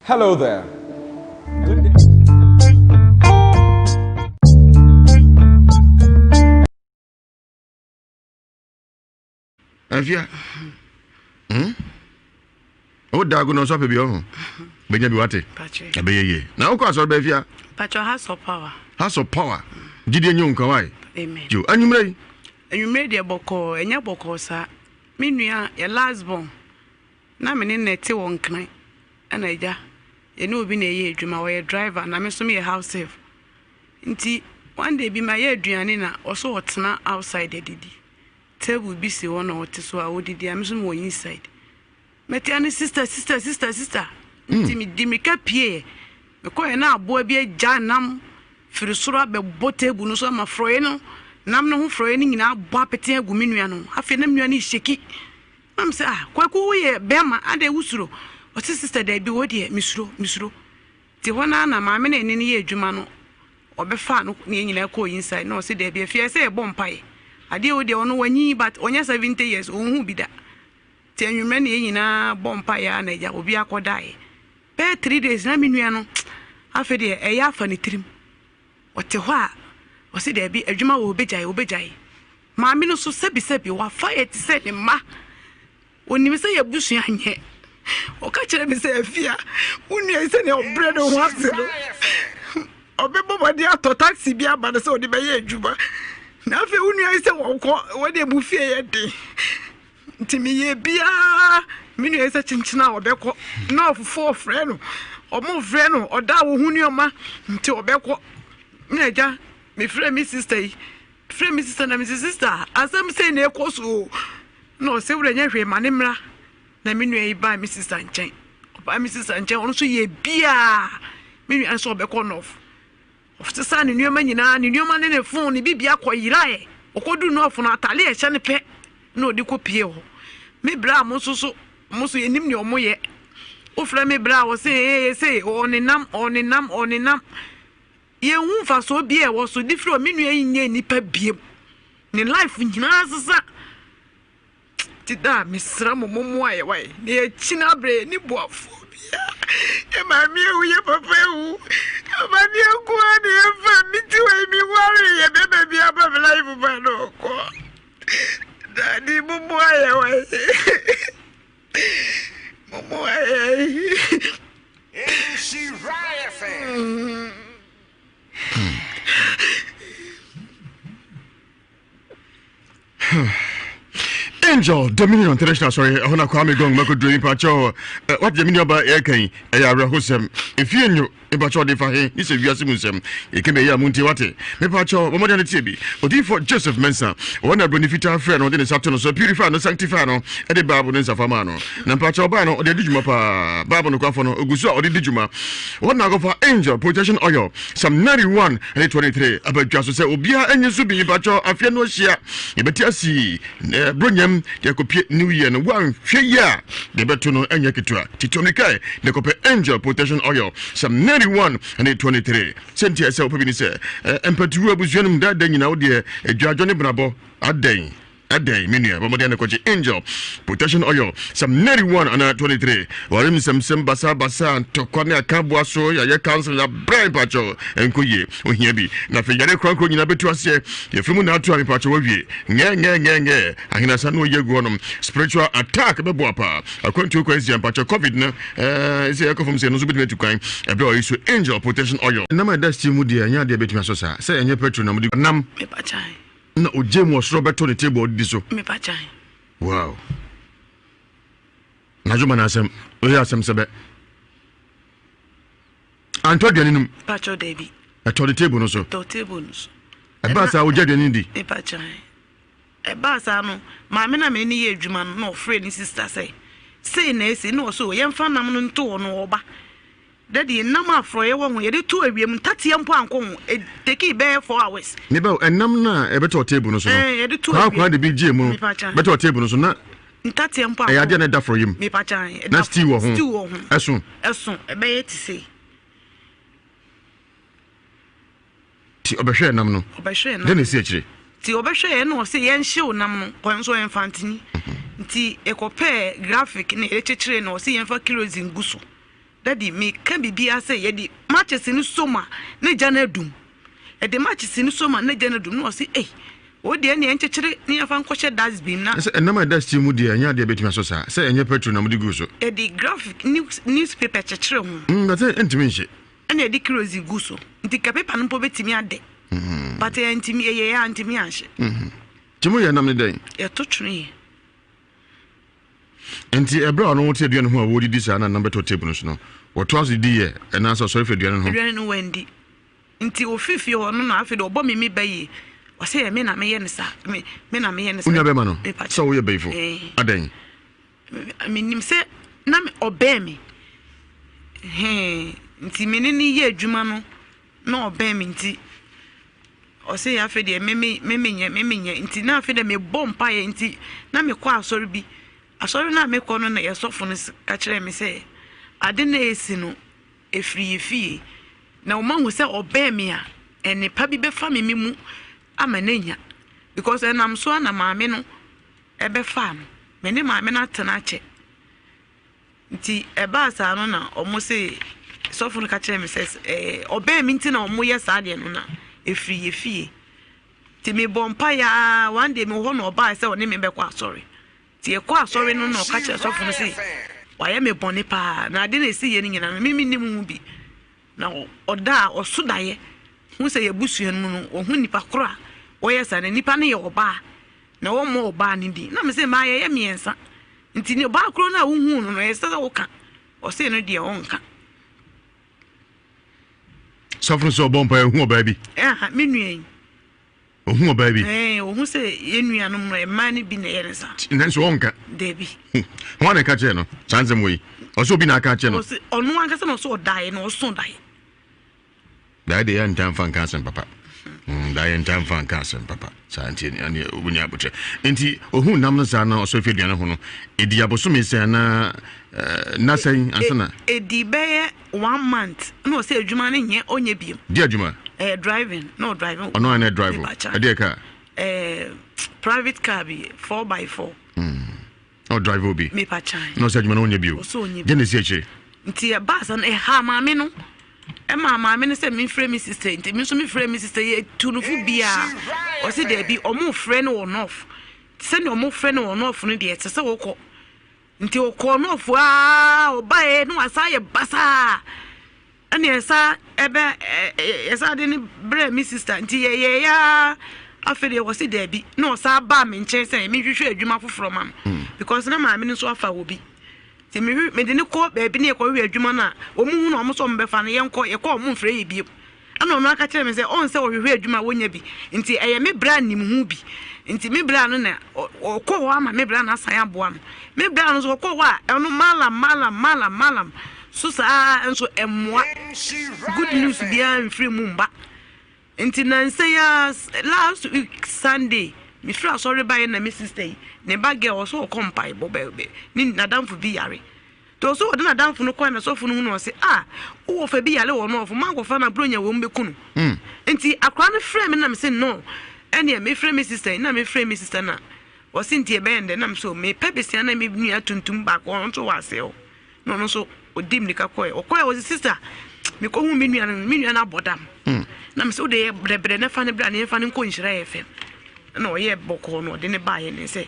Hello there. Good day. Afia. O dago no so pe bi o. Benya bi wate. Ebeye. Na o ko aso be afia. Pacho has of power. Has of power. Gide nyu nka wai. Amen. Jo anyumre. Anyumre de boko, enya boko sa. Me nua ye last born. Na me ne nete won kran. Ana ija. Ye no obi na ye adwuma wo ye driver na me so me house safe. Nti one day bi ma ye aduane na oso otena outside didi. Table bi si won o teso a odidi am so mo inside. Metiane sister. Nti mi di mi ka pie. Me ko ye na abo bi agya nam firisoro abebo table no so ma froye no. Nam no ho froye ni nyina abo apete agu me nua no. Afi na nua ni sheki. Mam se kwaku wo ye bema ade wusuro. What sister dey be wo de misuro ti hona na maame na eni ye adwuma no obefa no ne nyina ko inside no se dey be afia se e bompai ade wo de ono wanyi but onya 70 years onhu bi da ti anwumre ne nyina bompai ya na ja obi akodai pe 3 days na menua no afi de e ya afa ne trim wote ho a wo se dey be adwuma wo obejai maame no so sebi wa fire ti se ne ma onim se ye busu anye o ka kire me say afia unu ese ne obre no ho ase no obebo body ato taxi bia ba se odi be ye adwuma na afi unu ese wo de bu fie ye de ntimi ye bia minu ese chinchina obekọ na ofufo frɛ no omo frɛ no oda wo hunu oma nti obekọ na eja me frɛ me sister yi frɛ me sister na me sister asem say na ekoso no se wure nya hwe manemra na minu e ba mi sister nchen oba mi sister nchen ono so ye bia minu an so obekọ no of sister ni nuoma nyina ni nuoma ne phone ni bibia koyira e okodu no of na atale e hye ne pe na odi kopie ho me bra mo so yenim ni omo ye o fra me bra wo say oninam ye hu fa so bia wo so di fro minu e nye nipa biem ni life nyina asesa ti da misra mo aye wai ne china bre ni boafobia e ma mi hu ye papa hu ma ni ko ani e fa mi ti wai mi wari ye bebe bia ba life ba no ko Daddy mumu aye wai mumu aye Nhyira FM Angel Dominion International sorry hona kwa me gong mako dream pacho what the minio ba ekan ya rehosem efie nyu e pacho de fa he ni se Ewiase Mu Nsem e keme ya munti wate me pacho mo modern tie bi odi for Joseph Mensa wona benefita friend no de ne sato no so purify no sanctify no e de bible no nsafama no na pacho ba no de dijuma pa bible no kwafo no ogusu a ode dijuma wona go for Angel Protection Oil Psalm 91 and 23 abadwa so se obia enyesu bi pacho afia no hia e beti asi bronyam de kopie new year no wan hwe ya de beto no anya kitwa titomikai de kopie Angel Protection Oil Psalm 91 and 23 sentia se opa bi ni se empatu abusuanum da nyina wo de adwadwo ne brabo aden menu ba modern ko Angel Protection Oil Psalm 91 and 23 warim sem basa to kwane akabua so ya cancel na brain pacho enkoye ohia bi na fe yare krankro nyina betu ase ye fimu na atu ami pacho wawie nge ahina sa no yegu honom spiritual attack bebo apa akwantu ko ezi pacho covid na ese yakofum se no so betu kwan ebe o iso Angel Protection Oil na ma dasti mu de anya de betu aso sa se enye petrol na mu de nam me pachai na ojemu osro beto ne table di so me pachai wow na juma na asem o ya asem sebe anto de ninum pacho debi ato the table no so to table no so e ba sa o je de ndi me pachai e ba sa no ma me na me ni ye adwuma no friend ni sister say na ese no so ye mfa nam no nto no oba daddy nam afro ye wo ye de to awiem tatie mpo anko take be 4 hours ne ba enam na e beto table no so no kwa de bi je mu beto table no so na tatie mpo anko e ade na da fro yim me pacha na stew wo ho esun e be ye ti say nti obehwe nam no de ne si akire ti obehwe no se yen hyew nam no kwan so yen fantini nti ekope graphic ne ekekire no se yen fa kerosene guso daddy me kan bibia se yedi matches ni soma ne jana dum e de matches ni soma ne jana dum no se o de ne enkekire ne yen fa nkɔhye dustbin na se enama dust mu de anya de betuma so sa se enye petrol na mu de guso e de graphic newspaper kekire ho but entimi nhye ene de kerosene guso nti ka paper no po betimi ade but entimi ye antimi ahye timo ye nam ne den e to twene enti ebra no wote aduane ho a wodi di sa na number to table no so no what was the day and answer sorry for aduane ho aduane no wendi nti ofifi ho no na afi de obo me bayi o se me na me ye ne sa me na me ye ne sa unya be ma no so wo ye bayifo adan me nim se na me obe me nti me ni ye adwuma no na obe me nti o se ya fe de me nye nti na afi de me bompa ye nti na me kwa asori bi asori na me kono na yesofo no ka kire me se ade na esi no efri efie na o mahu se obe me a ene pa bi be fa me mu amanenya because enam so na maame no ebe fa no me ne maame na tena che nti eba asa no na omo se sofo no ka kire me se obe me nti na omo ye sa de no na efri efie ti me bompa ya one day me ho no oba se oni me be kwa sorry ti e kwa sorry no ka kire sofo no se wa ye me boni pa na ade na esi ye ni nyina me nim mu bi na oda osudaye hu se ye busuan mu no ohun nipa kora oye sa na nipa ne ye oba na wo mo oba ni di na me se ma ye miensa nti ne oba koro na wo hu no ye se wo ka o se no de o nka sofro so bompa hu oba bi me nuan ohun oba bi ohun se ye nuanom no e ma ne bi na ye ne sa nanso wonka de bi ho na ka che no chanze mo yi o so bi na ka che no onu anka se no so dae no so dae dae de yan tan fan kansen papa dae yan tan fan kansen papa santi ani obunya buche enti ohun nam no sa na o so fi duane ho no edi aboso me se na na sen ansana edi be 1 month no se adwuma ne nye onye biem di adwuma driving no driving ono na drive ade ka private car bi 4x4 o drive obi me pa chan no se adwuma no onye bio Genesis eche nti ba sa na ha maame no maame no se me frame sister nti me so me frame sister ye tunufu bia o se de bi o mo frame no on off se no mo frame no on off no de se wo ko nti o ko no off o ba e no asa ye basa ani esa ebe esa de ni bre me sister nti ye ya afere wo se de bi no sa ba me nche se me hwehwe adwuma foforo mam because na maame no so afa wo bi ti me de ne ko ba bi ne ko hwe adwuma na o mu hu na o mo so mbefa na ye nko ye ko o mu mfre ye bi ana no aka kire me se on se o hwe adwuma wonya bi nti eye me bra nim hu bi nti me bra no na o ko wa ma me bra na asan aboa no me bra no so ko wa eno malam so sa enso emwa good news bia mfre mu mba nti na nse ya last week Sunday me fra sorry by na me sister ne ba girl so kompai bobebe ni nadamfo bi yare to so odina nadamfo no kwa na so fu no no se wo fa bi yare wo no fo man go fa na bronya wo mbeku no nti akra no frame me na me se no ene me frame me sister na me frame me sister na wo se nti e bende na me so me pebesia na me nua tuntum ba ko nto wase o no so odim ni kakoy okoy wo sister me ko hu me nua na bodam na me so de brebre na fa ne bra ne fa ne ko Nhyira FM no ye boko no de ne ba ye ne se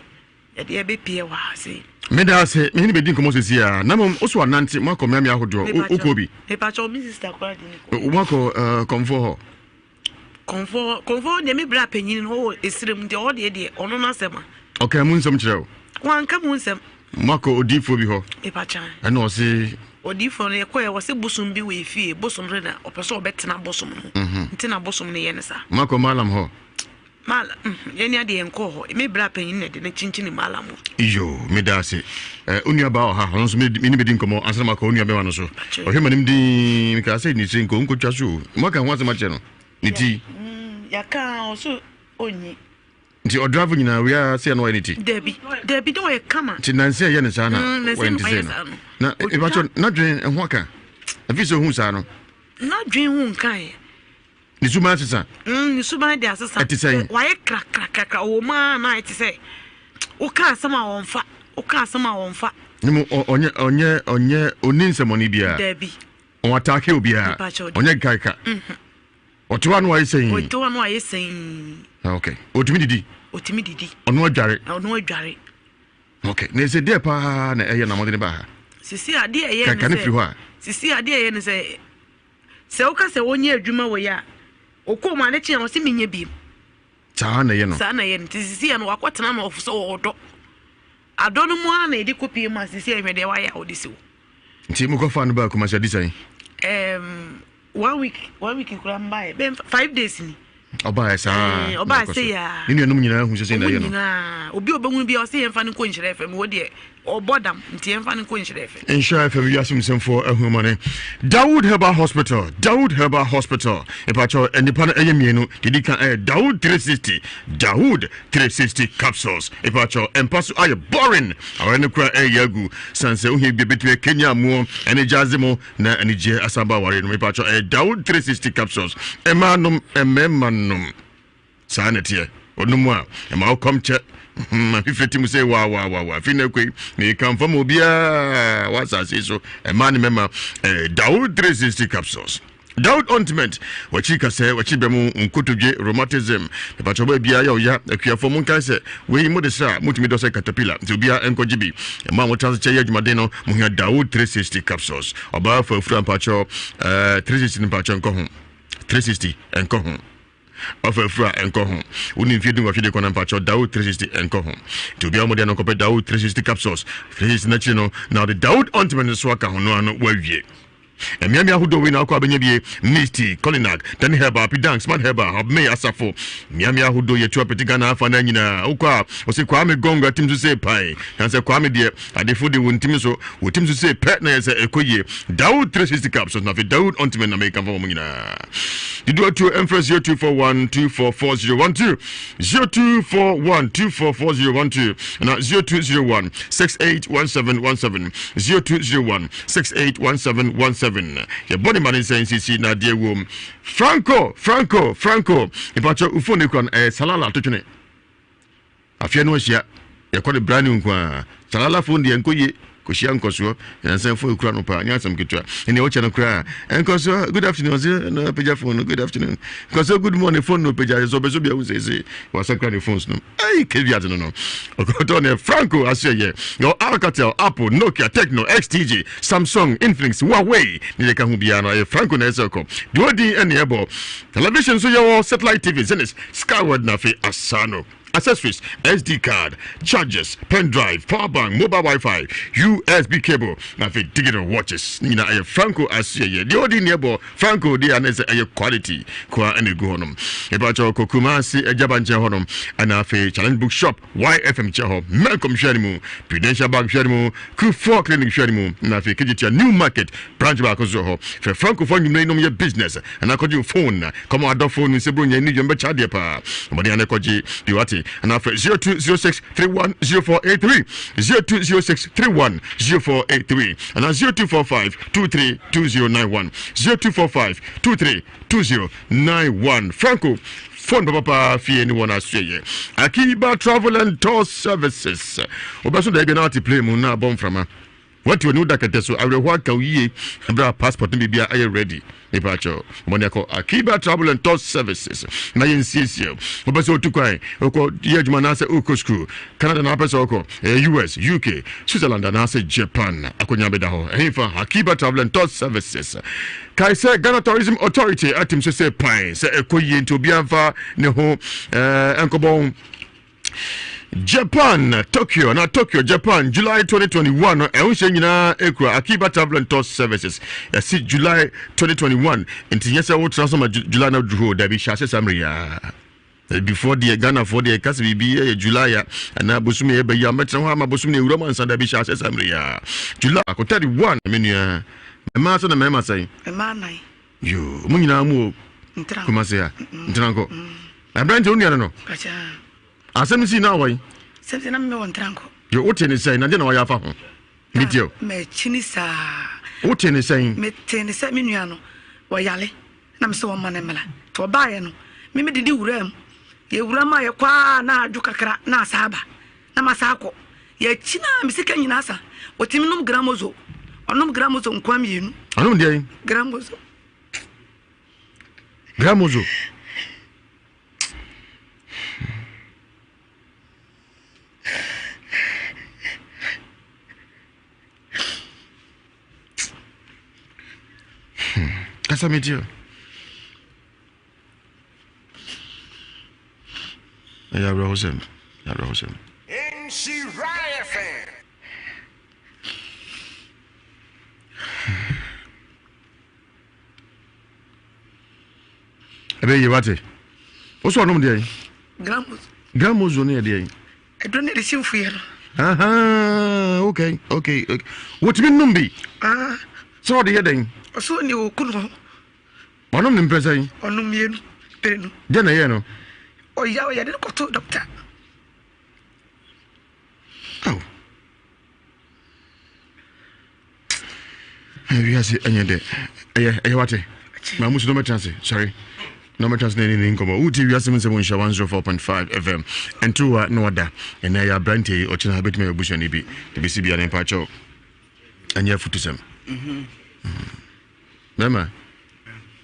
ye de be pie wa se me da se me ni be din komo se sia na mo so anante mo ko me ahodo uko bi e pa cho mi sister kwa de ni ko mo ko comfort de me bra panyin no esrem de o de ono na sema okay mu nsem kire o wan ka mu nsem mo ko odifo bi ho e pa chan e no se odifo no ye ko ye wo se bosom bi we fie bosom re na opeso obetena bosom no ntina bosom ne ye ne sa mo ko malam ho mal yeni ade enko ho me bra panyin ne de ne chinchini malam iyo me da se onua ba ha ho so me ni bedin komo asema ko onua be wa no so o hwe manim di me ka se ni se nko nko twa so mo ka ho asema che no ni ti ya ka o so onyi nti o drive nyina we are say no anything debi do ye kama ti nanse ye ne sa na when say na e ba cho na dwen ho aka afi so hu sa no na dwen hu nkan ni suban sesa ni suban de asesa waye kra o ma na ite say o ka asama wonfa nimu onye oninsemoni bia Debi on attaque obia onye gaika otuwa no ayi sen okay otimi didi ono adware okay na se de pa na eye na modene ba ha sisi ade eye ne sisi ade eye ne se o ka se wonye adwuma wo ya okoma ne chia wo se menye bi saa na ye no sisi ya no wakotena na ofso odo adono mu ana edi kopi ma sisi ya mede wa ya odisi wo nti mu ko fa no ba kuma sha disai 1 week kura mbae 5 days ni oba sa oba se ya ni num nyina hu se na ye no obi obehunu bi o se yemfa ne ko Nhyira FM wo de obodam nti yemfa ne ko Nhyira FM Nhyira FM Ewiase Mu Nsem for ahumane Dawood Herbal Hospital epacho enipa na eyemienu didika Dawood 360 capsules epacho empaso aye boring awene kura yagu sanse uhi bebetwe Kenya mu enejazemo na enije asaba ware no epacho Dawood 360 capsules emanum ememmanum sanetie onumwa ema okomche fifeti mu say wa fina kwe me kan fam obia wasase so man mema Dawood 360 capsules Dawood ointment wachika se wachibe mu nkotodwe rheumatism e pachoba bia ya akuafo mu kan se we mu de sa mutumi do se caterpillar nti obia enkogibi ma mo chance che yadwumaden no mu hia Dawood 360 capsules oba fa fura pacho 360 pacho enko ho 360 enko ho Offer enko ho uni mfie dunga fide kona mpacho Dawood 360 enko ho to be amode no kope Dawood 360 capsules 360 na chino now the Dawood ointment so aka ho no ano wawie emiami ahudo we na akwa benyebie misty colinac dan herba pidang smart herba hobme asafo miami ahudo yetu apetiga na afa na nyina ukwa osikwa me gonga timsu se pai kanse kwa me de adefo de wontim so wotim se pe na yese ekoye Dawood 360 capsules na fe Dawood ointment na make am nyina dido to empress 0241244012 0241244012 na 0201 681717 0201 681717 your body man is saying CC na dear womb Franco ipacho ufone kwan salala totwene afia no hia ye kode brand new kwa salala phone de enkoye koshia nkoso na say phone kura no pa nya sam ketwa ene o chano kura enkoso good afternoon no peja phone good afternoon koso good morning phone no peja so beso bia usese wasa kura the phones no ai kevia no okoto ne Franco aseye your Alcatel Apple Nokia Tecno XTG Samsung Infinix Huawei ni ka hu bia no Franco na eseko diodi ene ebo television so your satellite TV Zenith Skyward na fe asano accessories, SD card, chargers, pen drive, power bank, mobile Wi-Fi, USB cable, na fe digital watches. Nina aye Franco asiye. The odi nebo Franco di anese aye quality kwa ene go honum. Ebacho kokumasi ejabanje honum. Ana fe challenge bookshop YFM cheho. Malcolm Shanimu, Prudential Bank Shanimu, Q4 Clinic Shanimu. Na fe kijitia New Market branch ba kozo. Fe Franco phone you know your business. Ana koji phone. Kama ado phone nsebro nya ni jombe chade pa. Mbani ane koji diwati. And after 0206310483 0206310483 and 0245232091 0245232091 Franco phone papa fi anyone asye Akiba Travel and Tour Services obaso da na ati play mu na bom frama what you know that so awrewa ka wiye bra passport ni bia are ready Epacho Moniako Akiba Travel and Tour Services na yensisio obaso otukwan oko yejuma na se okosku Canada na pesa oko US UK Switzerland na se Japan akonya beda ho efa Akiba Travel and Tour Services Kaise Ghana Tourism Authority atim se pai se ekoyi nto biamfa ne ho enkobon Japan, Tokyo, Japan, July 2021. Ehunse nyina ekura Akiba Travel and Tour Services. See July 2021. Inti yesa wo transfer July na duro da bi shase samria. Before the Ghana for the kasi bi July ya na bosumi e be ya metra ho ama bosumi ewura man san da bi shase samria. July ko 31 menua. Mema so na mema sai. Mema nai. Yo, mu nyina mu. Kuma se ya. Ntranko. Abrante unia no. Kacha. Asem si na wai. Sɛmsɛ na me won tranko. Yo wote ne sai na de na waya fa ho. Mitio. Me chini sa. Wote ne sai. Me te ne sai minua no. Wo yale. Na me se wo mane mela. to buy no me didi wuram ye wurama ye kwa na adu kakra na asaba na masako ye china misika nyina asa otimi nom gramozo onom gramozo nkwam yenu anom dia gramozo Kasa medio. Ya Rosem. Nhyira FM. Ebe ye wate. Oso onom de yi. Gramozo ne de yi. Edo ne de simfu ye. Okay. What mean numbi? So de den. Oso ni okuno. Onom ni mpesa yi. Onom yenu. Tenu. De na ye no. Oya de ko to doctor. Oh. Ewiase anyede. Eye wate. Ma musu no metanse. Sorry. No matters any income. Uti Ewiase Mu Nsem 104.5 FM. And two no other. And I brandy or china bit me bush and be the BCB and Pacho. And you futusem. Mama.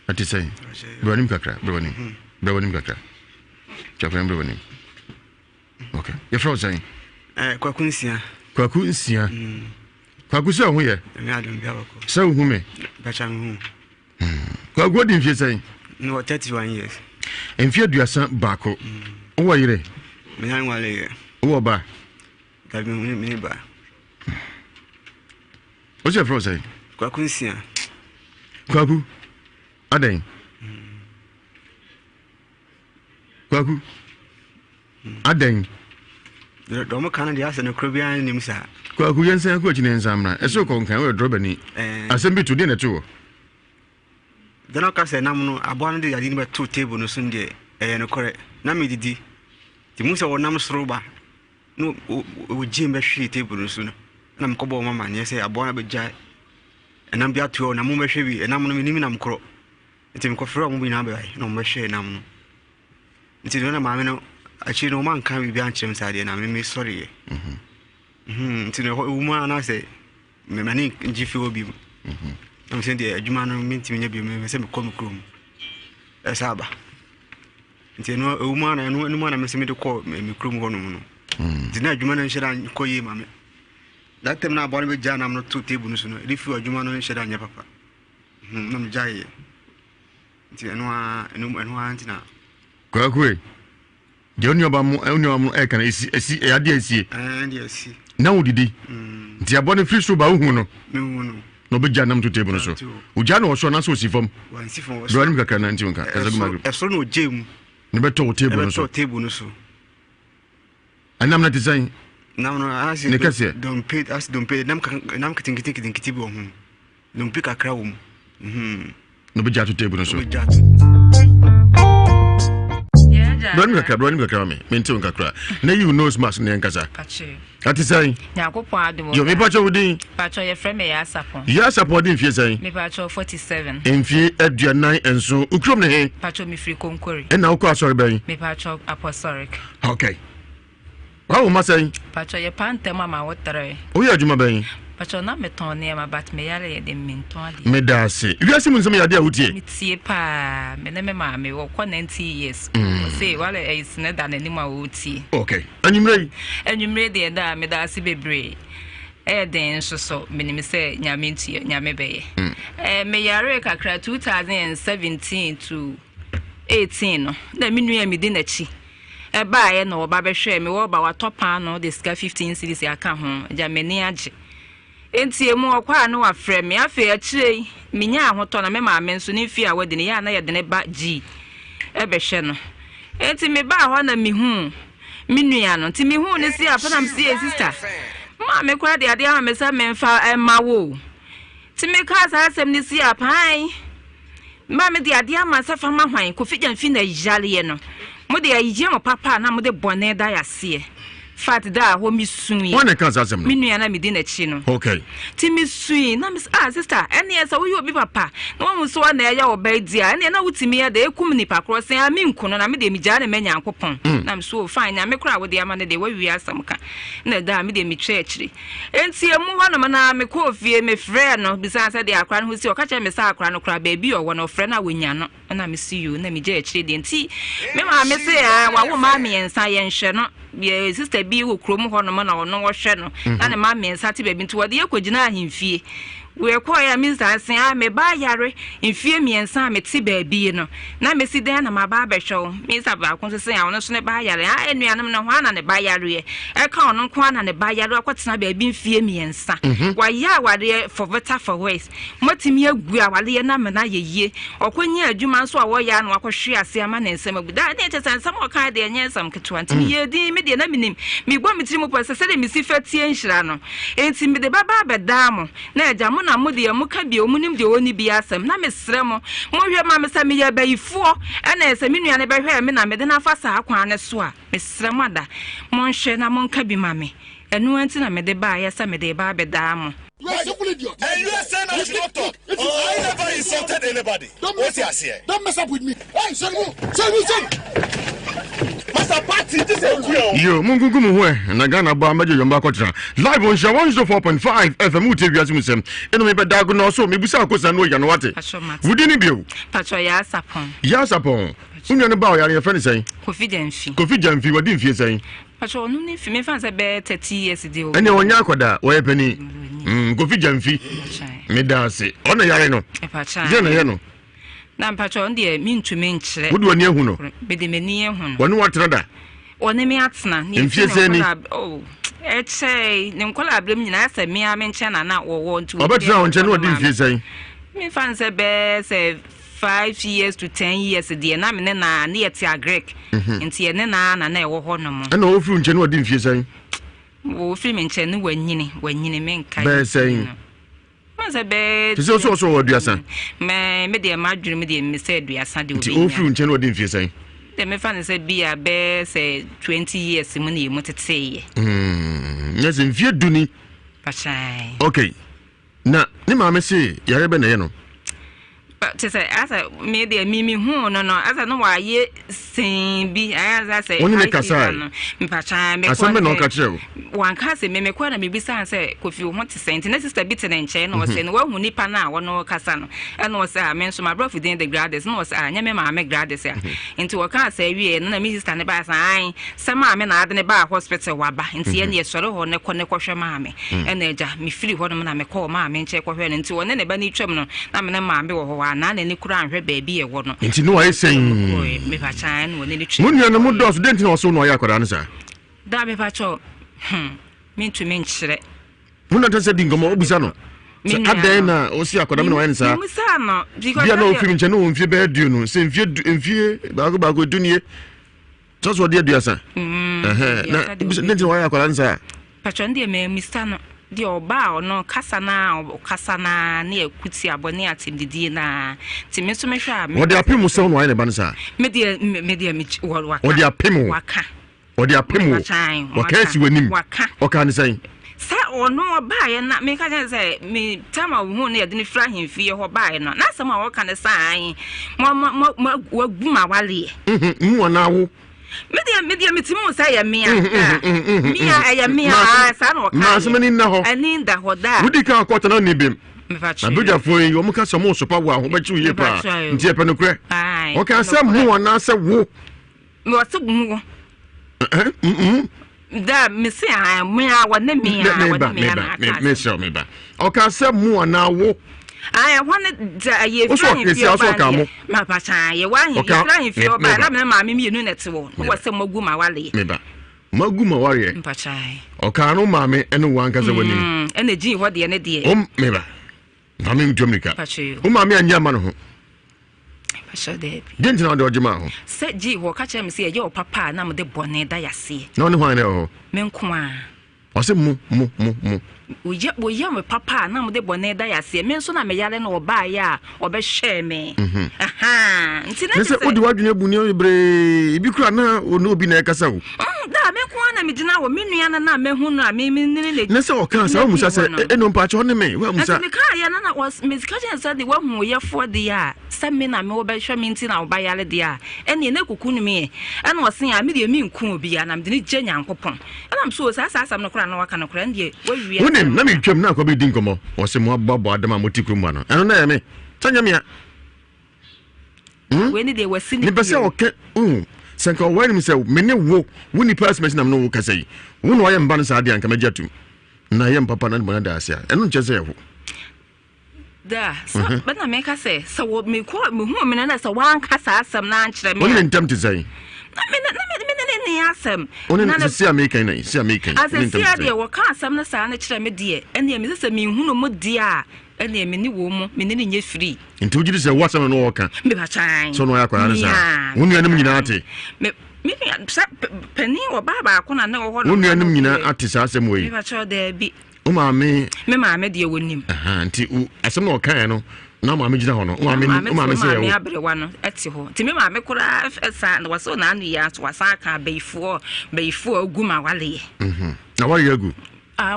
What you say? Bronim kakra, bronim kakra. Chakram bronim. Okay. Your friend saying? Kwaku nsia. Kwaku se ohun ye? Me adom bia bako. Se ohun me? Bacha hu. Kwaku di mfie saying? No 31 years. Mfie aduasa bako. Wo yire? Me nan wale ye. Wo ba? Gabi me ba. What's your friend saying? Kwaku nsia. Kwaku. Aden. Kwaku. Aden. Domo kana dia se no krobia nim sa. Kwaku yensen ko chine nsamna. Eso ko nkan we drobani. Asem bi to de na to. Dana ka se nam no abo no de yadi ni be to table no sun de no kore. Na me didi. Ti mu se wo nam sroba. No o jim be hwe table no sun. Na me ko bo mama ne se abo na be jai. Enam bia to na mu be hwe bi enam no me nimi nam kro. Ti me ko frɛ mu bi na be ai. No me hwe nam no. Nti no na maame no achi no man kan bi anchem sade na me sorry nti no uma na say me mani njifi obi am say de adwuma no minti nya bi me say me kom krom esaba nti no uma na no ma na me say me de ko me krom ho no no nti na adwuma no nhira koyi ma me that time na abon be jana am no to table no so no rifi adwuma no nhira nya papa na me jaye nti eno anti na Kwaku je onyo ba mu e kan esi ade esi na wodidi nti abone free so ba hu no no be janam to table no so uja no so na so si fam do ani kakra na nti nka ezaguma eso no jem ne beto table no so anam na design nam no asi ne kase don't pay nam kitin bi ohun don't pick akra wo no be jato table no so Brani kakra me menti kakra na you knows mass ne nkasa ati sai Nyankopon adom yo me pacho wudin pacho ye frɛ me ya sapon din fie sai me pacho 47 mfie aduanan enso ukrom ne he pacho me free konkori na ukọ asori ben me pacho apostolic okay wa ma sai pacho ye pantem ama wotere o ya adwuma ben pacho na meton ne ma bat me yare ye de menton ade me da se Ewiase Mu Nsem ya de awutie mitie pa me ne me ma me wo kwa 90 years say wale is ne da nani ma wutie okay anyumre de da me da se bebre den so menim say nyame ntie nyame beye me yare kakra 2017 to 18 no na me nua me de na chi ba ye no ba behwe me wo ba wa topa no de ska 15 series aka ho ja meni age enti emu okwa no wa frɛ me afa ya kirei minya ahoto na me ma me nso ne fi a wade ne ya na ye de ne ba gi behwe no enti me ba ho na mihu minua no enti mihu ne si afa na me si sister ma me kwa de ade ha me sa me mfa ma wo ti me ka sa asem ne si apan ma me de ade ama sa fa ma hwan ko fi jan fi na yale ye no mo de ayije mo papa na mo de bone da ya se fat da ho mi sui one can say me nua na me di na chi no okay ti mi sui na me sister ene esa wo obi papa na wo so na ya wo ba dia ene na wutimi ya da ekum ni pakro sen a me nkuno na me de mi gya na menya nkopon na me so fine na me kura wo de ama ne de wa wi asam ka na da me de mi twa akiri enti emu ho no na me ko fie me frɛ no bisa say de akra no ho si o ka che me sa akra no kra ba bi o wo no frɛ na wonya no na me see you na me gya akiri de enti me ma me say wa wo ma me ensa ye nhwe no ye sister bi wo krom ho no na ono wo hwe no na ne ma me ensa ti ba bi nti wo de yakogina ahemfie we call ya Mr. San me ba yare mfie miensa me ti ba bi no na me si den na ma ba ba hwe Mr. ba kon se ya wono so ne ba yare a enuanam na ho na ne ba yare e ka ono ko na ne ba yare akotena ba bi mfie miensa wa ya ware for better for worse matimi agu a wale na me na yeye okonye adwuma so a wo ya no akohwe ase ama na nsem agu da ne tete nsem o ka de enye nsem ketwa ntimi ye di me de na minim me gbo me tiri mo pese se de me si fatie Nhyira no enti me de baba beda mo na agya na mode ya muka bi omunim de oni bi asem na mesrɛ mo hwe ma me sa me ya bayifuo na ese me nua ne behwe me na me de na fa sa akwan ne so a mesrɛ mo da mo nhwe na mo nka bi ma me enu anti na me de ba ya sa me de ba beda mo. You are simple idiot. And you are saying I should not talk. I never insulted anybody. What's your say? Don't mess up with me. Hey, son. Master Party, this is real. Yo, mungu muwe. Na Ghana ba meje yomba kotra. Live on Nhyira 104.5 FM Ewiase Mu Nsem. Eno me bedago no so me busa akosa no ya no wate. Wudi ni bio. Patro ya sapon. Ya sapon. Unya ne ba o yare fe ni sen. Kofi Jamfi wadi mfie sen. Patro no ni fi me fan se be 30 years de o. Ene onya akoda wo ye pani. Kofi Jamfi. Me da se. Ona yare no. Pacha. Je na ye no. Na patro ndie mi ntumi nkyere. Wodi wani ehu no. Be de mani ehu no. Wani watra da. One me atena ni mfie seni. Oh. Eche ni nkola abrem nyina asa me amenche na wo ntu. Obetra on che no di mfie sen. Me fan se be se 5 years to 10 years de na me na yeti agrek nti ye na e wo ho no mo na o fru nche no di mfie sen wo fru me nche no wanyini me nkai be sen Maza be ti so aduasa me de ma dwuru me de me se aduasa de obi ti o fru nche no di mfie sen de me fan se bia be se 20 years mu na ye mutete ye yes mfie duni pachai okay na ni ma me se yare be na ye no say asa me de mimi hu no asa no wa ye sin bi asa say oni me kasa mpacha me asa me no ka kire wan ka se me kwa na me bisa say kofi ho te sent na sister bit na nche no say no wa hu nipa na wo no kasa no e no say me so my brother within the grades no say anya me ma me grades ya enti wo ka say wie no na me sister ne ba say sama me na ade ne ba hospital wa ba enti ye ne soro ho ne kohwe ma me e na eja me firi ho no na me call ma me nche kohwe no enti wo ne ba ni twam no na me ma me wo ho na ne kura anhwe baabi e wo no enti no ayi sen me pa chan wo ne ni twi mun ya no mu dos denti no so no ya kwara nsa da me pa cho me ntumi nkyere mun na tese di ngomo obisa no adan na o si akwara me no nsa me sa no because bia no ofim nche no mfie be adu no se mfie bago dunie so so de aduasa na denti no ya kwara nsa pa cho ndi me mista no di oba ono kasa na ne akuti abone atimdidi na timi so mehwa me wodi apemu se no ayne bansa me dia waka wodi apemu waka si wanim waka ne sai sa ono oba ye na me ka say me tama hu ne yede ne fra hemfie ho ba ye no na sama waka ne sai waguma wale mu na wo media metimu say ya mia ya mia sa no ma so mani na ho ani da ho da wudi kan akota na ni bem na doja fo yi o mu ka so mo so pa wo ho ba chi ye pa nti e pa no kure o ka se mu na se wo me wa se mu da me se a mia wa na mia me so me ba o ka se mu na wo I want to ye flying my pacha, ye want you flying for your bad. I'm mammy, you know, that's all. What's some Maguma Wally? Maguma warrior. Pachai. O cano mammy, and one can say, and the G, what the end of the meba. I mean, Jamaica. Pachu. Mammy and Yaman. Pasha de. Didn't know Dojima. Said G, will catch him, say, your papa, and I'm the bonnet, I see. No one, Menkwa. I said, mu. We young papa, now the bonnet, I see. Men so na me yale no buy ya, or be share me. Aha. What do you want to be bre? If you can now, or no be na kasa. Da me kwa na me dina wo me nua na mehu no a me ne na se o kan sa o musa se eno mpa cho ne me wa musa me ka ya na was me ka chen sa de wa hu ye fo de ya sa me na me wo ba hwa me nti na wo ba yale de ya ene na kuku no me ene wo sen ya me de me nku obi ya na me de gye nyankopon ena so sa no kra na waka no kra ndie wo wi ya wonim na me twam na ko be din komo wo se mo ababo adama motikru mu ano eno na ya me tanya me ya we ni de wasi ni ni pese o ke senka wani mi se me ne wo woni pass machine am no wo kasa yi wo no ayem ban sa ade anka magiatu na yem papa na mo na da asia eno nche se ho da so ba na me ka se so wo me ko me hu me na so wan kasa asam na ankyere me woni ntam te sai na me ne asam na si American na si American ni ntam ase wo ka asam na sa na kyere me de ene me se me hu no mo de a ene me ni wo mo me ne nye free nti wugiri se wasam no wo ka me ba chan so no ya kwa na sa wonu anim nyina ate me pani wo baba ko na wo ho wonu anim nyina ate sa asem wo yi me ba cho da bi o maame de wonim nti asem no kan no na maame gina ho no o maame se me abrewa no ati ho nti me maame kura esa na waso na anu ya so wasa ka beifo agu ma wale na wale agu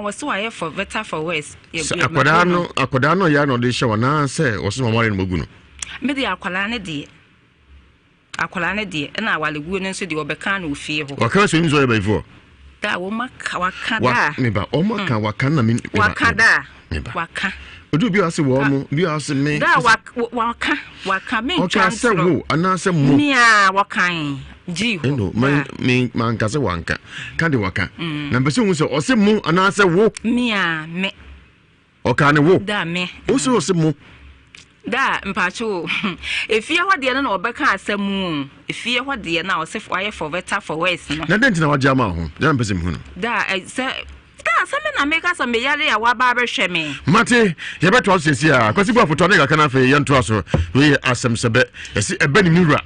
waso aye for better for worse akoda no ya no de hye wana se waso mamare no magu no me de akwala ne de na wale gu no nso de obeka na ofie ho waka so nzo ya beifo da wo maka wakada me ba o maka waka na me wakada waka odu bi ase wo mo bi ase me da waka me ntwa se wo anase mo mia wakan ji ho eno man kase wanka ka de waka na mbese hu se ose mo anase wo mia me o ka ne wo da me o se mo da mpacho efie hode na obeka asemu efie hode na osef waye for better for worse no na dent na wajama ho na mbese mu no da me na make us me yare ya wa ba hwe me mate ye beto asesi a kwasi bu afoto na ga kana fe ye nto aso we asem sebe esi ebe ni nura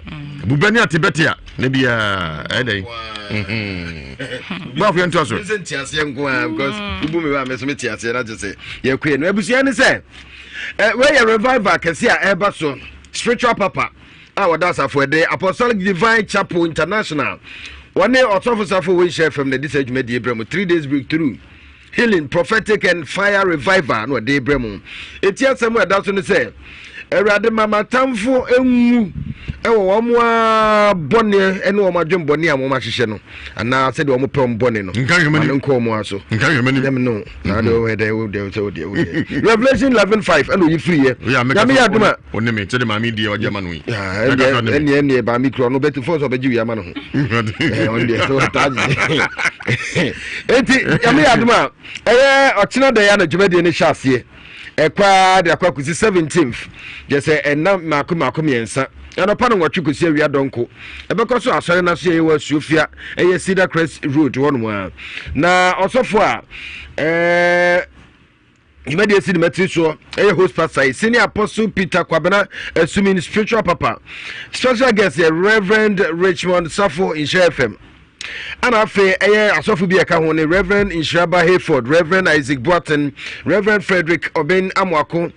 bubani atibete a na bia edai bu afoto nto aso nti ase nko a because ubu me ba me so me ti ase na jese ye kwe no abusia ni se we ye revival kese a eba so spiritual papa wada asafo de Apostolic Divine Chapel International one otofosafo we share from the disagment de Ibrahim 3 days breakthrough healing prophetic and fire revival no de Ibrahim etia samu da so no say Erade mama tamfo enwu ewo wo mo bone ene wo madwem bone a mo ma hwehwe no ana se de wo mo pem bone no nko mo aso dem no na do we de Revelation 11:5 eno yi free ye ya me ya duma oni me tede ma mi die o jema no yi ene ba mi kro no betu force obeji ya ma no on de so taji enti ya me ya duma ochina de ya na dwumade ne hyasie ekwa de akwa kusi 17th je say enna mako miensa ana pa no watwe kusi awia donko ebekọ so asore na so yewa suofia eye Cedar Crest Road wonu a na osofo a Ewiase Mu Nsem so host pastor senior apostle Peter Kwabena assuming spiritual papa special guest Reverend Richmond Safo in FM and afe asofo bi eka ho ne Reverend Nhyira Hayford, Reverend Isaac Boaten, Reverend Frederick Oben Amwako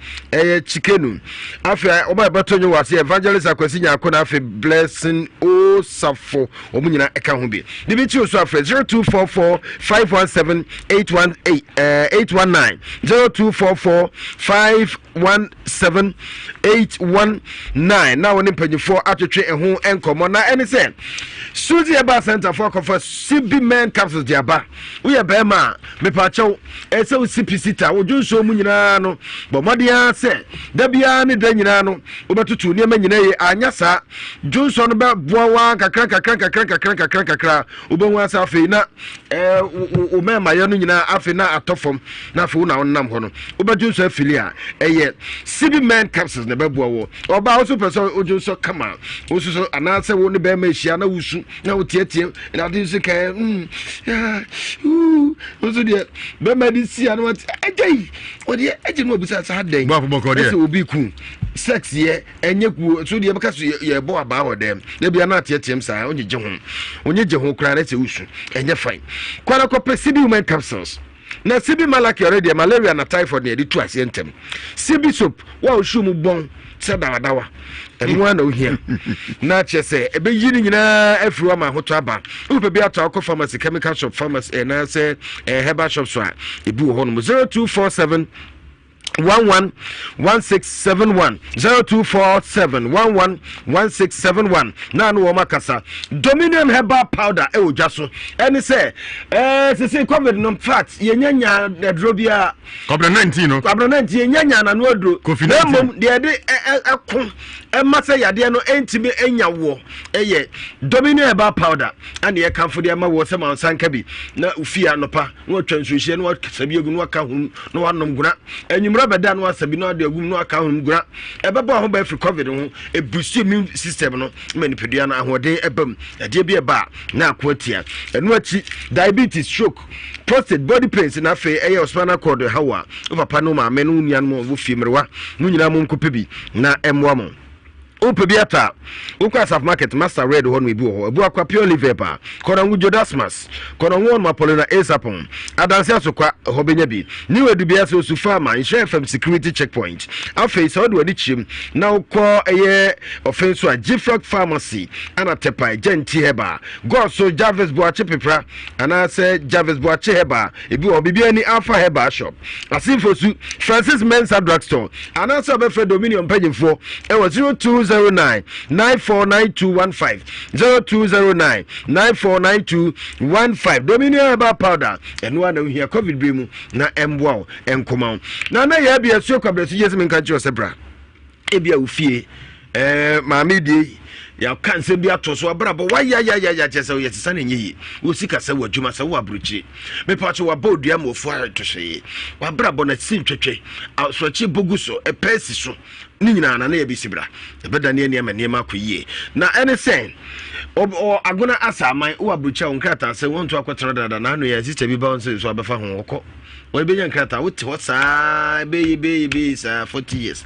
Chikenu afe oba batonyo wase evangelist Akwasi Nyako na afe Blessing O Safo omunyina eka ho bi de bi chi so afe 0244 517 819 0244 517 819 na woni mpanyifo atwetwe eho enkomo na ene se Suzy Eba Center for CB men capsules diaba we ya be ma me pa chew e se CP sita wo junso mu nyina no bo modia se da bia ne da nyina no wo betutu ne ma nyina ye anya sa junso no be boa kakra wo be wan sa fe na wo me ma ye no nyina afe na atofom na afe wo na wonnam ho no wo be junso afilia eye CB men capsules ne be boa wo oba wo so person wo junso kama wo so anase wo ne be ma hia na wusu na wo tietie na de so kan wo so de be medicine na what ejei wo de eje no obusa sa den ba boko de se obi ku sex ye enye ku so de be ka so ye bo aba wo dem na bia na tietie msa onye je ho kra na se wusu enye fine kwala ko CB women capsules na sibi malaki already malaria na typhoid na di tu asientem sibi soap wa oshu mu bon se dawa enu ana ohia na chese ebe yini nyina afiri ma hoto aba upe bi ato akọ pharmacy chemical shop pharmacy na se herbal shop so a ebi wo hono 0247 111671 0247111671 na no makasa Dominion herbal powder e ojaso eni say se covid no fact yenyanya drobia COVID-19 no COVID-19 yenyanya na no adro COVID-19 de ekon emase yade no entime enyawo eye Dominion herbal powder and ye kan for de ma wo se man sanka bi na ufia nopa no atwansuhie no sabi egu no aka hu no wanom guna enyumra beda no asabi no ade agum no aka hu guna ebeba ho ba free covid ho e boost immune system no manipedua na ahode ebam ade bi eba na akwatia enu achi diabetes stroke prostate body pains na fe eye spinal cord hawa papa no ma me no nuan mo wo fiemrewa no nyina mo nkopebi na emwa mo Upebiata, Ukasaf Market, Master Red, one we boo, Buakwa Pure Livepa, Korangu Jodasmas, Korangu Mapolina Esapon, Adansia Sokwa, Hobenebi, New Edubiaso Sufama, in Share FM Security Checkpoint. Our face all the chim, now call a year offense to a Gifrog Pharmacy, Anatepa, Genti Heba, God so Jarvis Boache Pepra, and I said Jarvis Boache Heba, if you will be any Alpha Heba shop. As if for Francis Mensa Drugstore, and also Befred Dominion Paging 4, it was 0209 949215 0209 949215 Dominion herbal powder and one here COVID bimu na emboa enkoma na ya bia so kwabreso yesi menka chi osebra ebia ufie maami di ya kanse bi atoso abrabo wa ya chese o yetisa na nyi o sika se wadwuma se wo abruchi me pacho wa bodua mo fu to hye wa brabo na sin twetwe so chi boguso e pesi so ni nyina na ya bisibra ebeda ne niema akoyie na ene sen o agona asaman wo abruchi o nkrata se won to akotro dada na no ya sister bi ba so abefa ho okọ wo be nya nkrata wo te hosa be sa 40 years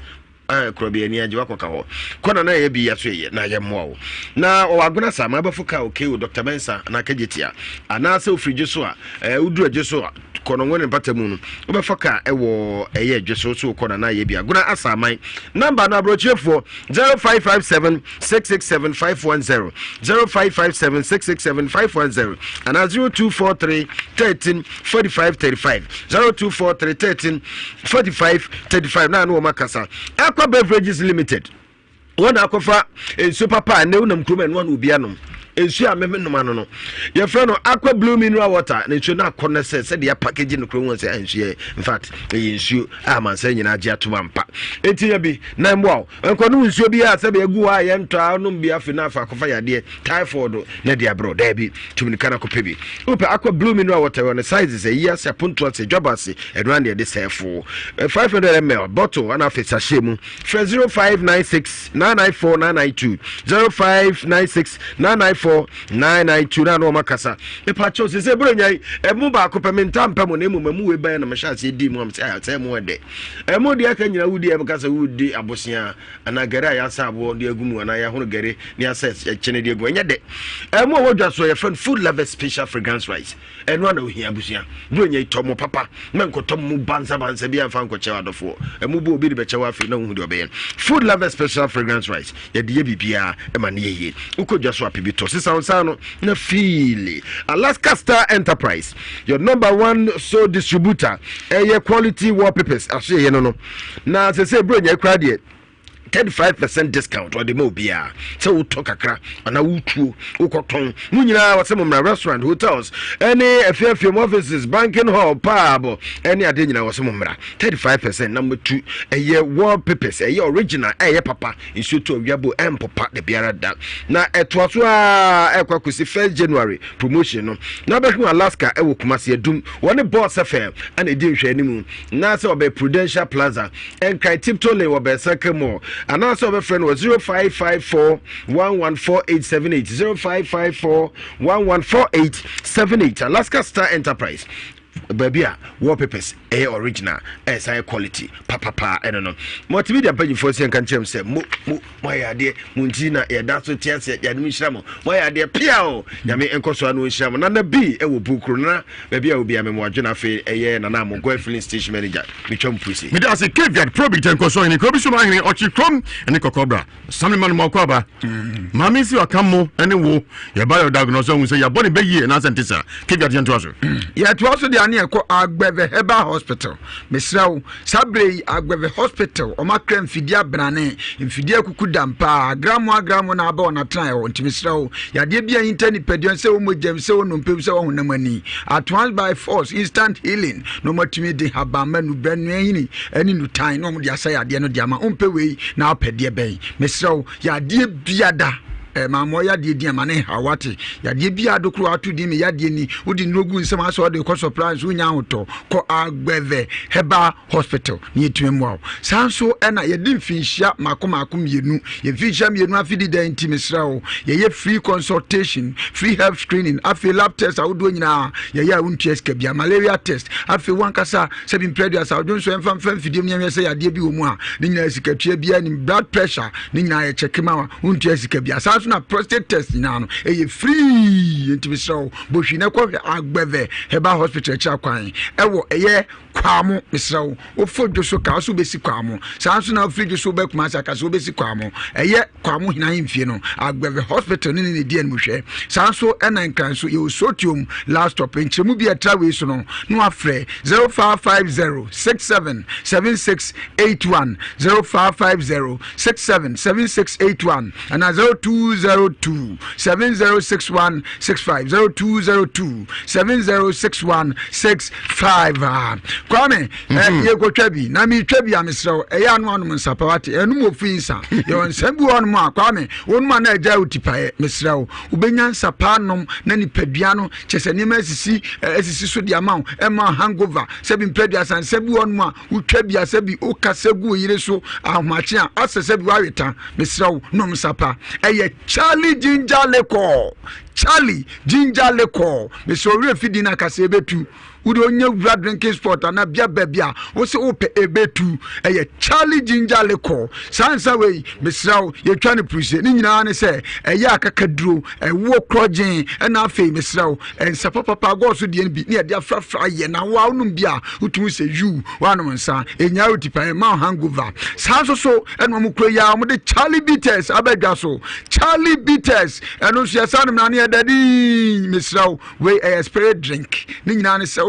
krobi ni aje wakoka ho kona na ye bi yaso ye na ye mo na o agona sama abafuka okay o Dr. Mensa na kajetia ana se ofrije so a uduru aje so kono ngone patamu no obafaka ewo eye aje so kona na ye bi agona asaman number na brochefo 0557 667510 0557 667510 ana 0243 13 45 35 0243 13 45 35 na no makasa Aqua Beverages Limited. One aquafa in super pie, no num crewman, one will be anum. And she are member no man. Your friend Aqua Blue Mineral Water, and it should not corner said the packaging the crew and she, in fact, they ensure I'm saying in Agia to one pack. It's here be nine wow. And Conu should be asked a gua and town be off enough for fire dear, typhoid, Nadia bro, Debbie, to Minikanako Pibi. Upa Aqua Blue Mineral Water on the sizes a year, a punt to a jobasi, and run this hair for 500 ml bottle and office a shame. 0596 994 992 0596 994 992 na no makasa e pacho se bronya e mu ba ko pementa mpam na mu mamu we ban na mashase di mu am say mu de e mu de aka nyina wudi e makasa wudi abosia ana gare ya sa abo de agumu ana ya hono gare ni asa chene de agu enya de e mu wodwa so ye friend food lover special fragrance rice e no na ohia abosia bronya itomo papa men ko tom mu banza bi amfa nko chewa dofo e mu bo obi de be chewa afi na hu de obe food lover special fragrance rice ye de bibia e ma ne ye ukodwa so apibito Sano na feel Alaska Star Enterprise, your number one soul distributor, quality wallpapers. I say no. Now say bro, you crowd yet. 35% discount or the mobia. So talk a crack and a woo ukoton. Munina was some of my restaurant, hotels, any FM offices, banking hall, pub, any adina was some of 35%. Number 2, a year wallpapers, a year original, a year papa, in shoot to Yabo and papa the Biara that. Now at was 1st January promotion. Now back in Alaska, I will come see a doom, one a boss affair, and a dim shiny moon. Now so be Prudential Plaza, and Kai Tiptole or be second more. And also my friend was 0554 114878 0554 114878 Alaska Star Enterprise baby wallpapers original say quality papa I don't know multimedia page for say kan chem say mo ya de muntina ya da so tiase ya de Nhyira mo ya de pia o ya me enkoso anu Nhyira mo na bi e wo bukuru na baby a obi amemo adwena fe na na mo go filling station manager me twam pusi me da say caveat probit enkoso ni ko bi so ma hene ochi krom ene kokobra sami man mo kwaba mami si akamo ene wo ya ba yo diagnose hu say ya body be yi na sentisa caveat yen to aso ya to aso de ane ko Agbeve Heba Hospital mesrawo sabre Agbeve Hospital o makra mfidia brane mfidia kuku dampa agramo na aba ona tran e ntimisrawo ya de bia intani pedion se wo mogem se wo nompem se wo honamani at once by force instant healing no matumi de habama nu branu ahini ani nu tan no mo de asa ya de no de ama ompe wei na apede ben mesrawo ya de biada mamo ya de di amane hawate ya de bia dokro atu di me ya de ni odi nogu nsem aso de ko surprise unya hoto ko Agbeve Heba Hospital ni etumemu sanso na ye di mfinhia makomakom yenu ye mfinhia yenu afidi da intimisrawo ye free consultation free health screening afi lab test awdo nyina ye ya unts ka bia malaria test afi wankasa sebi predia sa odun so emfam fidiem nyame se ya de bi wo mu a ni nyina sikatua bia ni blood pressure ni nyina ye check ma unts ka bia na prostate test na free intimisrawo bohwi na ko Agbeve Heba Hospital cha kwan ewo kwamo misrawo ofodwo so ka so besi kwamo sanso na ofridwo so be kuma saka so besi kwamo kwamo hina himfie no Agbeve Hospital ni die no hwe sanso ena nkan so ye sotium last stop enchemu bi atrawe so no no afre 0550677681 0550677681 and 0202706165 0202706165 Kwame ye go twabi na mi twabi amesrew eya no anum nsapawate enum ofinsa ye nsam bi wonum a Kwame wonum na agya utipae mesrew ubenya nsapa nom na nipadua no chese nima asisi so dia mawo ema hangover sebi mpedua sanse bi wonum a utwabi asabi okasegu yire so ahomache a asesebi waweta mesrew nom nsapa eye Charlie Ginger Liquor mesrew refidi na kase betu udi onye blood drinking sport na bia bia wo se ope ebetu Charlie Ginger Liquor sansa we mesrawo ye twa ne pruse ni nyina ne se akakaduro wo krogen na afei mesrawo ensapa papa go so de bi ne de afrafra ye na wa onum bia utumu se yu wanom nsa enya utipa ma hangover sanso so eno mu kro ya mo de Charlie Bitters abadwa so Charlie Bitters eno so yasanum na ne dadi mesrawo we spirit drink ni nyina ne se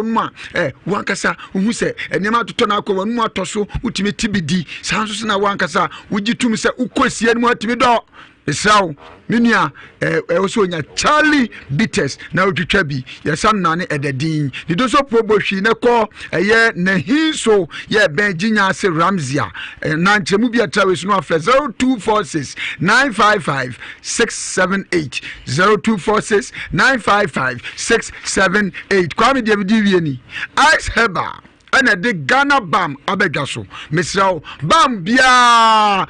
wankasa uhu se enema toto na akwa wanu atoso utimi tibidi sanso na wankasa ugitum se ukosie nu atimi do Esau minia also nya Charlie Bitters na otwitwa bi yesan na ne edadin dido so probohwi ne ko na hinso ye benjinya se Ramzia na nchemu bi atrawe so no afre 0246955678 0246955678 kwame de bi wie ni Ice Heba ana de Ghana Bam abedwaso mesrawo bam bia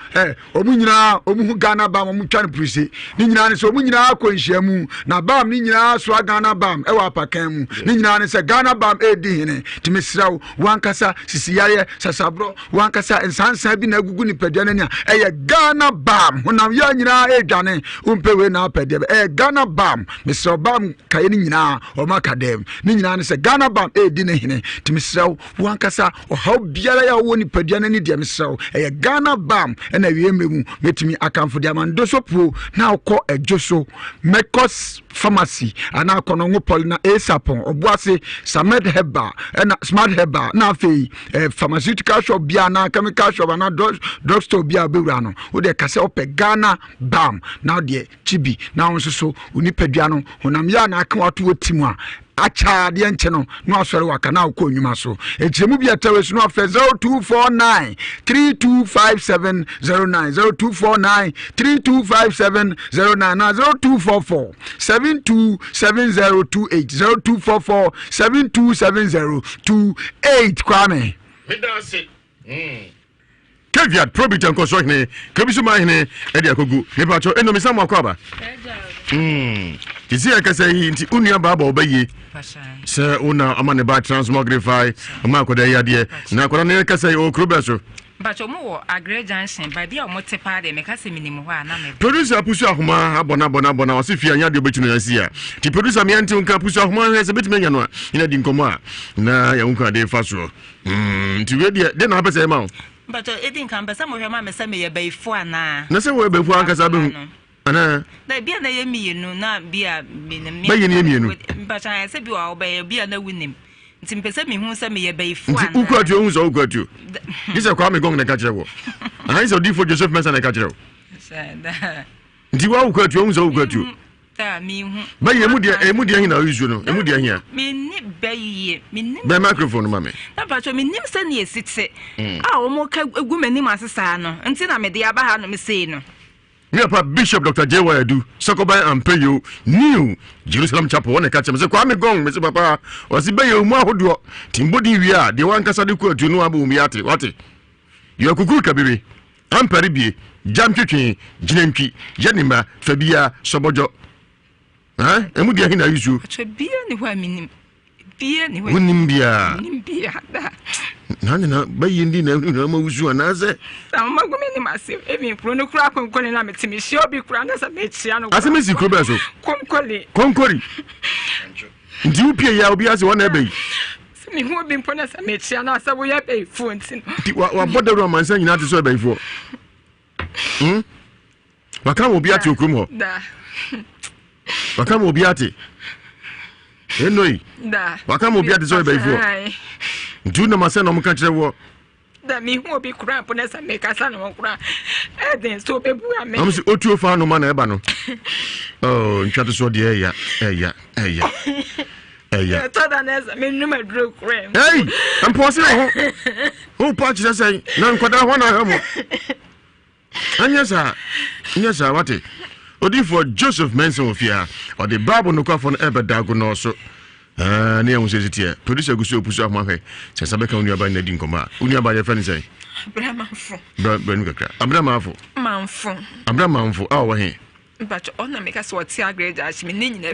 omunyina omuhu Ghana Bam omutwane prise ni nyina ne so omunyina akwanhyiamu na bam ni nyina so Ghana Bam ewa apakan mu ni nyina ne se Ghana Bam edi hene ti mesrawo wankasa sisiyare sasabro wankasa ensansa bi na gugu ni pedane nia Ghana Bam honam ya nyina edwane umpewe na apede Ghana Bam mesrawo bam kaye ni nyina o makadem ni nyina ne se Ghana Bam edi ne hene ti mesrawo wankasa how biara ya woni padua na ni dia mesrawo Ghana Bam na wiemremu metimi akamfo dia man doso pro na okọ ejoso Mekos Pharmacy ana kono ngopol na Esapon obuase Samed Heba na Smart Heba na afei pharmaceutical shop bia na chemical shop na drugstore bia bewura no wo de kase ope Ghana Bam na de chibi na won so uni padua no honam ya na aka wato otimu a acha de enche no asore waka na akọ onwuma so ejemu bia tawesu no afẹ 0249325709 0249325709 na 0244727028 0244727028 kwame medase caveat probit enkoso hene kebisu ma hene e de akogu me pacho eno misamo akwaba ti si aka say nti unia ba obaye se una amane ba transmogrify ma ko da yade na ko na ka say o kroba so but omo agre junction ba bia omo te pa de me ka se minimum ho ana me producer pusu ahoma abona o se fia nya de obetunu yasia ti producer me anti nka pusu ahoma he se betime nya no ina di nkomo a na ya nka de fa so ti we de na pese ma o but edin kan pese mo hwe ma me se me ye baifo ana na se we baifo anka sa be ana da bia na ye mienu na bia me ba ye ne mienu but I se bia o ba bia na wunim nti mpese me hu se me ye baifo ana ukwatu hu so ukwatu disa kwa me gong na ka kire wo ana so difo Joseph Mensa na ka kire wo nti wa ukwatu hu so ukwatu ta mi hu ba ye mu de hin na usu no emu de hin me ni baye me ni ba microphone mame na ba cho me nim se na esite a o mo ka egu mani ma sesa no nti na me de aba ha no me sei no me pa Bishop Dr. J.Y. Adu Sokoban Ampeyo New Jerusalem Chapel one ka chem se kwa me gong me se papa o si baye mu ahodo timbodi wi a de wan kasa de ku atu no aba umi ate wate yo kukuru ka bebe ampare bie jam twetwe jinantwi yanima fabia sobojo emu dia hin na yusu cho bia ni hwa minim bia ni hwa wonim bia da na bayi ndi na ma wusu anaze ma gome ni mase emi pro no kura konkoli na metimi shi obi kura na sa mechia no aseme si kuro beso konkoli ndi upie ya obi ase wona ebeyi mi hu obi mpo na sa mechia na sa wo ya be phone tin wa bodaru mansa nyina ate so ebeyi fo waka obi ate okrum ho da waka obi ate enoi da waka obi ate so ebeyi fo ndu na mase na mo ka kire wo da mi hu obi kura mpo na sa meka sa na kura eden so bebu ame am si otuo fa no ma na eba no oh ntwato so de eya toda nessa me numa dro cream hey amposi ho patch say na nkoda ho na hamo anyesa wate odi for Joseph Mensa ofia or the Bible no kwa for no ebedago no so na ya nwose tie producer gusu opusu ahmahwe se sabeka unu aba na di nkoma unu aba ye friend say abramanfo branu kakra abramanfo abramanfo a wo he but ona make us what tia grade as me nyina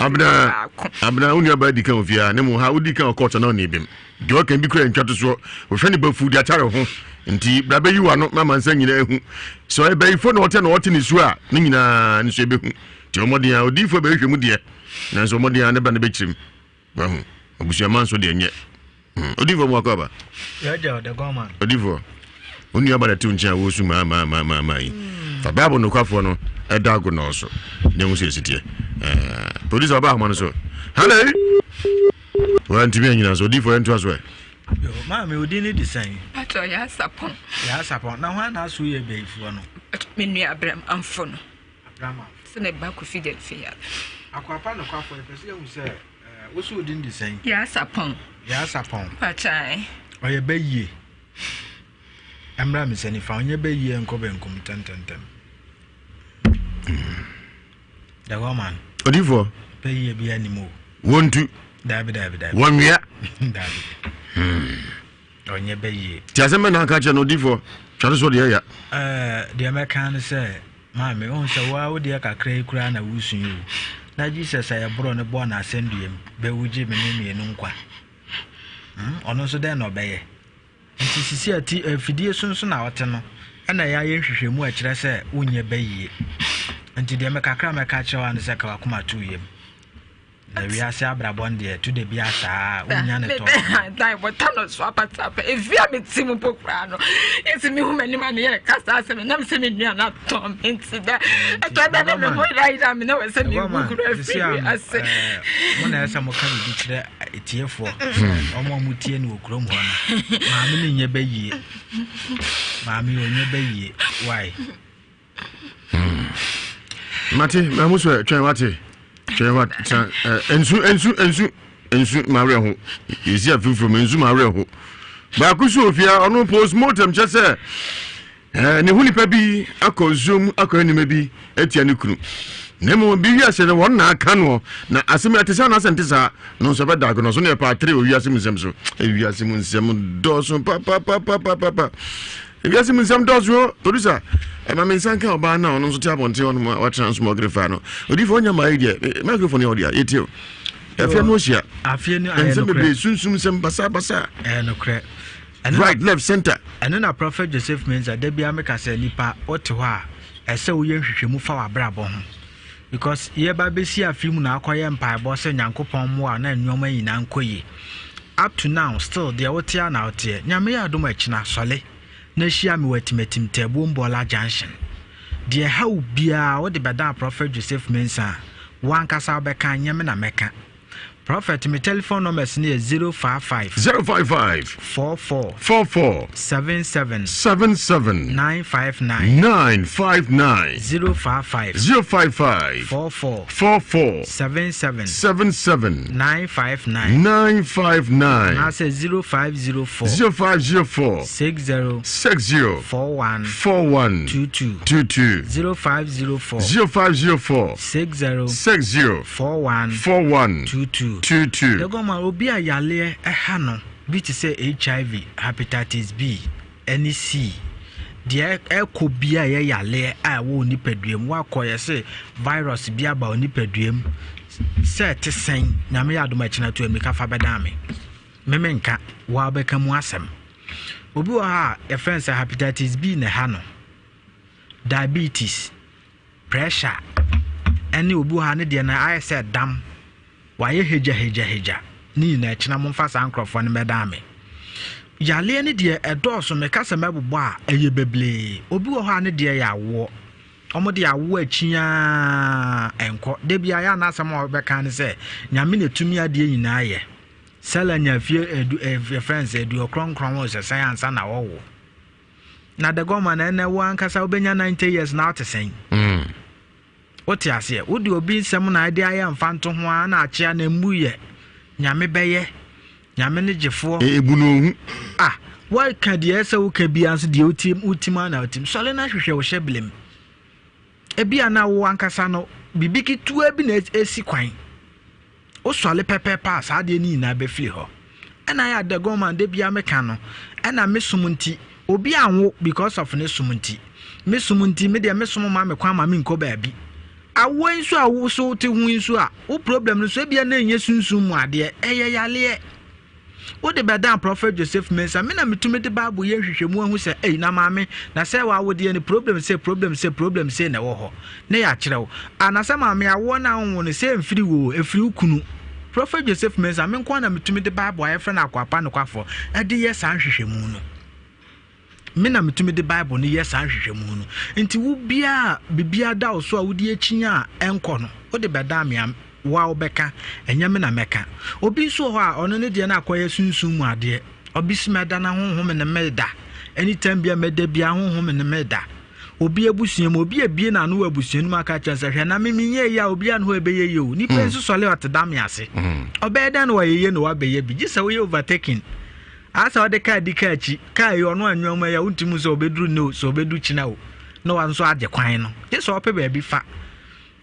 abna unu aba di kan ofia ne mu ha udi kan court na na ibem de o kan bi kura ntwato so wo hwe ne ba fu di atare ho nti brabe yiwa no mama nsa nyina ehu so e bai fo na wote ni su a ne nyina ne so ebehu ti omodi a odi fo be hwe mu de na so omodi a ne ba ne be chirim ba hu obusu amanso de enye odi fo mu akaba ya ja de goma odi fo unu aba da tu ncha wo su ma yi fa babo no kwafo no edago no so ne mu se sitie police aba ahma no so hello wa ntimi anyina so odi fo ento aso yo ma me odi ni design ato ya sapon na ho na so ye beifu no me nua abram amfo no abram sene ba ko fidel fia akwapa no kwafo pese ye hu se wo so odi ni design ya sapon pachai oye beye amra me seni fa onye beye enko benkum tantantem da woman odifo beye bia ni mo wontu dabi wonwia dabi onye beye ti aseme na aka che no odifo twado so de ya de American say mama on se wa wo de kakra ikura na wusun yu na Jesus ayebro ne bo na asendiem be wuji me ne mienu nkwa ono so den no beye nti sisi ati fidie sunsun na wote no na ya yenhwehwemu a kire se wonye beye nti de mekakra meka chewa ne se ka wakoma tuyem na wiase abrabonde to de bia saa wonya ne to dai botano so apata evia metimu pokra no esi mi hu mani mani ye kasa se me nam se me nua na to nti da to da me mo ida me na we se mi gukuru afi ase mo na esa mo ka bi kire etiefo omo mu tie ne okrom ho no maami ne nye bayie maami onye bayie why mate mamuso twen wate chewa ensu mare ho yesi afufuru ensu mare ho ba kusu ofia onu postmortem chese ne hunipa bi akozum akonima bi etia ne kunu nemo bi wiase ne won na aka no na asem atesa na sentesa no so be dago no so ne pa 3 Ewiase Mu Nsem so Ewiase Mu Nsem do so pa Ewiase Mu Nsem do so producer ma me sanka oba na ono so ti abonte ono wa transmogrify no odi fo nya ma idea microphone audio etio afia no hia afia ni ayo no be sunsum sem basa no kre right left center and na prophet Joseph Mensa da bia me ka se nipa ote ho a ese wo ye hwehwemu fa wa brabo ho because ye ba be si afimu na akoye mpa bo se nyankopon mo a na nnyoma yina nkoyi up to now still there wotia na wotia nyame ya adom akina sole na hia me watimetim tabo mbola junction there how bia wo de beda prophet Joseph Mensa wan kasa be kan nyame na meka prophet my telephone number is 055 44 77 959 055 44 77 959 I say 0504 60 41 22 0504 60 41 22 the goma obi a yale eha no bi ti say HIV hepatitis B NC de eko bi a yale a wo nipaduam wa koye say virus bi aba onipaduam say te sen na me adoma china to emi ka fa bedame memenka wa beka mu asem obi wa ha e friends hepatitis B ne ha no diabetes pressure any obi ha ne de na I said dam waye heja ni na china momfa sa ankrofo ne medame yale ne de edoso meka se mebbo a eye beble obi wo ha ne de ya wo omo de awo achia enko de bia ya na asem o beka ne se nyame ne tumi ade nyina ye sala nya fie edu friends edu okronkron wo se science na wo na de goma na ene wo ankasa obenya 90 years na otesen oti ase wodi obi nsem na ade aya mfanto ho na achia na mbuye nyame beye nyame ne gifo ebu no hu why can the ese wo ka bia so de utima na utim sole na hwehwe wo hyeblem ebia na wo ankasa no bibiki tu abi na esi kwan o sole pepe pass ade ni na be fie ho ena ya de goma de bia meka no ena mesumunti obi anwo because of ne sumunti mesumunti me de mesum ma me kwa ma me nko ba bi awen so awo so te hu so a wo problem no so bia na enye sunsun mu ade yale wo de beda prophet Joseph Mensa me na metumi de bible ye hwehwemu ahu se na maame na se wa wo de ni problem say na wo ho na ya kirewo anasa maame awo na wo ne se mfiri wo efiri ukunu prophet Joseph Mensa me nko na metumi de bible aye fra na akwapa no kwafo ade ye san hwehwemu no me na metumi de bible ni yes ahwehwemu no nti wo bibia da so a wodi achinya enko no wo de beda me wa obeka enya me na meka obi so ho a ono ne de na akoye sunsun mu ade obi smeda na honhom ne meda anytime bia meda bia honhom ne meda obi abusuam obi abie na no abusuam maka chansa hwe na meminye ya obi an ho ebeye ye o ni pensu sole otedam ase obeda na wayeye no wabeye bi gisa wo ye overtaking asa ode ka dikachi ka yo no anwoma ya untimu so obedru no so obedu china o no wanso age kwan no yeso ope ba bi fa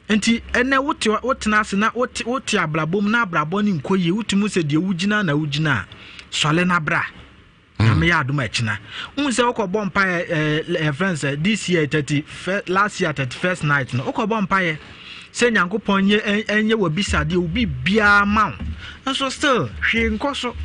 enti ene wotena ase na wote abrabom na abrabo ni nkoye utimu se de wugina na wugina sole na bra na me ya adoma china unse okobọ mpa friends this year 30 last year 31st night no okobọ mpa se nyankopon enye wobisade obi bia ma so still hwe nkoso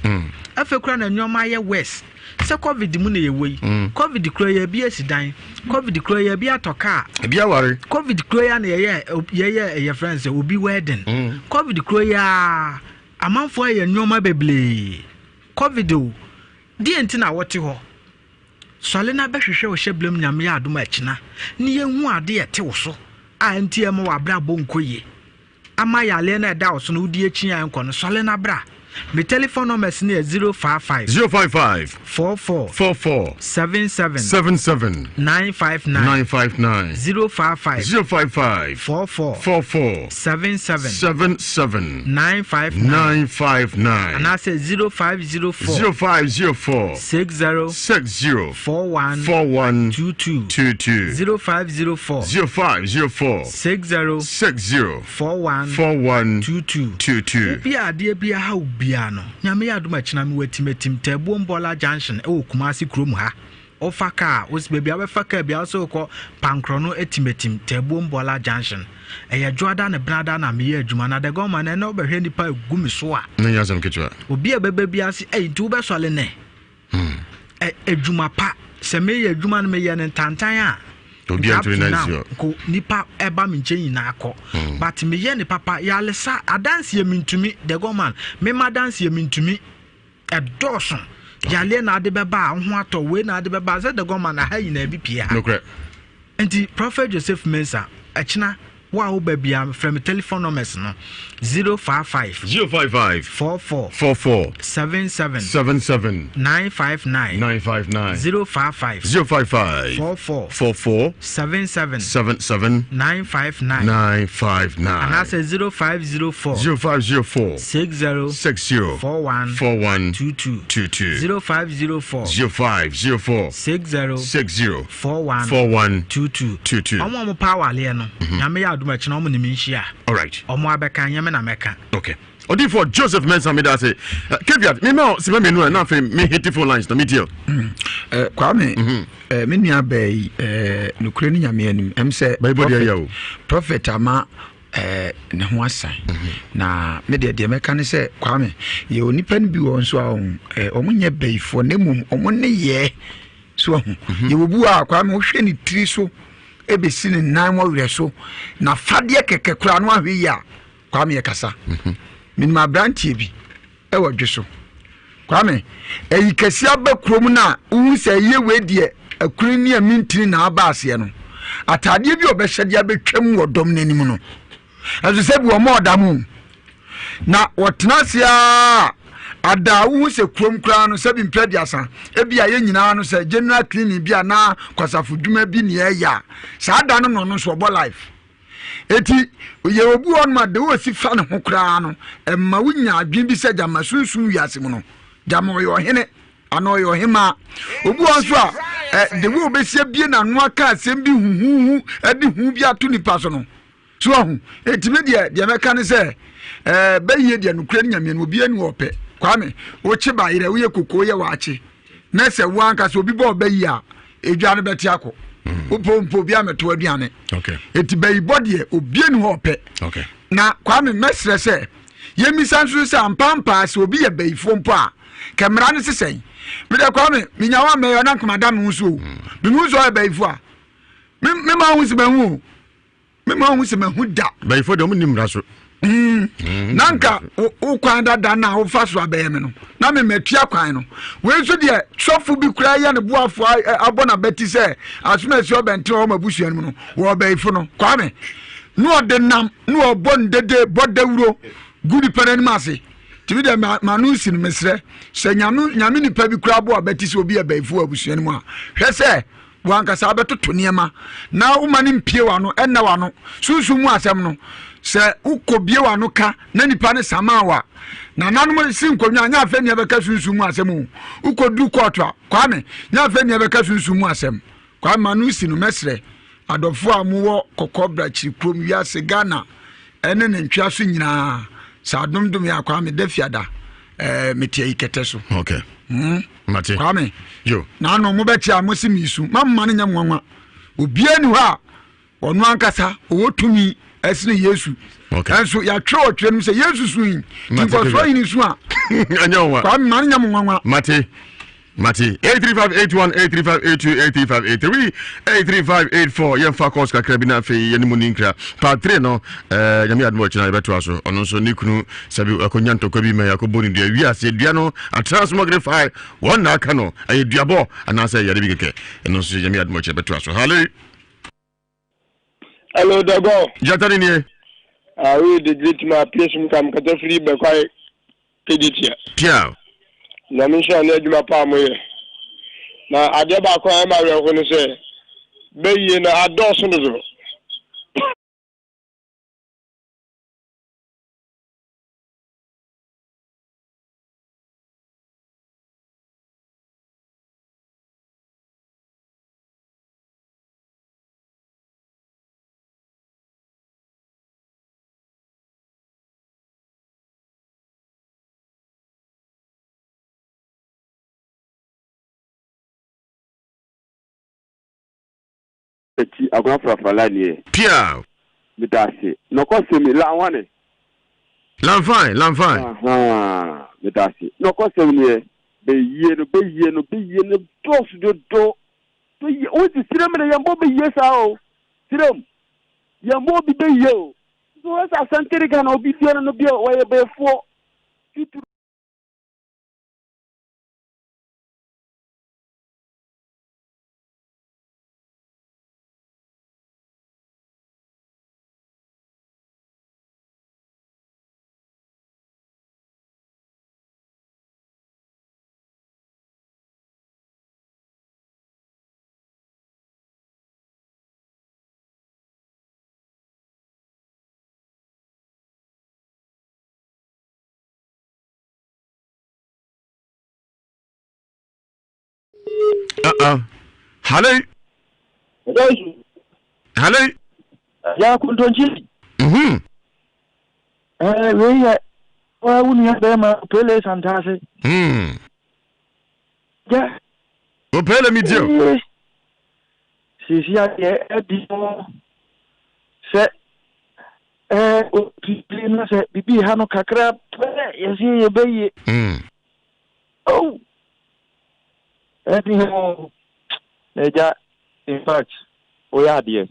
afekura na nyoma ye west se covid mu na yewei covid kro ya bia sidan covid kro ya bia toka bia ware covid kro ya na ye friends obi wedding covid kro ya amanfo ya nyoma beble covid o die ntina wote ho sole na behwehwe wo hyeblem nyame ya adom akina ne yehu ade yete wo so a ntie mo wa bra bonkoye ama ya le na da wo so no die chi an kono sole na bra my telephone number is 055 44 77 959 055 44 77 959 and I say 0504 60 41 22 0504 60 41 22 bia how biano nyame ya adoma china me watimetim tabo mbola junction e Kumasi krom ha ofaka was baby abefaka bia also ko pankrono etimetim Tebombola junction eya Jordan e brada na me adwuma na the government na obehwe nipa gumi so a na yasem ketwa obi abebe bia se nti wo be sole ne adwuma pa se me ye adwuma no me ye ne tantan a obi anturi na zio ko nipa eba me nche nyina akọ but me ye ne papa ya lesa adanse mintumi the government me madanse mintumi edoson yale na ade beba ho ato we na ade beba se the government na ha nyina bi pie ha no correct enti Prophet Joseph Mensah achina wa bia from telephone numbers no 055 44 77 959 055 44 77 959 and I say 0504 60 41 22 0504 60 41 22 omo power le no nyame ya aduma china omo nimi nhia all right omo abeka nyame na meka okay odi for Joseph Mensah me da say caveat me ma se me nu na fe me hit phone lines no me deal kwame me nua bay nukure ni nyame anim em say prophet ama ne ho asan na me de meka ne say kwame ye onipa ni bi wo nso a omo nya bayfo na mum omo ne ye so ye wobu a kwame wo hwe ni tiri so ebesi ne nan wo were so na fade keke kura no ahwe ya kwame ye kasa minima brantie bi e wodwe so kwame eyi kesi abakrom na wu se ye wedie akuri ni amintini na abaase no atade bi obehede abetwam wodom nanim no azu se bi o mo odamu na wotnasia ada wu se krom kra no se bi mpediasa ebi aye nyina no se general clinic bi ana kwasafo dwuma bi ne ya sa ada no no so obo life eti ye obu on ma de wo si fa ne ho kra no emma wunya adwen bi se jama sunsun wiase mu no jama yo hene ano yo hema obu on so a de wo besia bie na no aka asem bi huhuhu adi hu bi ato nipa so no so hu eti me de meka ne se baye de no kra nyame no obi anu ope kwame wo che ba yire wo ye kokko ye waache na se wo anka so obi bo bayi a edwa no beti akọ upompo bia meto aduane okay eti bayi bodie obie nu hope okay na kwame mesre se yemi sansu se ampampa se obi ye bayi fompo a kamera ne sesen me de kwame minyawa me yo na nkamadam nso me mu so bayi fo a me ma hu se mahu me ma hu se mahu da bayi fo de mo nimra so nanka o kwan dada na o fa so abeye me no na me matua kwan no we so de sofu bi kura ya ne boafo abona beti se asuna si obente o mabusuan mu no wo bayifo no kwame no de nam no obon dede bodawuro gudi pere ni mase tibi de manu sin mesre se nyame ni pa bi kura bo abeti se obi abayifo abusuan mu a hwe se wanka sa abetoto niema na wo mani mpie wa no enna wa no sunsun mu asem no se ukobie wa no ka na nipa ne samawa na nanom sin konwa nya afa ne beka sunsun mu asem ukodu kotwa kwame nya afa ne beka sunsun mu asem kwame manu sinu mesre adofo amuwo kokobra chirikrom wiase Ghana ene ne ntwa so nyina sa domdom ya kwame defiada metie ikete so okay mate kwame yo na no mo beti amosimisu mamma ne nya nwanwa obie ni ho a onu ankasa owotumi esne Yesu okay enso ya twa otwem se Yesu suin tinko so yin su a anyawa kwa man nya nwanwa mate 83581 83582 yemfa kos kakra bi na fe yenimu ninkra part 3 no nyame admo china beto aso ono nso nikunu sabi akonyanto kwa bi me yakoboni dua wiase dua no transmogrify wona aka no ayeduabo anasa yare bi keke eno nso nyame admo china beto aso hello Dago jatani ni we the great ma place kam kata free be kwai keditia pia na misha na adwuma pa mo ye na ade ba kwa e ma we ho ne se be ye na adoso no zo eti agwa frafala ni Pia. Medasi. No ko se mi la wane. L'enfant. Medasi. No ko se mi be ye no dos do. Be ye o ti sire me yambo be ye sa o. Sire yambo bi be ye o. So asa santere kana obi ti no bi o ye be fo. Hello. Ya kuntonji. We wa uni ya be ma pele santase. Ya. O pele mi dio. Si ya di mo. Se o pili na se bibi hano kakra yesi ye be ye. Oh. Anyhow, in fact, we are dear.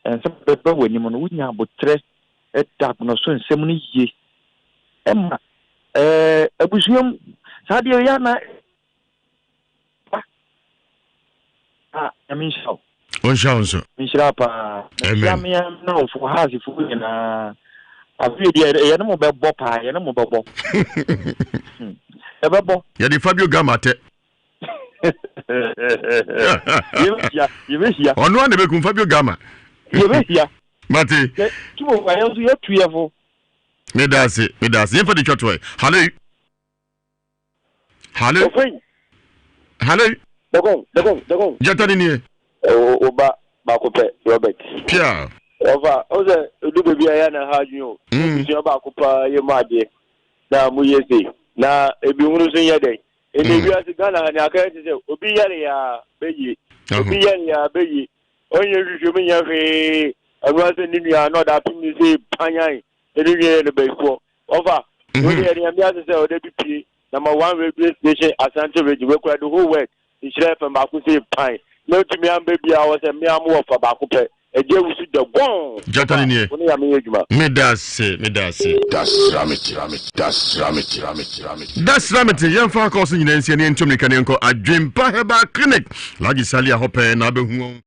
And some people when you want to but tre at dark no so 70 years. Emma, a museum, Sadia Yana. I mean, so. Nhyira. Amen. No, for has if we in a video, animal boppa, animal bubble. A bubble. Ya di Fabio Gamate. You wish ya. On one de Fabio Gama. You wish ya. Mate. I also have 3 of you. Medasi. You for the church way. Hello. Dagon. Jatani ni. Oba Bakope Robert. Pia. Over oze do baby ayana haju. You ba kopa ye made. Na mu yesi. Na ebi hunu so yede. Ewiase Ghana na aka ti se obi yare ya beyi. Obi yare ya beyi. Onye hwehwe me ya fe. Anwase ni nua no da pim ni se panyan. Ewiase ne beifo. Over. Obi yare ya mi se o de pipi. Number 1 radio station Asante Radio we kwa the whole world. Nhyira FM ba ku se pan. No to me am baby I was a me am wo fa ba ku pe. Eje wusu de gon. Jatani ni. Oni ya me yeduma. Medasi. Das Ramit. Yemfa ko so nyina nsia ne ntom ne kanenko adwempa heba clinic. Laji Salia hope na be hu.